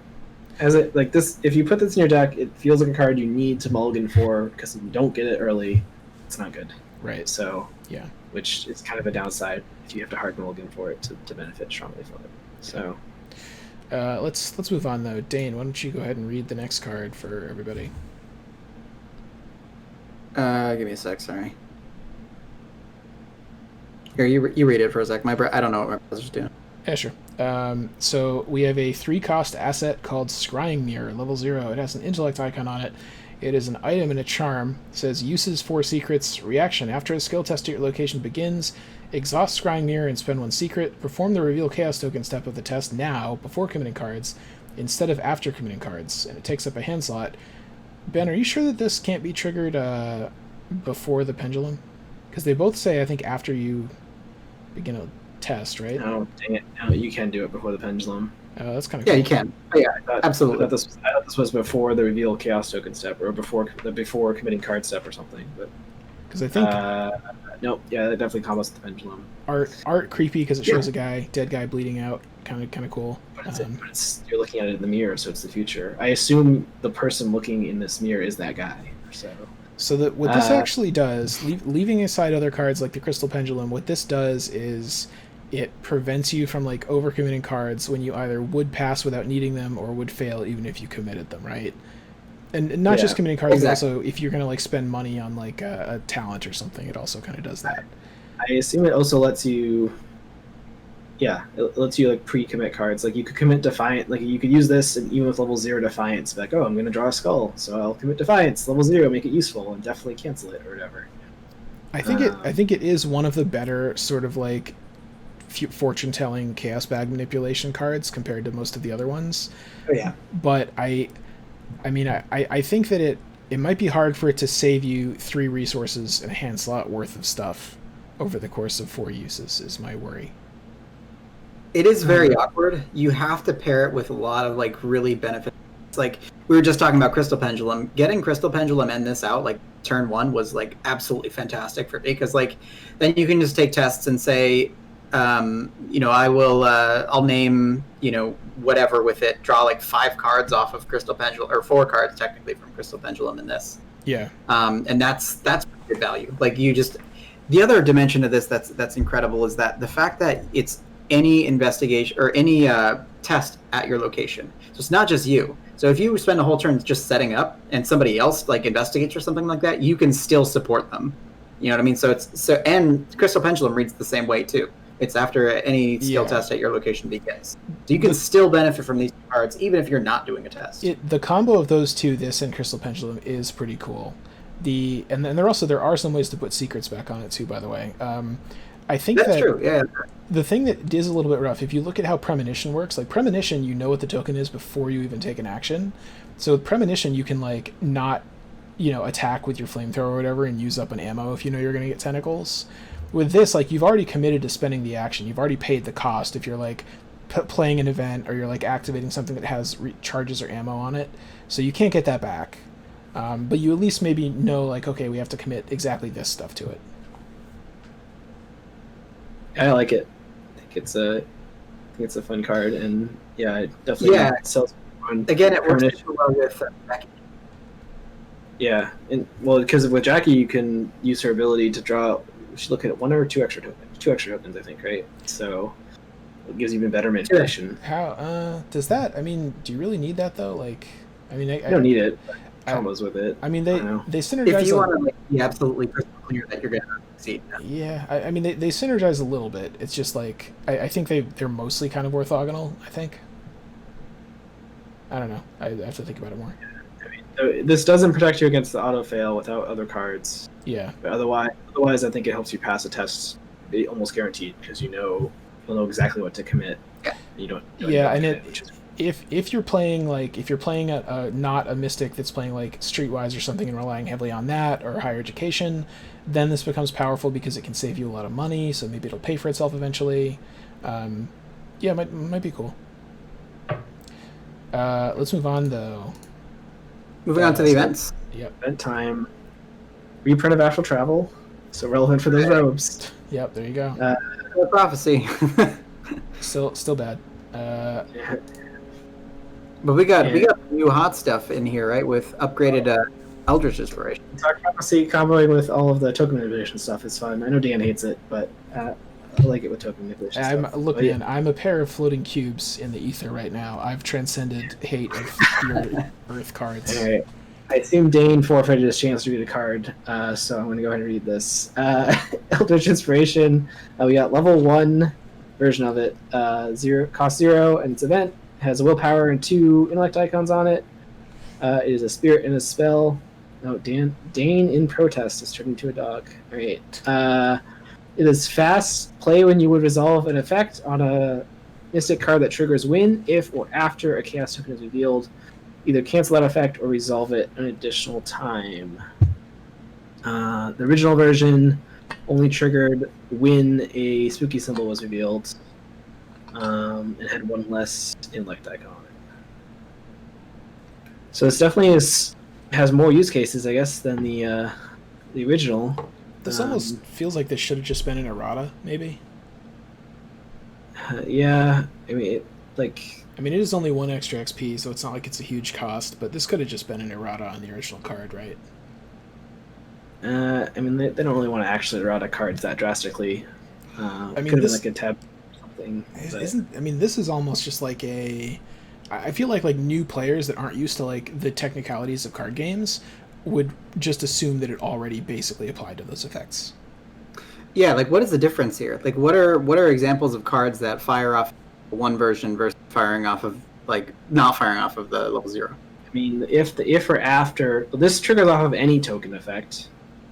S4: As it like this, if you put this in your deck, it feels like a card you need to mulligan for, because if you don't get it early, it's not good.
S3: Right.
S4: So
S3: yeah,
S4: which is kind of a downside if you have to hard mulligan for it to benefit strongly from it. So
S3: let's move on though. Dane, why don't you go ahead and read the next card for everybody?
S5: Give me a sec. Sorry. Here, you read it for a sec. I don't know what my browser's doing.
S3: Yeah, sure. So we have a 3-cost asset called Scrying Mirror, level 0. It has an intellect icon on it. It is an item and a charm. It says uses 4 secrets. Reaction: after a skill test at your location begins, exhaust Scrying Mirror and spend 1 secret. Perform the reveal chaos token step of the test now, before committing cards, instead of after committing cards, and it takes up a hand slot. Ben, are you sure that this can't be triggered before the pendulum? Because they both say, I think, after you begin a test, right?
S4: No, dang it. No, you can do it before the pendulum.
S3: Oh, that's kind of
S5: cool.
S3: Yeah,
S5: you can. Oh, yeah, absolutely.
S4: I thought this was before the reveal chaos token step, or before committing card step or something. But
S3: because I think
S4: no, yeah, that definitely combos the pendulum.
S3: Art creepy because it shows a dead guy bleeding out. Kind of cool.
S4: But it's you're looking at it in the mirror, so it's the future. I assume the person looking in this mirror is that guy. So
S3: that what this actually does, leaving aside other cards like the Crystal Pendulum, what this does is it prevents you from like overcommitting cards when you either would pass without needing them or would fail even if you committed them, right? And not just committing cards, but also if you're going to like spend money on like a talent or something, it also kind of does that.
S4: I assume it also lets you it lets you like pre-commit cards. Like you could commit Defiant, like you could use this, and even with level 0 Defiance, be like, oh, I'm going to draw a skull, so I'll commit Defiance, level 0, make it useful, and definitely cancel it or whatever.
S3: I think it is one of the better sort of like fortune-telling chaos bag manipulation cards compared to most of the other ones.
S4: Oh yeah.
S3: But I think that it might be hard for it to save you 3 resources and a hand slot worth of stuff over the course of 4 uses is my worry.
S5: It is very awkward. You have to pair it with a lot of like really benefits. Like we were just talking about Crystal Pendulum. Getting Crystal Pendulum and this out like turn 1 was like absolutely fantastic for me, because like then you can just take tests and say, I'll name, whatever with it, draw like 5 cards off of Crystal Pendulum, or 4 cards technically from Crystal Pendulum in this.
S3: Yeah.
S5: And that's good value. Like the other dimension of this that's incredible is that the fact that it's any investigation or any test at your location. So it's not just you. So if you spend a whole turn just setting up and somebody else like investigates or something like that, you can still support them. You know what I mean? And Crystal Pendulum reads the same way too. It's after any skill test at your location begins. So you can still benefit from these cards even if you're not doing a test.
S3: The combo of those two, this and Crystal Pendulum, is pretty cool. And then there are some ways to put secrets back on it too, by the way. I think
S5: that's true. Yeah.
S3: The thing that is a little bit rough, if you look at how Premonition works, like Premonition, you know what the token is before you even take an action. So with Premonition, you can like not, attack with your flamethrower or whatever and use up an ammo if you know you're going to get tentacles. With this, like you've already committed to spending the action. You've already paid the cost if you're like playing an event or you're like activating something that has charges or ammo on it. So you can't get that back. But you at least maybe know like, okay, we have to commit exactly this stuff to it.
S4: I like it. I think it's a fun card, and it definitely sells.
S5: Again, it works well with Jackie.
S4: Yeah, and because with Jackie, you can use her ability to draw. We should look at 1 or 2 extra tokens. 2 extra tokens, I think, right? So it gives even better manipulation.
S3: How does that? I mean, do you really need that though? Like, I mean, I
S4: don't need it. Combos with it.
S3: I mean, they synergize.
S5: If you want to be absolutely crystal clear that you're gonna succeed.
S3: Yeah, I mean they synergize a little bit. It's just like I think they're mostly kind of orthogonal. I think. I don't know. I have to think about it more.
S4: This doesn't protect you against the auto fail without other cards.
S3: Yeah.
S4: But otherwise, I think it helps you pass a test, almost guaranteed, because you'll know exactly what to commit. You don't.
S3: Yeah, and if you're playing a not a mystic that's playing like Streetwise or something and relying heavily on that or higher education, then this becomes powerful because it can save you a lot of money. So maybe it'll pay for itself eventually. Yeah, might be cool. Let's move on though.
S5: Moving on to the events.
S3: Yep.
S4: Event time. Reprint of Astral Travel. So relevant for those robes.
S3: Yep. There you go.
S5: Prophecy.
S3: Still bad.
S5: But we got new hot stuff in here, right? With upgraded Eldritch Inspiration.
S4: Dark Prophecy comboing with all of the token manipulation stuff is fun. I know Dan hates it, but I like it with token manipulation stuff.
S3: Look, man, I'm a pair of floating cubes in the ether right now. I've transcended hate of your Earth cards.
S4: All right. I assume Dane forfeited his chance to read a card, so I'm going to go ahead and read this. Eldritch Inspiration. We got level 1 version of it. Cost 0, and its event has a willpower and 2 intellect icons on it. It is a spirit and a spell. Oh, Dane in protest is turned into a dog. All right. It is fast. Play when you would resolve an effect on a mystic card that triggers when, if, or after a chaos token is revealed. Either cancel that effect or resolve it an additional time. The original version only triggered when a spooky symbol was revealed, and had 1 less intellect icon on it. So this definitely has more use cases, I guess, than the original.
S3: This almost feels like this should have just been an errata, maybe.
S4: Yeah, I mean,
S3: it is only 1 extra XP, so it's not like it's a huge cost, but this could have just been an errata on the original card, right?
S4: I mean, they don't really want to actually errata cards that drastically. Could have been like a tab or something.
S3: This is almost just like I feel like new players that aren't used to like the technicalities of card games would just assume that it already basically applied to those effects.
S5: Yeah, like what is the difference here? Like what are examples of cards that fire off one version versus firing off of not firing off of the level 0?
S4: I mean, if or after, this triggers off of any token effect,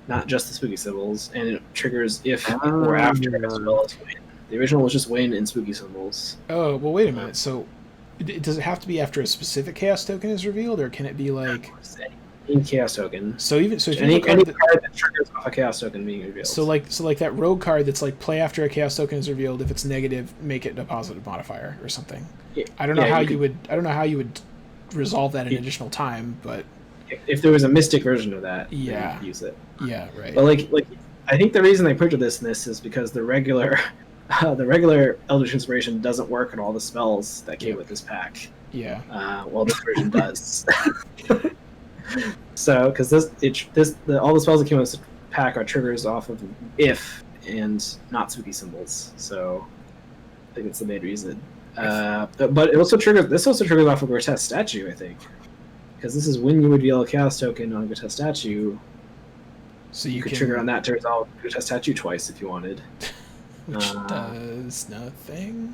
S4: not just the spooky symbols, and it triggers if or after as well as when. The original was just when and spooky symbols.
S3: Oh, well, wait a minute. So does it have to be after a specific chaos token is revealed, or can it be like
S4: any chaos token?
S3: So if
S4: any card that triggers off a chaos token being revealed.
S3: So like that rogue card that's like play after a chaos token is revealed. If it's negative, make it a positive modifier or something. Yeah, I don't know how you would resolve that in additional time, but
S4: if there was a mystic version of that,
S3: yeah,
S4: use it.
S3: Yeah, right.
S4: But like I think the reason they put this in this is because the regular Eldritch Inspiration doesn't work on all the spells that came with this pack.
S3: Yeah.
S4: Well, this version does. So, because all the spells that came with this pack are triggers off of if and not spooky symbols. So, I think it's the main reason. But it also triggers. This also triggers off of Grotesque Statue, I think, because this is when you would reveal a chaos token on a Grotesque Statue. So you could trigger on that to resolve Grotesque Statue twice if you wanted.
S3: Which does nothing.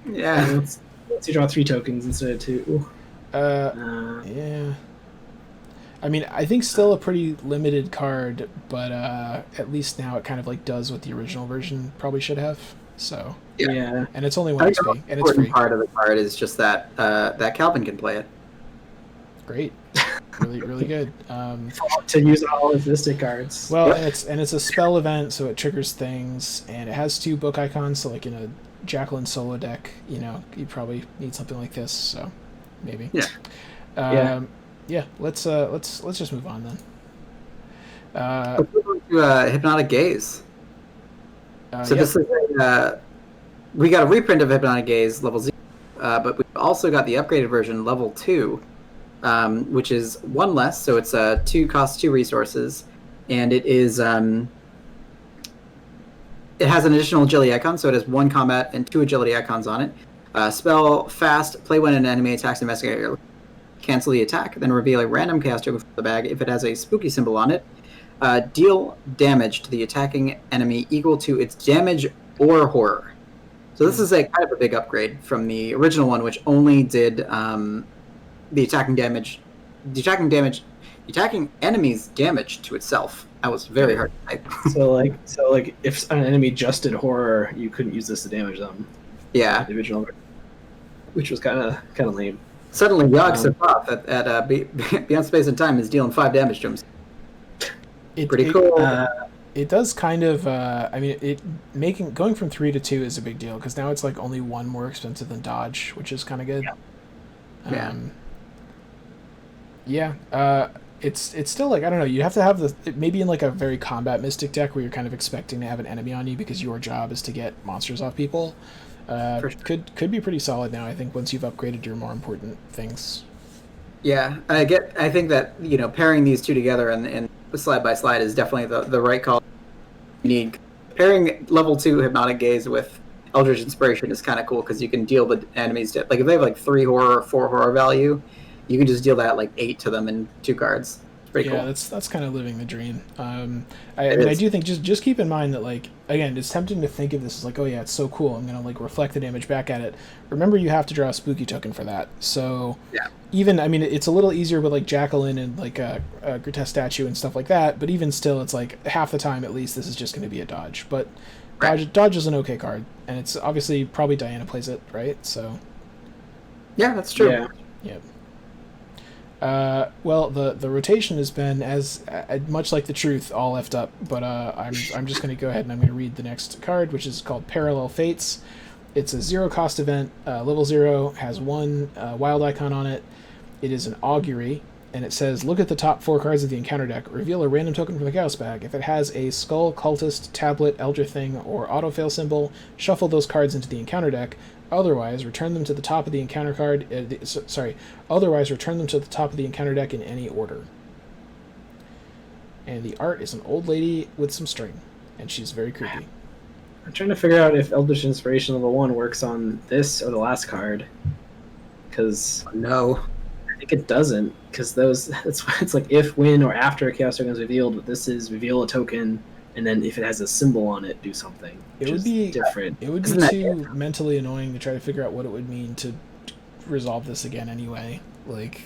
S5: Yeah.
S4: Let's you draw 3 tokens instead of 2.
S3: Yeah. I mean, I think still a pretty limited card, but at least now it kind of like does what the original version probably should have. So
S4: yeah.
S3: And it's only 1 XP, and it's free.
S5: Part of the card is just that Calvin can play it.
S3: Great. Really, really good.
S4: To use all his Mystic cards.
S3: Well, yep. and it's a spell event, so it triggers things, and it has 2 book icons. So, like in a Jacqueline solo deck, you probably need something like this. So, maybe.
S5: Yeah.
S3: Yeah. Let's just move on then.
S5: Let's move on to Hypnotic Gaze. This is we got a reprint of Hypnotic Gaze level 0, but we've also got the upgraded version level 2. Which is 1 less, so it's costs 2 resources, and it is it has an additional agility icon, so it has 1 combat and 2 agility icons on it. Spell fast, play when an enemy attacks Investigator, cancel the attack, then reveal a random chaos token from the bag if it has a spooky symbol on it. deal damage to the attacking enemy equal to its damage or horror. So this is a kind of a big upgrade from the original one, which only did the attacking enemy's damage to itself. That was very hard to type.
S4: So like if an enemy just did horror, you couldn't use this to damage them.
S5: Yeah,
S4: The original, which was kind of lame.
S5: suddenly Yogg Sothoth at Beyond Space and Time is dealing 5 damage to him. Pretty cool.
S3: It does kind of. I mean, going from 3 to 2 is a big deal because now it's like only 1 more expensive than dodge, which is kind of good. It's still like, I don't know. You have to have maybe in like a very combat mystic deck where you're kind of expecting to have an enemy on you because your job is to get monsters off people.
S5: Sure.
S3: Could be pretty solid now. I think once you've upgraded your more important things.
S5: Yeah, I think that pairing these two together and slide by slide is definitely the right call. You need pairing level 2 Hypnotic Gaze with Eldritch Inspiration is kind of cool because you can deal the enemies like if they have like 3 horror or 4 horror value, you can just deal that like 8 to them in 2 cards. It's pretty cool.
S3: Yeah, that's kind of living the dream. I do think just keep in mind that, like, again, it's tempting to think of this as like, oh yeah, it's so cool, I'm gonna like reflect the damage back at it. Remember, you have to draw a spooky token for that. So
S5: yeah.
S3: Even, I mean, it's a little easier with like Jacqueline and like a grotesque statue and stuff like that, but even still, it's like half the time at least this is just going to be a dodge. But dodge is an okay card, and it's obviously probably Diana plays it, right? So
S5: yeah, that's true.
S3: Yeah. Well, the rotation has been as much like the truth, all effed up. But I'm just going to go ahead and I'm going to read the next card, which is called Parallel Fates. It's a 0 cost event, level 0, has 1 wild icon on it. It is an augury, and it says, look at the top 4 cards of the encounter deck. Reveal a random token from the Chaos bag. If it has a Skull, Cultist, Tablet, Eldritch Thing, or Autofail symbol, shuffle those cards into the encounter deck. Otherwise, return them to the top of the encounter card. Otherwise, return them to the top of the encounter deck in any order. And the art is an old lady with some string, and she's very creepy.
S4: I'm trying to figure out if Eldritch Inspiration level 1 works on this or the last card. Because
S5: no,
S4: I think it doesn't. Because it's like if, when, or after a Chaos token is revealed. But this is reveal a token, and then if it has a symbol on it, do something.
S3: It would be
S4: different.
S3: It would be too mentally annoying to try to figure out what it would mean to resolve this again anyway. Like,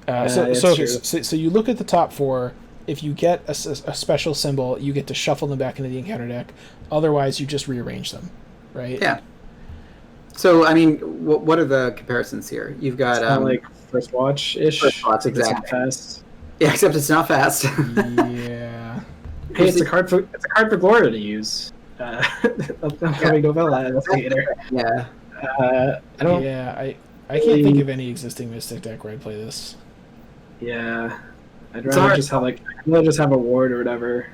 S3: so you look at the top 4. If you get a special symbol, you get to shuffle them back into the encounter deck. Otherwise, you just rearrange them, right?
S5: Yeah. So, I mean, what are the comparisons here? You've got
S4: like First Watch-ish.
S5: First Watch, exactly.
S4: It's not fast.
S5: Yeah, except it's not fast.
S3: Yeah.
S4: Hey, it's a card for Gloria to use. Investigator.
S5: Yeah.
S3: I can't think of any existing Mystic deck where I'd play this.
S4: Yeah. I'd rather just have a ward or whatever.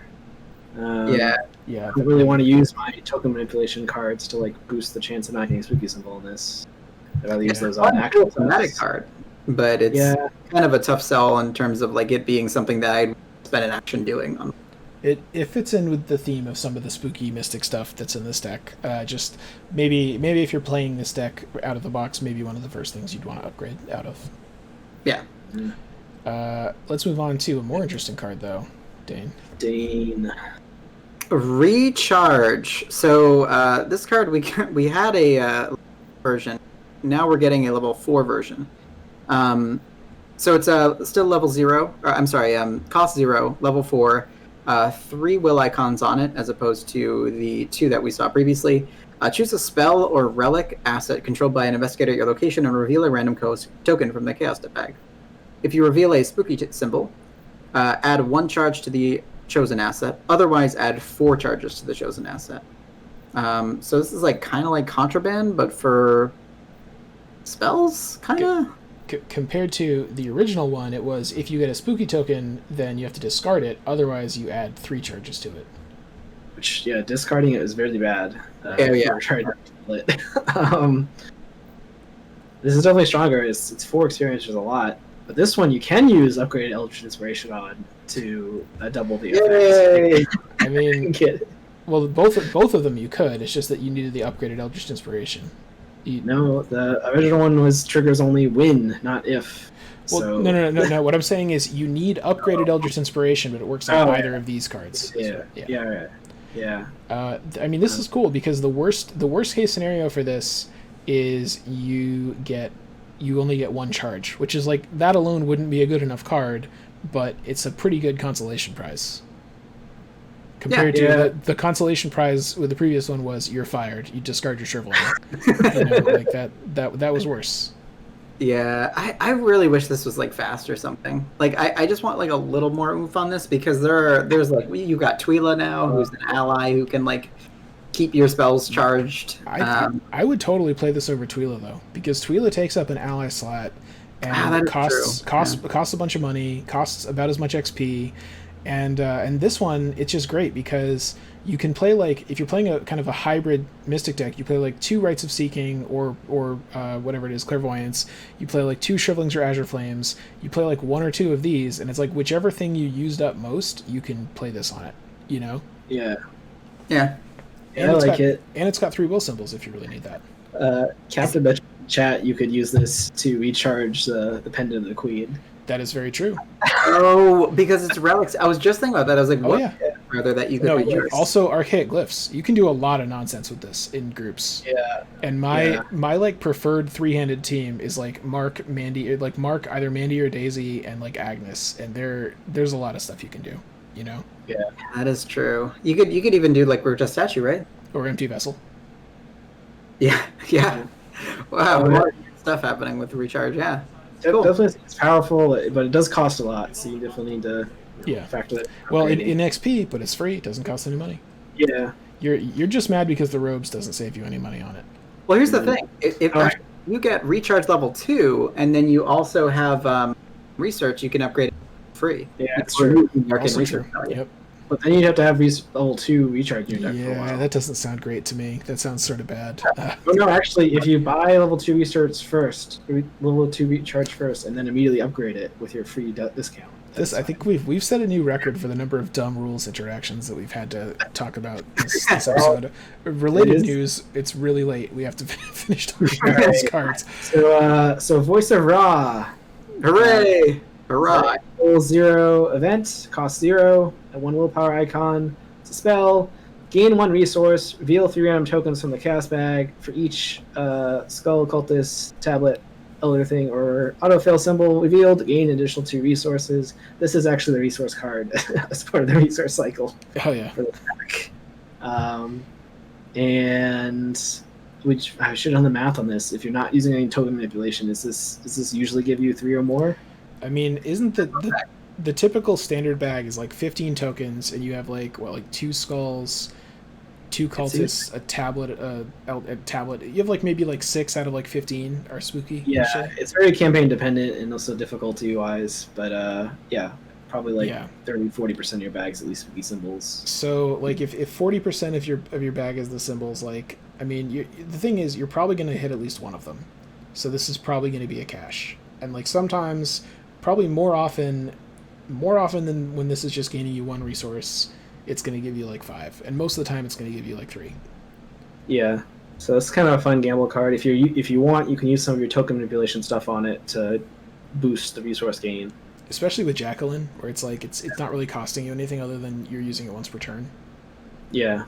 S5: Yeah.
S3: Yeah.
S4: I really want to use my token manipulation cards to like boost the chance of not getting spooky symbol in this. I'd rather use those on actual
S5: thematic card, but it's kind of a tough sell in terms of like it being something that I'd spend an action doing.
S3: It fits in with the theme of some of the spooky mystic stuff that's in this deck. Just maybe if you're playing this deck out of the box, maybe one of the first things you'd want to upgrade out of.
S5: Yeah.
S3: Let's move on to a more interesting card, though. Dane.
S5: Recharge. So this card we had a version. Now we're getting a level 4 version. So it's still level 0. Cost 0, level 4. 3 will icons on it, as opposed to the 2 that we saw previously. Choose a spell or relic asset controlled by an investigator at your location and reveal a random token from the Chaos deck bag. If you reveal a spooky symbol, add 1 charge to the chosen asset. Otherwise, add 4 charges to the chosen asset. So this is like kind of like Contraband, but for spells, kind of.
S3: Compared to the original one, it was if you get a spooky token, then you have to discard it. Otherwise, you add 3 charges to it.
S4: Which, discarding it is very bad. Trying to kill it. This is definitely stronger. It's 4 experience, which is a lot. But this one you can use upgraded Eldritch Inspiration on to double the effects.
S3: I mean, well, both of them you could. It's just that you needed the upgraded Eldritch Inspiration.
S4: No, the original one was triggers only when, not if.
S3: Well,
S4: So
S3: no. What I'm saying is you need upgraded Eldritch Inspiration, but it works on either of these cards.
S4: Yeah.
S3: I mean, this is cool because the worst case scenario for this is you only get one charge, which is like that alone wouldn't be a good enough card, but it's a pretty good consolation prize. Compared to the consolation prize with the previous one was you're fired, you discard your Shrivel. Like that was worse.
S5: Yeah, I really wish this was like fast or something. Like I just want like a little more oomph on this because there's like you got Twyla now, who's an ally who can like keep your spells charged.
S3: I would totally play this over Twyla though, because Twyla takes up an ally slot and costs a bunch of money, costs about as much XP, and this one it's just great because you can play like if you're playing a kind of a hybrid Mystic deck, you play like 2 Rites of Seeking or whatever it is, Clairvoyance. You play like 2 Shrivelings or Azure Flames. You play like 1 or 2 of these, and it's like whichever thing you used up most, you can play this on it.
S4: Yeah.
S5: Yeah.
S3: And
S4: I like it.
S3: And it's got 3 will symbols if you really need that.
S4: Captain mentioned in chat you could use this to recharge the Pendant of the Queen.
S3: That is very true.
S5: Oh, because it's relics. I was just thinking about that. I was like, what?
S3: Yeah.
S5: Rather that you could recharge.
S3: Also archaic glyphs. You can do a lot of nonsense with this in groups.
S4: Yeah.
S3: And my like preferred 3-handed team is like Mark, Mandy, like Mark, either Mandy or Daisy, and like Agnes. And there's a lot of stuff you can do. Yeah.
S5: That is true. You could even do like Rota Statue, right?
S3: Or Empty Vessel.
S5: Yeah. Wow, more stuff happening with the recharge. Yeah. Cool.
S4: Definitely, it's powerful, but it does cost a lot, so you definitely need to factor that.
S3: Well, in XP, but it's free. It doesn't cost any money.
S4: Yeah.
S3: You're just mad because the robes doesn't save you any money on it.
S5: Well, here's the thing: if you get recharge level 2, and then you also have research, you can upgrade it free.
S4: Yeah, it's true.
S3: Also true. Yep.
S4: But then you'd have to have level 2 recharge in your deck for a while.
S3: Yeah, that doesn't sound great to me. That sounds sort of bad.
S4: No, actually, if you buy level 2 research first, level 2 recharge first, and then immediately upgrade it with your free discount.
S3: I think we've set a new record for the number of dumb rules interactions that we've had to talk about this episode. Related news, it's really late. We have to finish talking about these cards.
S4: So Voice of Ra.
S5: Hooray! Hurrah!
S4: Level 0 event, cost 0, a 1 willpower icon. It's a spell. Gain 1 resource. Reveal 3 random tokens from the cast bag for each skull, cultist, tablet, elder thing, or autofill symbol revealed. Gain additional 2 resources. This is actually the resource card as part of the resource cycle.
S3: Oh yeah.
S4: For the pack. And which I should have done the math on this. If you're not using any token manipulation, does this usually give you 3 or more?
S3: I mean, isn't the typical standard bag is like 15 tokens, and you have like 2 skulls, 2 cultists, a tablet, a tablet. You have like maybe like 6 out of like 15 are spooky.
S4: Yeah, it's very campaign dependent and also difficulty wise, but probably 30-40% of your bags at least would be symbols.
S3: So like if 40% of your bag is the symbols, like I mean, the thing is you're probably going to hit at least one of them. So this is probably going to be a cache, and like sometimes. Probably more often than when this is just gaining you 1 resource, it's going to give you like 5, and most of the time it's going to give you like 3.
S4: Yeah, so it's kind of a fun gamble card. If you want, you can use some of your token manipulation stuff on it to boost the resource gain.
S3: Especially with Jacqueline, where it's like it's not really costing you anything other than you're using it once per turn.
S4: Yeah,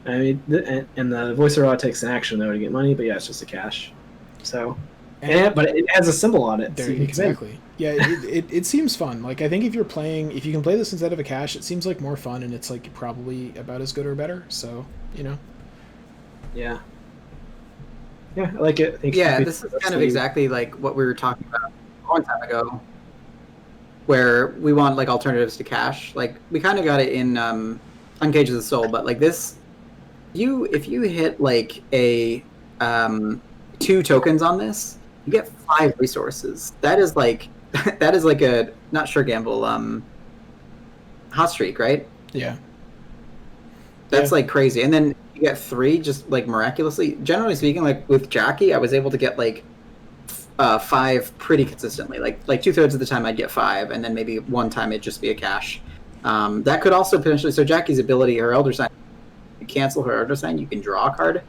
S4: I mean, and the Voice of Ra takes an action though to get money, but yeah, it's just a cash. So. But it has a symbol on it.
S3: There, so exactly. Yeah, it seems fun. Like I think if you can play this instead of a cache, it seems like more fun, and it's like probably about as good or better. So
S4: Yeah, I like it.
S5: This is kind of exactly like what we were talking about a long time ago, where we want like alternatives to cache. Like we kind of got it in Uncaged the Soul, but like this, if you hit like a 2 tokens on this. You get 5 resources. That is like a not sure gamble hot streak, right?
S3: Yeah.
S5: That's like crazy. And then you get 3 just like miraculously. Generally speaking, like with Jackie, I was able to get like 5 pretty consistently. Like 2/3 of the time I'd get 5, and then maybe one time it'd just be a cache. That could also potentially. So Jackie's ability, her Elder Sign, you cancel her Elder Sign, you can draw a card.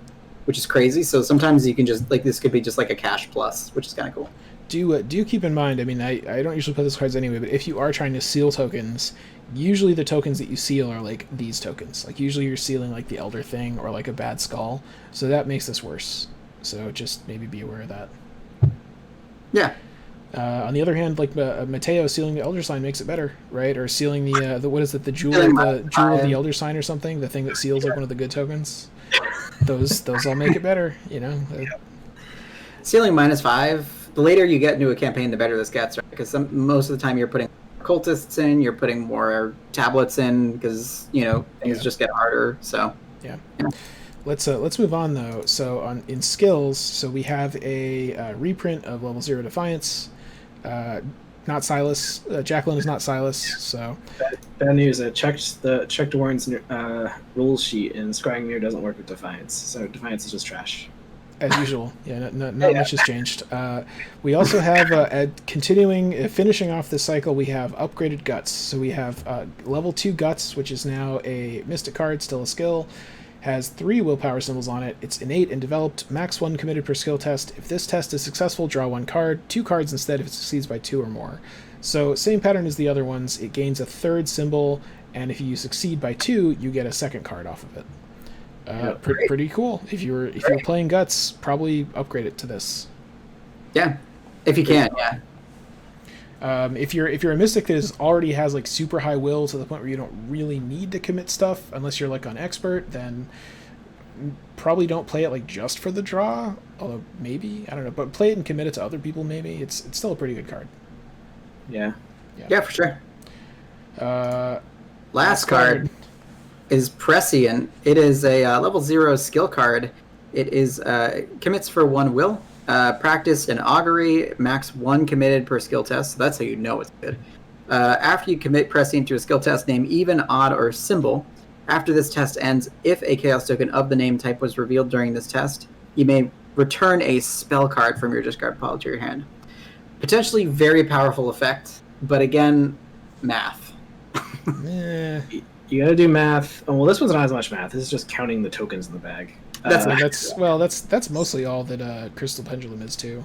S5: Which is crazy. So sometimes you can just like this could be just like a cash plus, which is kind of cool.
S3: do keep in mind, I mean, I don't usually play those cards anyway, but if you are trying to seal tokens, usually the tokens that you seal are like these tokens. Like usually you're sealing like the Elder Thing or like a bad skull, so that makes this worse. So just maybe be aware of that.
S5: Yeah.
S3: On the other hand, like Mateo sealing the Elder Sign makes it better, right? Or sealing the what is it, the jewel of the Elder Sign or something, the thing that seals like one of the good tokens. Those all make it better, you know.
S5: Sealing -5. The later you get into a campaign, the better this gets, right? Because most of the time you're putting cultists in, you're putting more tablets in, because things just get harder. So
S3: yeah. Let's move on though. So in skills, so we have a reprint of level 0 Defiance. Not Silas. Jacqueline is not Silas. So
S4: bad news. I checked Warren's rules sheet, and Scrying Mirror doesn't work with Defiance. So Defiance is just trash.
S3: As usual, yeah. Not much has changed. We also have finishing off this cycle. We have upgraded guts. So we have level 2 guts, which is now a mystic card, still a skill. Has 3 willpower symbols on it. It's innate and developed. Max 1 committed per skill test. If this test is successful, draw 1 card. 2 cards instead if it succeeds by 2 or more. So same pattern as the other ones. It gains a 3rd symbol, and if you succeed by 2, you get a 2nd card off of it. Pretty cool. If you're playing guts, probably upgrade it to this.
S5: Yeah, if you can. Yeah.
S3: If you're a mystic that already has like super high will to the point where you don't really need to commit stuff unless you're like on expert, then probably don't play it like just for the draw. Although maybe, I don't know, but play it and commit it to other people. Maybe it's still a pretty good card.
S4: Yeah,
S5: for sure.
S3: Last card
S5: is Prescient. It is a level 0 skill card. It is commits for 1 will. Practice and augury, max 1 committed per skill test, so that's how you know it's good. After you commit Prescient to a skill test, name even, odd, or symbol. After this test ends, if a chaos token of the name type was revealed during this test, you may return a spell card from your discard pile to your hand. Potentially very powerful effect, but again, math.
S4: You gotta do math. Oh, well, this one's not as much math. This is just counting the tokens in the bag.
S3: That's mostly all that Crystal Pendulum is too.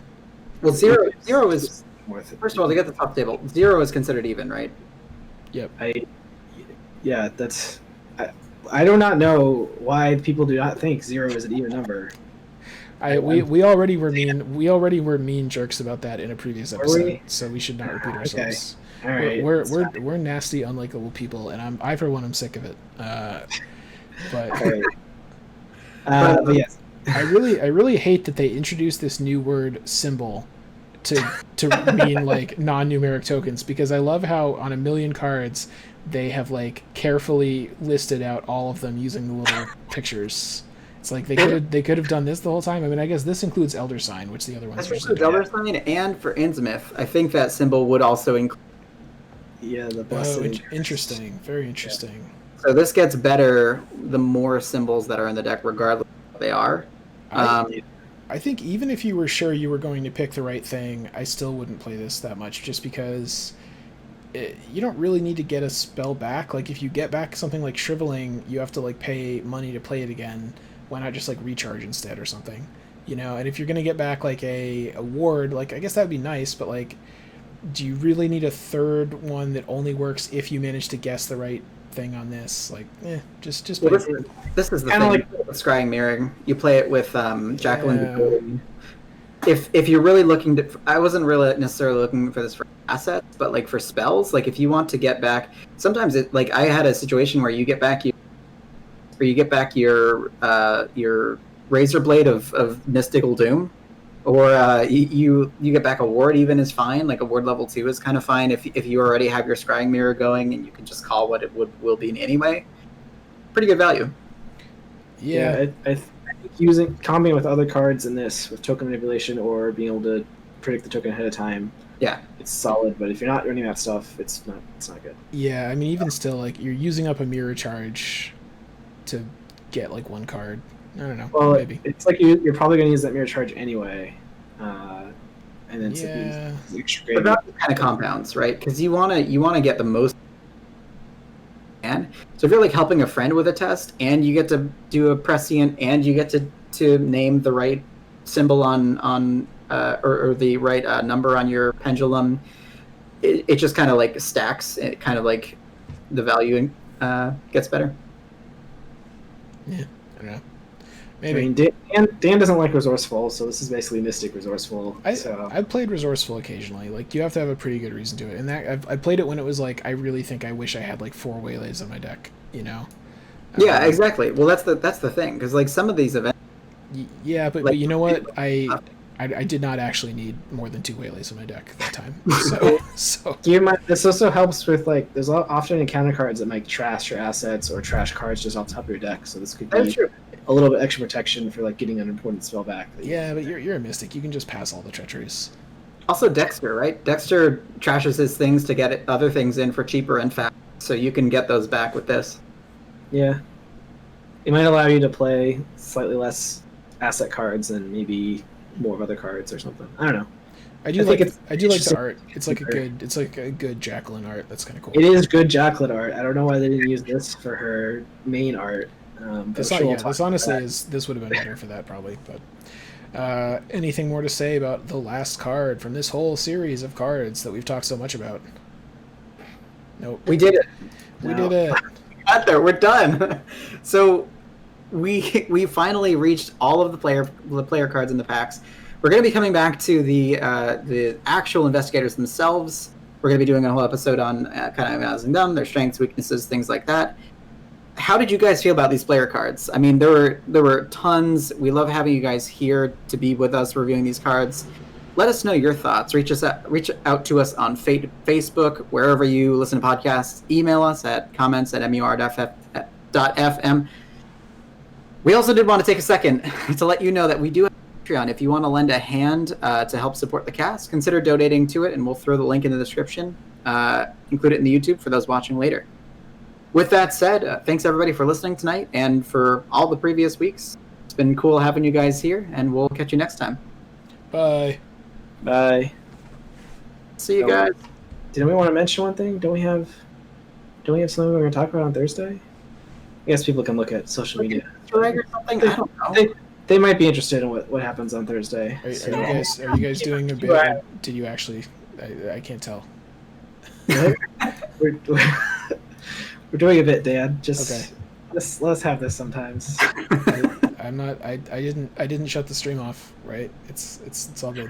S5: Well, zero is first of all, to get the top table, 0 is considered even, right?
S3: Yep.
S4: I do not know why people do not think 0 is an even number.
S3: We already were mean jerks about that in a previous episode, so we should not repeat ourselves.
S4: Okay. All right.
S3: We're nasty, unlikable people, and I for one am sick of it.
S4: But yes.
S3: I really hate that they introduced this new word symbol to mean like non-numeric tokens, because I love how on a million cards they have like carefully listed out all of them using the little pictures. It's like they could have done this the whole time. I mean, I guess this includes Elder Sign, which the other ones.
S5: This includes Elder Sign, and for Innsmouth, I think that symbol would also include.
S4: Yeah, the blessing.
S3: Interesting. Very interesting.
S5: Yeah. So this gets better the more symbols that are in the deck, regardless of what they are.
S3: I think even if you were sure you were going to pick the right thing, I still wouldn't play this that much, just because you don't really need to get a spell back. Like if you get back something like Shriveling, you have to like pay money to play it again. Why not just like recharge instead or something? And if you're gonna get back like a ward, like I guess that'd be nice, but like, do you really need a 3rd one that only works if you manage to guess the right thing on this? Like, just play it.
S5: This is the thing like with Scrying Mirroring. You play it with Jacqueline. If you're really looking to, I wasn't really necessarily looking for this for assets, but like for spells, like if you want to get back, sometimes it like I had a situation where you get back your Razor Blade of Mystical Doom, or you get back a ward even is fine. Like a ward level 2 is kind of fine if you already have your Scrying Mirror going and you can just call what it will be anyway. Pretty good value.
S4: Yeah, I think using combining with other cards in this with token manipulation or being able to predict the token ahead of time.
S5: Yeah,
S4: it's solid, but if you're not running that stuff, it's not good.
S3: Yeah, I mean even still, like you're using up a mirror charge to get like 1 card. I don't know.
S4: Well,
S3: maybe
S4: it's like you're probably going to use that mirror charge anyway, and then
S5: but that kind of compounds, right? Because you want to get the most. So if you're like helping a friend with a test, and you get to do a prescient, and you get to name the right symbol on or the right number on your pendulum, it just kind of like stacks. It kind of like the value gets better.
S3: Yeah, I don't know.
S4: I
S3: Maybe.
S4: mean, Dan doesn't like resourceful, so this is basically Mystic resourceful.
S3: I've played resourceful occasionally. Like, you have to have a pretty good reason to it. And that I played it when it was like, I really think I wish I had like 4 waylays on my deck, you know?
S5: Yeah, exactly. Well, that's the thing, because like some of these events.
S3: Yeah, but
S5: Like,
S3: you know what? I did not actually need more than 2 waylays on my deck that time. So
S4: Keep in mind, this also helps with like there's often encounter cards that might trash your assets or trash cards just off the top of your deck. So this could be a little bit extra protection for like getting an important spell back.
S3: yeah, but you're a mystic. You can just pass all the treacheries.
S5: Also, Dexter, right? Dexter trashes his things to get other things in for cheaper and fast, so you can get those back with this.
S4: Yeah, it might allow you to play slightly less asset cards and maybe more of other cards or something. I don't know.
S3: I do like the art. It's like a good Jacqueline art. That's kind of cool.
S4: It is good Jacqueline art. I don't know why they didn't use this for her main art.
S3: This honestly this would have been better for that probably. But anything more to say about the last card from this whole series of cards that we've talked so much about? Nope.
S5: We did it.
S3: We did it.
S5: We got there. We're done. So we finally reached all of the player cards in the packs. We're going to be coming back to the actual investigators themselves. We're going to be doing a whole episode on kind of analyzing them, their strengths, weaknesses, things like that. How did you guys feel about these player cards? I mean, there were tons. We love having you guys here to be with us reviewing these cards. Let us know your thoughts. Reach out to us on Facebook, wherever you listen to podcasts. Email us at comments@mur.fm. We also did want to take a second to let you know that we do have a Patreon. If you want to lend a hand to help support the cast, consider donating to it, and we'll throw the link in the description. Include it in the YouTube for those watching later. With that said, thanks everybody for listening tonight and for all the previous weeks. It's been cool having you guys here, and we'll catch you next time.
S3: Bye.
S4: Bye.
S5: See you guys.
S4: Did we want to mention one thing? Don't we have something we're going to talk about on Thursday? I guess people can look at social media.
S5: Or something? I don't know.
S4: They might be interested in what happens on Thursday.
S3: Are you guys doing a bit? Or did you actually? I can't tell.
S4: We're doing a bit, Dan. Just
S3: okay.
S4: Let's have this sometimes.
S3: I'm not. I didn't shut the stream off. Right? It's all good.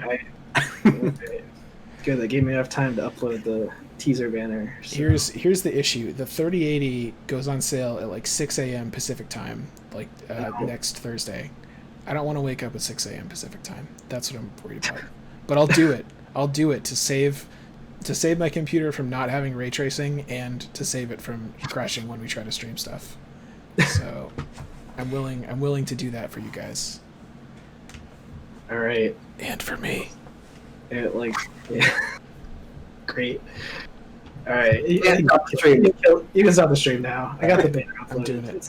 S4: Good. That gave me enough time to upload the teaser banner. So.
S3: Here's the issue. The 3080 goes on sale at like 6 a.m. Pacific time, like next Thursday. I don't want to wake up at 6 a.m. Pacific time. That's what I'm worried about. But I'll do it. I'll do it to save my computer from not having ray tracing and to save it from crashing when we try to stream stuff. So I'm willing to do that for you guys.
S4: All right.
S3: And for me.
S4: Great. All right. You can stop the stream now. I got the banner uploaded.
S3: I'm doing it.